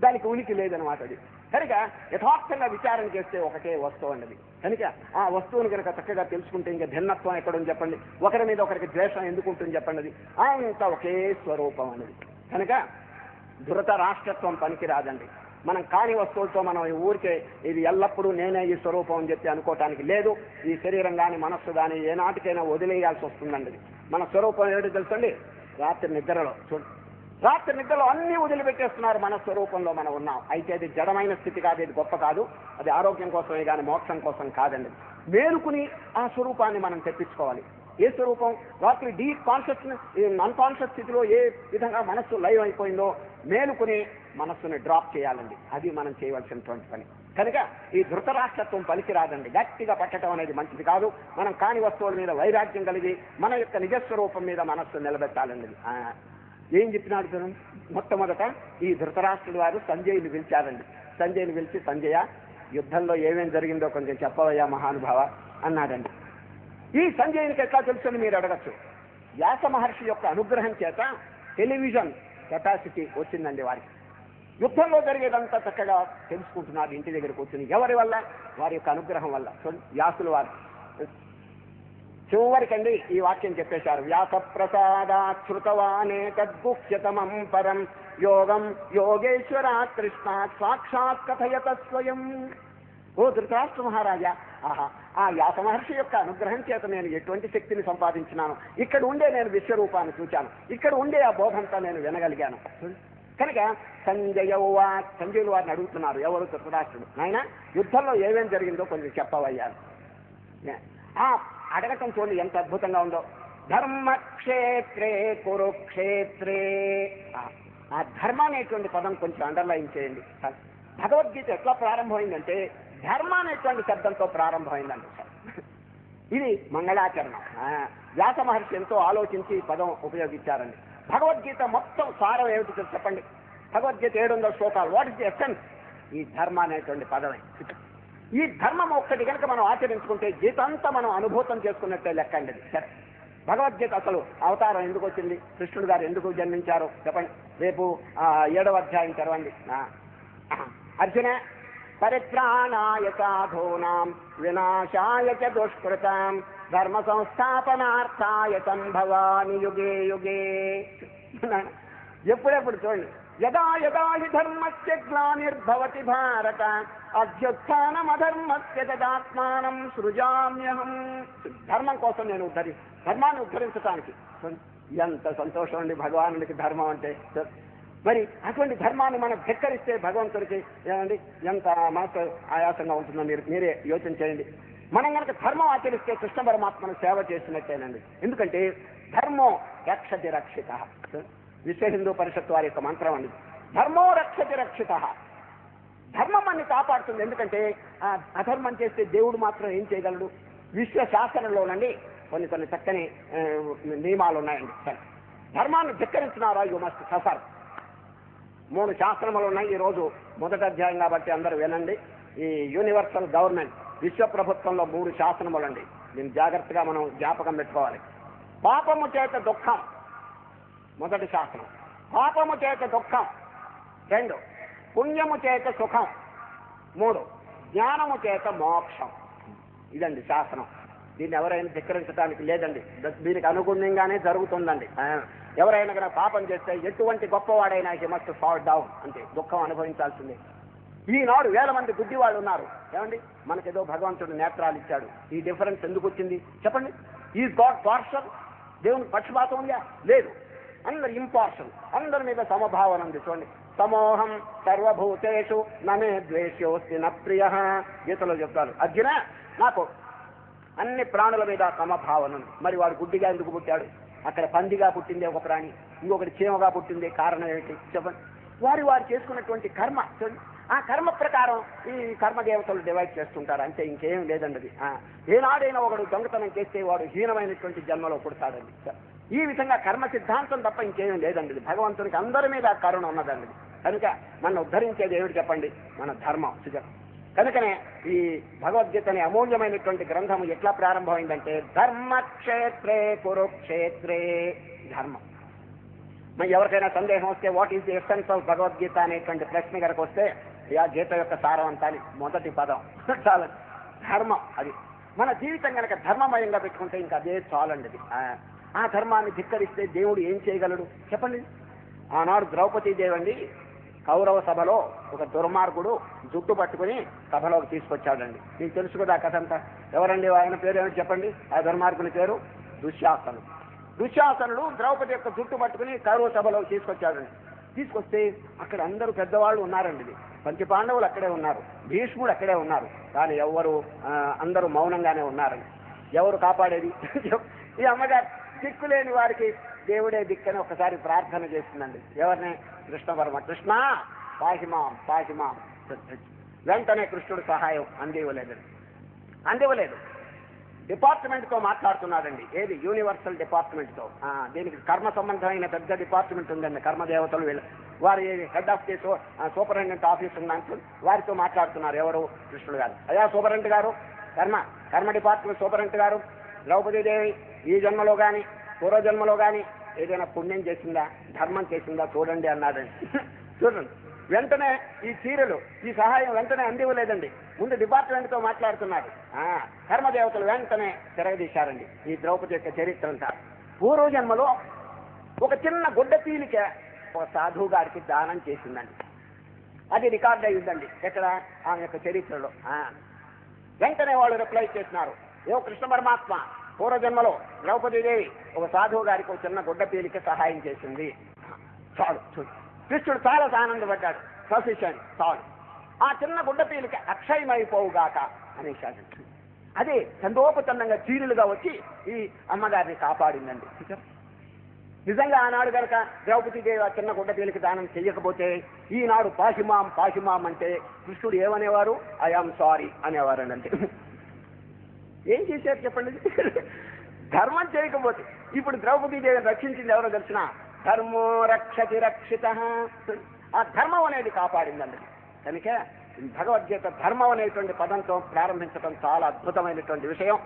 దానికి ఉనికి లేదనమాట. అది కనుక యథార్థంగా విచారణ చేస్తే ఒకటే వస్తువు అన్నది. కనుక ఆ వస్తువుని కనుక చక్కగా తెలుసుకుంటే ఇంకా భిన్నత్వం ఎక్కడుంది చెప్పండి? ఒకరి మీద ఒకరికి ద్వేషం ఎందుకు ఉంటుంది చెప్పండి? అది అంతా ఒకే స్వరూపం అన్నది. కనుక ధృత రాష్ట్రత్వం పనికి రాదండి. మనం కాని వస్తువులతో మనం ఈ ఊరికే ఇది ఎల్లప్పుడూ నేనే ఈ స్వరూపం అని చెప్పి అనుకోవటానికి లేదు. ఈ శరీరం కానీ మనస్సు కానీ ఏనాటికైనా వదిలేయాల్సి వస్తుందండి. మన స్వరూపం ఏమిటి తెలుసండి? రాత్రి నిద్రలో రాత్రి నిద్రలో అన్ని వదిలిపెట్టేస్తున్నారు. మన స్వరూపంలో మనం ఉన్నాం. అయితే అది జడమైన స్థితి కాదు, ఇది గొప్ప కాదు. అది ఆరోగ్యం కోసమే కానీ మోక్షం కోసం కాదండి. మేలుకుని ఆ స్వరూపాన్ని మనం తెప్పించుకోవాలి. ఏ స్వరూపం? రాత్రి డీప్ కాన్షియస్నెస్, అన్కాన్షియస్ స్థితిలో ఏ విధంగా మనస్సు లైవ్ అయిపోయిందో మేలుకుని మనస్సుని డ్రాప్ చేయాలండి. అది మనం చేయవలసినటువంటి పని. కనుక ఈ ధృతరాష్ట్రత్వం పలికి రాదండి. గట్టిగా పట్టడం అనేది మంచిది కాదు. మనం కాని వస్తువుల మీద వైరాగ్యం కలిగి మన యొక్క నిజస్వరూపం మీద మనస్సు నిలబెట్టాలండి. ఏం చెప్పినాడు చూడండి? మొట్టమొదట ఈ ధృతరాష్ట్రుడు వారు సంజయుని పిలిచారండి. సంజయుని పిలిచి, సంజయ, యుద్ధంలో ఏమేం జరిగిందో కొంచెం చెప్పవయ్యా మహానుభావ అన్నాడండి. ఈ సంజయునికి ఎట్లా తెలుసని మీరు అడగచ్చు. వ్యాస మహర్షి యొక్క అనుగ్రహం చేత టెలివిజన్ కెపాసిటీ వచ్చిందండి వారికి. యుద్ధంలో జరిగేదంతా చక్కగా తెలుసుకుంటున్నారు ఇంటి దగ్గరకు వచ్చింది. ఎవరి వల్ల? వారి యొక్క అనుగ్రహం వల్ల. వ్యాసుల వారు చివరికండి ఈ వాక్యం చెప్పేశారు. వ్యాస ప్రసాదాత్ శ్రుతవానే తద్గుహ్యతమం పరం యోగం యోగేశ్వర కృష్ణ సాక్షాత్ కథయత స్వయం. ఓ ధృతరాష్ట్ర మహారాజా, ఆహా, ఆ వ్యాస మహర్షి యొక్క అనుగ్రహం చేత నేను ఎటువంటి శక్తిని సంపాదించినాను. ఇక్కడ ఉండే నేను విశ్వరూపాన్ని చూచాను, ఇక్కడ ఉండే ఆ బోధంతా నేను వినగలిగాను. కనుక సంజయవ్వా, సంజయులు వారిని అడుగుతున్నారు. ఎవరు? ధృతరాష్ట్రుడు. నాయన యుద్ధంలో ఏమేం జరిగిందో కొంచెం చెప్పవయ్యారు. ఆ అడగటం చూడండి ఎంత అద్భుతంగా ఉందో. ధర్మక్షేత్రే కురుక్షేత్రే. ఆ ధర్మ అనేటువంటి పదం కొంచెం అండర్లైన్ చేయండి. భగవద్గీత ఎట్లా ప్రారంభమైందంటే ధర్మ అనేటువంటి శబ్దంతో ప్రారంభమైందండి. ఇది మంగళాచరణం. వ్యాస మహర్షి ఎంతో ఆలోచించి ఈ పదం ఉపయోగించారండి. భగవద్గీత మొత్తం సారం ఏమిటి చెప్పండి. భగవద్గీత 700 శ్లోకాలు. What is the essence? ఈ ధర్మ అనేటువంటి పదమే. ఈ ధర్మం ఒక్కటి కనుక మనం ఆచరించుకుంటే గీత అంతా మనం అనుభూతం చేసుకున్నట్టే లెక్క అండి. సరే, భగవద్గీత అసలు అవతారం ఎందుకు వచ్చింది, కృష్ణుడు గారు ఎందుకు జన్మించారు చెప్పండి. రేపు 7వ అధ్యాయం చదవండి. అర్జున, పరిత్రాణాయ సాధూనాం వినాశాయ చ దుష్కృతాం ధర్మ సంస్థాపనార్థాయ సంభవామి యుగే యుగే. ఎప్పుడెప్పుడు చూడండి. యదా యదా హి ధర్మస్య గ్లానిర్భవతి భారత అభ్యుత్థానమధర్మస్య తదాత్మానం సృజామ్యహం. ధర్మం కోసం నేను ధర్మాన్ని ఉద్ధరించడానికి. ఎంత సంతోషం అండి భగవానుడికి ధర్మం అంటే. మరి అటువంటి ధర్మాన్ని మనం ధిక్కరిస్తే భగవంతుడికి ఏమండి ఎంత మనసు ఆయాసంగా ఉంటుందో మీరే యోచన చేయండి. మనం కనుక ధర్మం ఆచరిస్తే కృష్ణ పరమాత్మను సేవ చేసినట్టేనండి. ఎందుకంటే ధర్మం రక్షతి రక్షిత. విశ్వ హిందూ పరిషత్ వారి యొక్క మంత్రం అండి. ధర్మో రక్షతి రక్షిత. ధర్మం అన్ని కాపాడుతుంది. ఎందుకంటే అధర్మం చేస్తే దేవుడు మాత్రం ఏం చేయగలడు. విశ్వ శాసనంలోనండి కొన్ని చక్కని నియమాలు ఉన్నాయండి. సరే, ధర్మాన్ని ధిక్కరించినారా యు మస్ట్ సఫర్. 3 శాస్త్రములు ఉన్నాయి. ఈరోజు మొదటి అధ్యాయం కాబట్టి అందరూ వినండి. ఈ యూనివర్సల్ గవర్నమెంట్, విశ్వ ప్రభుత్వంలో 3 శాసనములు అండి. దీన్ని జాగ్రత్తగా మనం జ్ఞాపకం పెట్టుకోవాలి. పాపము చేత దుఃఖం మొదటి శాసనం. పాపము చేత దుఃఖం 2. పుణ్యము చేత సుఖం 3. జ్ఞానము చేత మోక్షం. ఇదండి శాసనం. దీన్ని ఎవరైనా ధిక్కరించడానికి లేదండి. దీనికి అనుగుణంగానే జరుగుతుందండి. ఎవరైనా కనుక పాపం చేస్తే ఎటువంటి గొప్పవాడైనా హి మస్ట్ ఫాల్ డౌన్, అంటే దుఃఖం అనుభవించాల్సిందే. ఈనాడు 1000 మంది గుడ్డివాళ్ళు ఉన్నారు. ఏమండి, మనకేదో భగవంతుడు నేత్రాలు ఇచ్చాడు. ఈ డిఫరెన్స్ ఎందుకు వచ్చింది చెప్పండి. Is God partial? దేవునికి పక్షపాతం ఉందా? లేదు. అందరు ఇంపార్షల్, అందరి మీద సమభావన ఉంది. చూడండి, సమోహం సర్వభూతేషు నమే ద్వేషోస్తి న ప్రియ. గీతలో చెప్తారు, అర్జున నాకు అన్ని ప్రాణుల మీద సమభావన ఉంది. మరి వాడు గుడ్డిగా ఎందుకు పుట్టాడు? అక్కడ పందిగా పుట్టింది ఒక ప్రాణి, ఇంకొకటి చీమగా పుట్టింది. కారణం ఏమిటి చెప్పండి. వారు చేసుకున్నటువంటి కర్మ. ఆ కర్మ ప్రకారం ఈ కర్మదేవతలు డివైడ్ చేస్తుంటారు. అంతే, ఇంకేం లేదండి. అది ఏనాడైనా ఒకడు దొంగతనం చేస్తే వాడు హీనమైనటువంటి జన్మలో పుడతాడండి. ఈ విధంగా కర్మ సిద్ధాంతం తప్ప ఇంకేం లేదండి. భగవంతునికి అందరి మీద కరుణ ఉన్నదండి. కనుక మనం ఉద్ధరించేది ఏమిటి చెప్పండి? మన ధర్మం. కనుకనే ఈ భగవద్గీతని అమూల్యమైనటువంటి గ్రంథము ఎట్లా ప్రారంభమైందంటే ధర్మక్షేత్రే కురుక్షేత్రే. ధర్మం. మరి ఎవరికైనా సందేహం వస్తే what is the essence of Bhagavad Gita అనేటువంటి ప్రశ్న కనుక వస్తే ఆ గీత యొక్క సారం అంతా మొదటి పదం చాలా ధర్మం. అది మన జీవితం కనుక ధర్మమయంగా పెట్టుకుంటే ఇంకా అదే చాలండి. అది ఆ ధర్మాన్ని ధిక్కరిస్తే దేవుడు ఏం చేయగలడు చెప్పండి. ఆనాడు ద్రౌపదీదేవి అండి కౌరవ సభలో ఒక దుర్మార్గుడు జుట్టు పట్టుకుని సభలోకి తీసుకొచ్చాడండి. మీకు తెలుసు కదా ఆ కథ అంతా. ఎవరండి ఆయన పేరు ఏమిటి చెప్పండి? ఆ దుర్మార్గుని పేరు దుశ్శాసనుడు. దుశ్శాసనుడు ద్రౌపది యొక్క జుట్టు పట్టుకుని కౌరవ సభలోకి తీసుకొచ్చాడండి. తీసుకొస్తే అక్కడ అందరూ పెద్దవాళ్ళు ఉన్నారండి. పంచపాండవులు అక్కడే ఉన్నారు, భీష్ముడు అక్కడే ఉన్నారు. కానీ ఎవరు అందరూ మౌనంగానే ఉన్నారండి. ఎవరు కాపాడేది? ఈ అమ్మగారు దిక్కులేని వారికి దేవుడే దిక్కని ఒకసారి ప్రార్థన చేస్తుందండి. ఎవరిని? కృష్ణ పరమ. కృష్ణ పాహిమాం పాహిమాం. వెంటనే కృష్ణుడు సహాయం అందివ్వలేదు. డిపార్ట్మెంట్తో మాట్లాడుతున్నాడండి. ఏది? యూనివర్సల్ డిపార్ట్మెంట్తో. దీనికి కర్మ సంబంధమైన పెద్ద డిపార్ట్మెంట్ ఉందండి. కర్మదేవతలు వీళ్ళు వారి head of the superintendent office ఉన్నాను. వారితో మాట్లాడుతున్నారు. ఎవరు? కృష్ణుడు గారు. అయ్యా సూపరింటెండెంట్ గారు, కర్మ డిపార్ట్మెంట్ సూపరింటెండెంట్ గారు, ద్రౌపదీదేవి ఈ జన్మలో కానీ పూర్వజన్మలో కానీ ఏదైనా పుణ్యం చేసిందా, ధర్మం చేసిందా చూడండి అన్నాడండి. చూడండి వెంటనే ఈ చీరలు ఈ సహాయం వెంటనే అందివ్వలేదండి. ముందు డిపార్ట్మెంట్తో మాట్లాడుతున్నారు. ధర్మదేవతలు వెంటనే తిరగదీశారండి ఈ ద్రౌపది యొక్క చరిత్ర అంతా. పూర్వజన్మలో ఒక చిన్న గుడ్డ పీలిక ఒక సాధువు గారికి దానం చేసిందండి. అది రికార్డ్ అయ్యిందండి ఎక్కడ, ఆమె యొక్క చరిత్రలో. వెంటనే వాళ్ళు రిప్లై చేసినారు, ఏవో కృష్ణ పరమాత్మ పూర్వజన్మలో ద్రౌపదీదేవి ఒక సాధువు గారికి ఒక చిన్న గుడ్డ పీలిక సహాయం చేసింది. చాలు చూడు, కృష్ణుడు చాలా ఆనందపడ్డాడు. సఫిషియెంట్, చాలు. ఆ చిన్న గుడ్డ పీలిక అక్షయమైపోవుగాక అనేసాడు. అదే చందోపచందంగా చీరులుగా వచ్చి ఈ అమ్మగారిని కాపాడిందండి. నిజంగా ఆనాడు కనుక ద్రౌపదీదేవి ఆ చిన్న గుడ్డ పీలిక దానం చెయ్యకపోతే ఈనాడు పాశిమాం పాశిమాం అంటే కృష్ణుడు ఏమనేవారు, ఐఆమ్ సారీ అనేవారండి. అంటే ఏం చేశారు చెప్పండి. ధర్మం చేయకపోతే ఇప్పుడు ద్రౌపదీదేవిని రక్షించింది ఎవరో తెలిసిన, ధర్మో రక్షతి రక్షిత. ఆ ధర్మం అనేది కాపాడిందండి. కనుక భగవద్గీత ధర్మం అనేటువంటి పదంతో ప్రారంభించడం చాలా అద్భుతమైనటువంటి విషయం.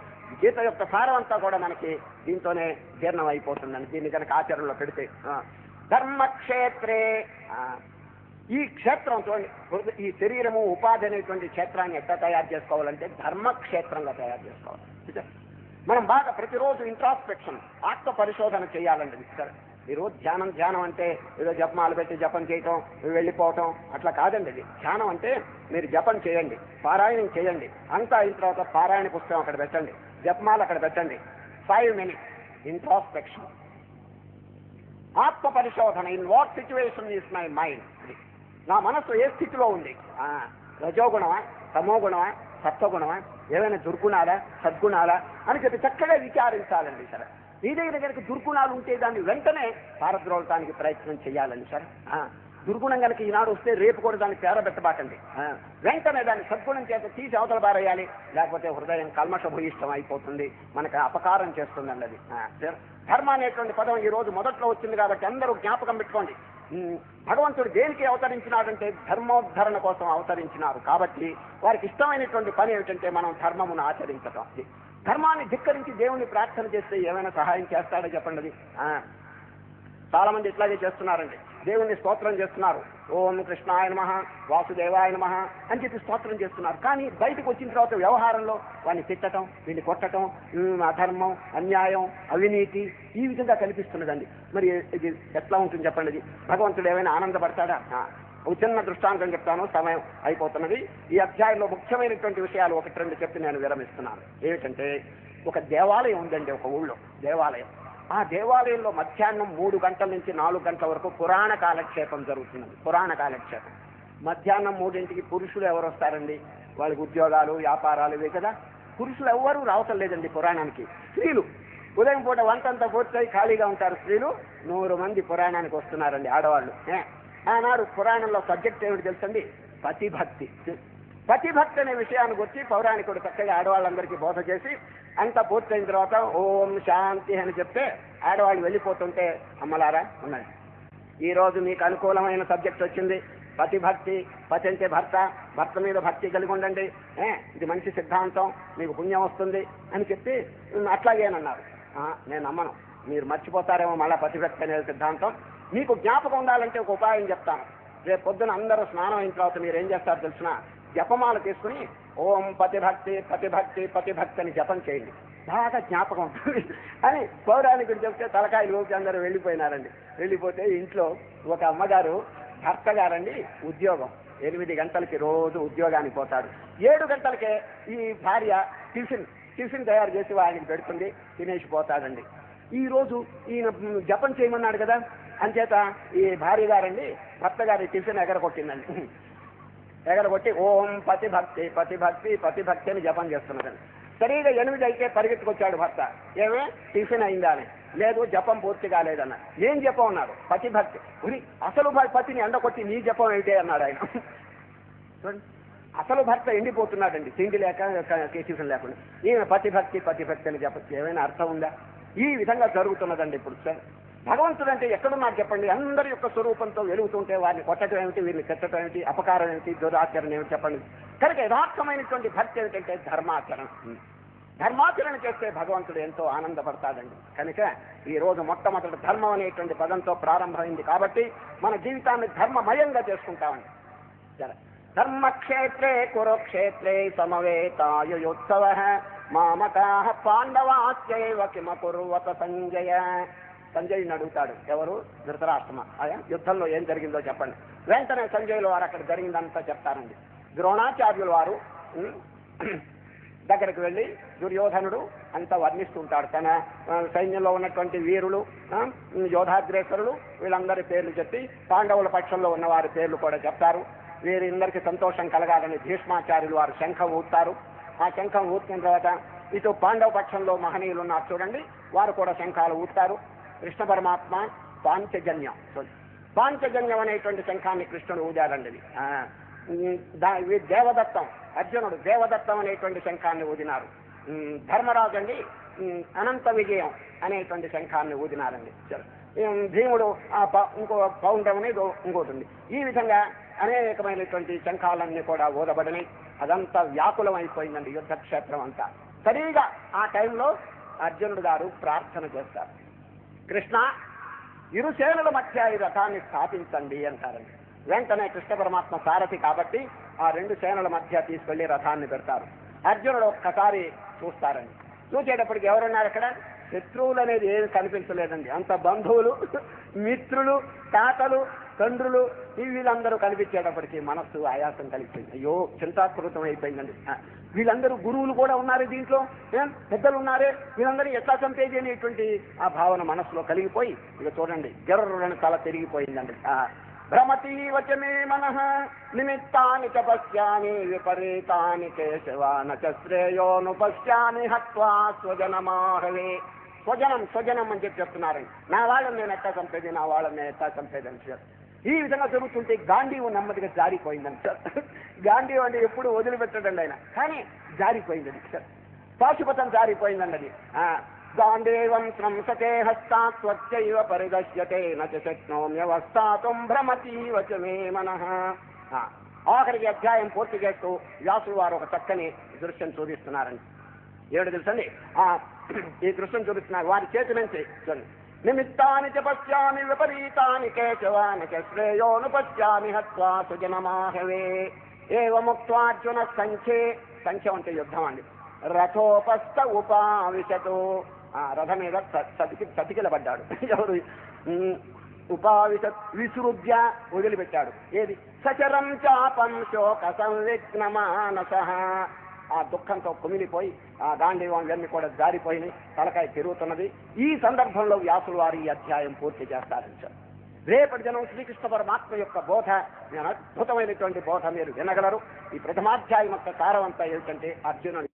గీత యొక్క సారం అంతా కూడా మనకి దీంతోనే జీర్ణం అయిపోతుందండి, దీన్ని కనుక ఆచరణలో పెడితే. ధర్మక్షేత్రే, ఈ క్షేత్రం చూడండి, ఈ శరీరము ఉపాధి అనేటువంటి క్షేత్రాన్ని ఎట్లా తయారు చేసుకోవాలంటే ధర్మక్షేత్రంగా తయారు చేసుకోవాలి. మనం బాగా ప్రతిరోజు ఇంట్రాస్పెక్షన్, ఆత్మ పరిశోధన చేయాలండి. ఈరోజు ధ్యానం అంటే ఏదో జపమాలు పెట్టి జపం చేయటం వెళ్ళిపోవటం అట్లా కాదండి. అది ధ్యానం అంటే మీరు జపం చేయండి, పారాయణం చేయండి, అంతా అయిన తర్వాత పారాయణ పుస్తకం అక్కడ పెట్టండి, జపమాలు అక్కడ పెట్టండి, 5 minutes ఇంట్రాస్పెక్షన్, ఆత్మ పరిశోధన. In what situation is my mind, నా మనసు ఏ స్థితిలో ఉంది, రజోగుణమా తమోగుణమా సత్వగుణమా, ఏమైనా దుర్గుణాలా సద్గుణాలా అని చెప్పి చక్కగా విచారించాలండి. సరే, మీ దగ్గర కనుక దుర్గుణాలు ఉంటే దాన్ని వెంటనే పారద్రోలటానికి ప్రయత్నం చేయాలండి. సరే, దుర్గుణం కనుక ఈనాడు వస్తే రేపు కూడా దాన్ని పేరబెట్టబాకండి. వెంటనే దాన్ని సద్గుణం చేత తీసి అవతల బారేయాలి, లేకపోతే హృదయం కల్మషభూయిష్టం అయిపోతుంది, మనకు అపకారం చేస్తుందండి అది. ధర్మ అనేటువంటి పదం ఈ రోజు మొదట్లో వచ్చింది కాబట్టి అందరూ జ్ఞాపకం పెట్టుకోండి. భగవంతుడు దేనికి అవతరించినాడంటే ధర్మోద్ధరణ కోసం అవతరించినారు. కాబట్టి వారికి ఇష్టమైనటువంటి పని ఏమిటంటే మనం ధర్మమును ఆచరించటం. ధర్మాన్ని ధిక్కరించి దేవుణ్ణి ప్రార్థన చేస్తే ఏమైనా సహాయం చేస్తాడో చెప్పండి. అది చాలా మంది ఇట్లాగే చేస్తున్నారండి. దేవుణ్ణి స్తోత్రం చేస్తున్నారు, ఓం కృష్ణాయ నమః వాసుదేవాయ నమః అని చెప్పి స్తోత్రం చేస్తున్నారు. కానీ బయటకు వచ్చిన తర్వాత వ్యవహారంలో వాడిని తిట్టడం, వీడిని కొట్టడం, అధర్మం, అన్యాయం, అవినీతి ఈ విధంగా కనిపిస్తున్నదండి. మరి ఇది ఎట్లా ఉంటుంది చెప్పండి. ఇది భగవంతుడు ఏమైనా ఆనందపడతాడా? ఒక చిన్న దృష్టాంతం చెప్తాను, సమయం అయిపోతున్నది. ఈ అధ్యాయంలో ముఖ్యమైనటువంటి విషయాలు 1-2 చెప్పి నేను విరమిస్తున్నాను. ఏమిటంటే, ఒక దేవాలయం ఉందండి, ఒక ఊళ్ళో దేవాలయం. ఆ దేవాలయంలో మధ్యాహ్నం 3 గంటల నుంచి 4 గంటల వరకు పురాణ కాలక్షేపం జరుగుతున్నది. పురాణ కాలక్షేపం మధ్యాహ్నం 3ంటికి పురుషులు ఎవరు వస్తారండి, వాళ్ళకి ఉద్యోగాలు వ్యాపారాలు ఇవే కదా. పురుషులు ఎవ్వరూ రావటం లేదండి పురాణానికి. స్త్రీలు ఉదయం పూట వంటంతా పూర్తయి ఖాళీగా ఉంటారు. స్త్రీలు 100 మంది పురాణానికి వస్తున్నారండి, ఆడవాళ్ళు. ఆనాడు పురాణంలో సబ్జెక్ట్ ఏమిటి తెలుసండి, పతిభక్తి. పతిభక్తి అనే విషయానికి వచ్చి పౌరాణికుడు చక్కగా ఆడవాళ్ళందరికీ బోధ చేసి అంతా పూర్తయిన తర్వాత ఓం శాంతి అని చెప్తే ఆడవాళ్ళు వెళ్ళిపోతుంటే, అమ్మలారా ఉన్నది, ఈరోజు మీకు అనుకూలమైన సబ్జెక్ట్ వచ్చింది, పతిభక్తి. పతి అంటే భర్త, భర్త మీద భక్తి కలిగి ఉండండి, ఇది మంచి సిద్ధాంతం, మీకు పుణ్యం వస్తుంది అని చెప్పి అట్లాగేనన్నారు. నేను నమ్మను, మీరు మర్చిపోతారేమో మళ్ళా పతిభక్తి అనే సిద్ధాంతం. మీకు జ్ఞాపకం ఉండాలంటే ఒక ఉపాయం చెప్తాను. రేపు పొద్దున అందరూ స్నానం అయిన తర్వాత మీరు ఏం చేస్తారో తెలిసిన, జపమాల తీసుకుని ఓం పతిభక్తి పతిభక్తి పతిభక్తి అని జపం చేయండి, బాగా జ్ఞాపకం ఉంటుంది అని పౌరాణికుడు చెప్తే తలకాయలు ఊపి అందరూ వెళ్ళిపోయినారండి. వెళ్ళిపోతే ఇంట్లో ఒక అమ్మగారు, భర్త గారండి ఉద్యోగం, 8 గంటలకి రోజు ఉద్యోగానికి పోతాడు. 7 గంటలకే ఈ భార్య టిఫిన్ తయారు చేసి ఆయనకి పెడుతుంది, తినేసి పోతాడండి. ఈ రోజు ఈయన జపం చేయమన్నాడు కదా, అంచేత ఈ భార్య గారండి భర్త గారి టిఫిన్ ఎగరగొట్టిందండి. ఎగరగొట్టి ఓం పతిభక్తి పతిభక్తి పతిభక్తి అని జపం చేస్తున్నారండి. సరిగా 8 అయితే పరిగెత్తుకొచ్చాడు భర్త, ఏమే టిఫిన్ అయిందా అని. లేదు, జపం పూర్తి కాలేదన్న. ఏం జపం అన్నారు, పతిభక్తి. అసలు పతిని ఎండకొట్టి నీ జపం ఏంటే అన్నాడు ఆయన. అసలు భర్త ఎండిపోతున్నాడండి, తిండి లేక టిఫిన్ లేకుండా. ఈమె పతిభక్తి పతిభక్తి అని జపం, ఏమైనా అర్థం ఉందా? ఈ విధంగా జరుగుతున్నదండి ఇప్పుడు. సార్, భగవంతుడు అంటే ఎక్కడున్నారు చెప్పండి? అందరి యొక్క స్వరూపంతో వెలుగుతుంటే వారిని కొట్టడం ఏమిటి, వీరిని తిట్టడం ఏమిటి, అపకారం ఏమిటి, దురాచరణ ఏమిటి చెప్పండి. కనుక యథార్థమైనటువంటి భక్తి ఏమిటంటే ధర్మాచరణ. ధర్మాచరణ చేస్తే భగవంతుడు ఎంతో ఆనందపడతాడండి. కనుక ఈ రోజు మొట్టమొదటి ధర్మం అనేటువంటి పదంతో ప్రారంభమైంది కాబట్టి మన జీవితాన్ని ధర్మమయంగా చేసుకుంటామండి. ధర్మక్షేత్రే కురుక్షేత్రే సమవేతాయుయోత్సవ మామకాః పాండవాశ్చైవ కిమకుర్వత సంజయ. సంజయుని అడుగుతాడు, ఎవరు? ధృతరాష్ట్రమ. అదే యుద్ధంలో ఏం జరిగిందో చెప్పండి. వెంటనే సంజయులు వారు అక్కడ జరిగిందంతా చెప్తారండి. ద్రోణాచార్యులు వారు దగ్గరికి వెళ్ళి దుర్యోధనుడు అంతా వర్ణిస్తుంటాడు. తన సైన్యంలో ఉన్నటువంటి వీరులు, యోధాగ్రేసరులు, వీళ్ళందరి పేర్లు చెప్పి పాండవుల పక్షంలో ఉన్న వారి పేర్లు కూడా చెప్తారు. వీరిందరికీ సంతోషం కలగాలని భీష్మాచార్యులు వారు శంఖం ఊతారు. ఆ శంఖం ఊతిన తర్వాత ఇటు పాండవ పక్షంలో మహనీయులు ఉన్నారు చూడండి, వారు కూడా శంఖాలు ఊతారు. కృష్ణ పరమాత్మ పాంచజన్యం, పాంచజన్యం అనేటువంటి శంఖాన్ని కృష్ణుడు ఊదారండి. దేవదత్తం, అర్జునుడు దేవదత్తం అనేటువంటి శంఖాన్ని ఊదినారు. ధర్మరాజు అండి అనంత విజయం అనేటువంటి శంఖాన్ని ఊదినారండి. భీముడు ఇంకో పౌండ్రం అనేది ఇంకోటి ఉంది. ఈ విధంగా అనేకమైనటువంటి శంఖాలన్నీ కూడా ఊదబడినాయి. అదంతా వ్యాకులం అయిపోయిందండి యుద్ధక్షేత్రం అంతా. సరిగా ఆ టైంలో అర్జునుడు గారు ప్రార్థన చేస్తారు, కృష్ణ ఇరు సేనల మధ్య ఈ రథాన్ని స్థాపించండి అంటారండి. వెంటనే కృష్ణ పరమాత్మ సారథి కాబట్టి ఆ రెండు సేనల మధ్య తీసుకెళ్లి రథాన్ని పెడతారు. అర్జునుడు ఒక్కసారి చూస్తారండి. చూసేటప్పటికి ఎవరున్నారు అక్కడ? శత్రువులు అనేది ఏమి కనిపించలేదండి. అంత బంధువులు, మిత్రులు, తాతలు, తండ్రులు వీళ్ళందరూ కనిపించేటప్పటికి మనస్సు ఆయాసం కలిగిపోయింది. అయ్యో చింతాకృతం అయిపోయిందండి. వీళ్ళందరూ గురువులు కూడా ఉన్నారు దీంట్లో, పెద్దలు ఉన్నారే, వీళ్ళందరూ ఎట్లా చంపేది అనేటువంటి ఆ భావన మనస్సులో కలిగిపోయి ఇక చూడండి గర్రులను తల తిరిగిపోయిందండి. భ్రమతీవ చ మే మనః నిమిత్తాని చ పశ్యామి విపరీతాని కేశవాన చ శ్రేయోను పశ్యామి హత్వా స్వజనమాహవే. స్వజనం అని చెప్పి చెప్తున్నారండి. నా వాళ్ళని నేను ఎట్లా చంపేది, నా వాళ్ళని నేను ఎట్లా చంపేది అని సార్. ఈ విధంగా జరుగుతుంటే గాంధీవు నెమ్మదిగా జారిపోయిందని సార్. గాంధీవు అంటే ఎప్పుడు వదిలిపెట్టడండి ఆయన, కానీ జారిపోయిందండి సార్. పాశుపతం జారిపోయిందండి అది. గాంధీవం శ్రంసతే హస్తాత్ స్వచ్ఛైవ పరిదశ్యతే నచ శక్నోమ్యవస్థాతుం భ్రమతీవ చ మే మనః. ఆఖరికి అధ్యాయం పూర్తి చేస్తూ వ్యాసులు వారు ఒక చక్కని దృశ్యం చూపిస్తున్నారండి. ఏడు తెలుసండి, ఈ దృశ్యం చూపిస్తున్నారు. వారి చేతి నుంచి నిమిత్తాని చ పశ్యామి విపరీతాని కేశవాని చ శ్రేయోను పశ్యామి హత్వా సుజనమాహవే. ఏవముక్త్వార్జున సంఖ్య అంటే యుద్ధం అండి. రథోపస్థ ఉపావిశతు, రథం మీద చతికిలబడ్డాడు. ఎవరు? విసృజ్య వదిలిపెట్టాడు. ఏది? సచరం చాపం శోక సంవిఘ్నమానసః. ఆ దుఃఖంతో కుమిలిపోయి ఆ గాంధీవం ఇవన్నీ కూడా జారిపోయినాయి, తలకాయ తిరుగుతున్నది. ఈ సందర్భంలో వ్యాసులు వారు ఈ అధ్యాయం పూర్తి చేస్తారని సార్. రేపటి జనం శ్రీకృష్ణ పరమాత్మ యొక్క బోధ, అద్భుతమైనటువంటి బోధ మీరు వినగలరు. ఈ ప్రథమాధ్యాయం యొక్క సారవంతా ఏమిటంటే అర్జునుడు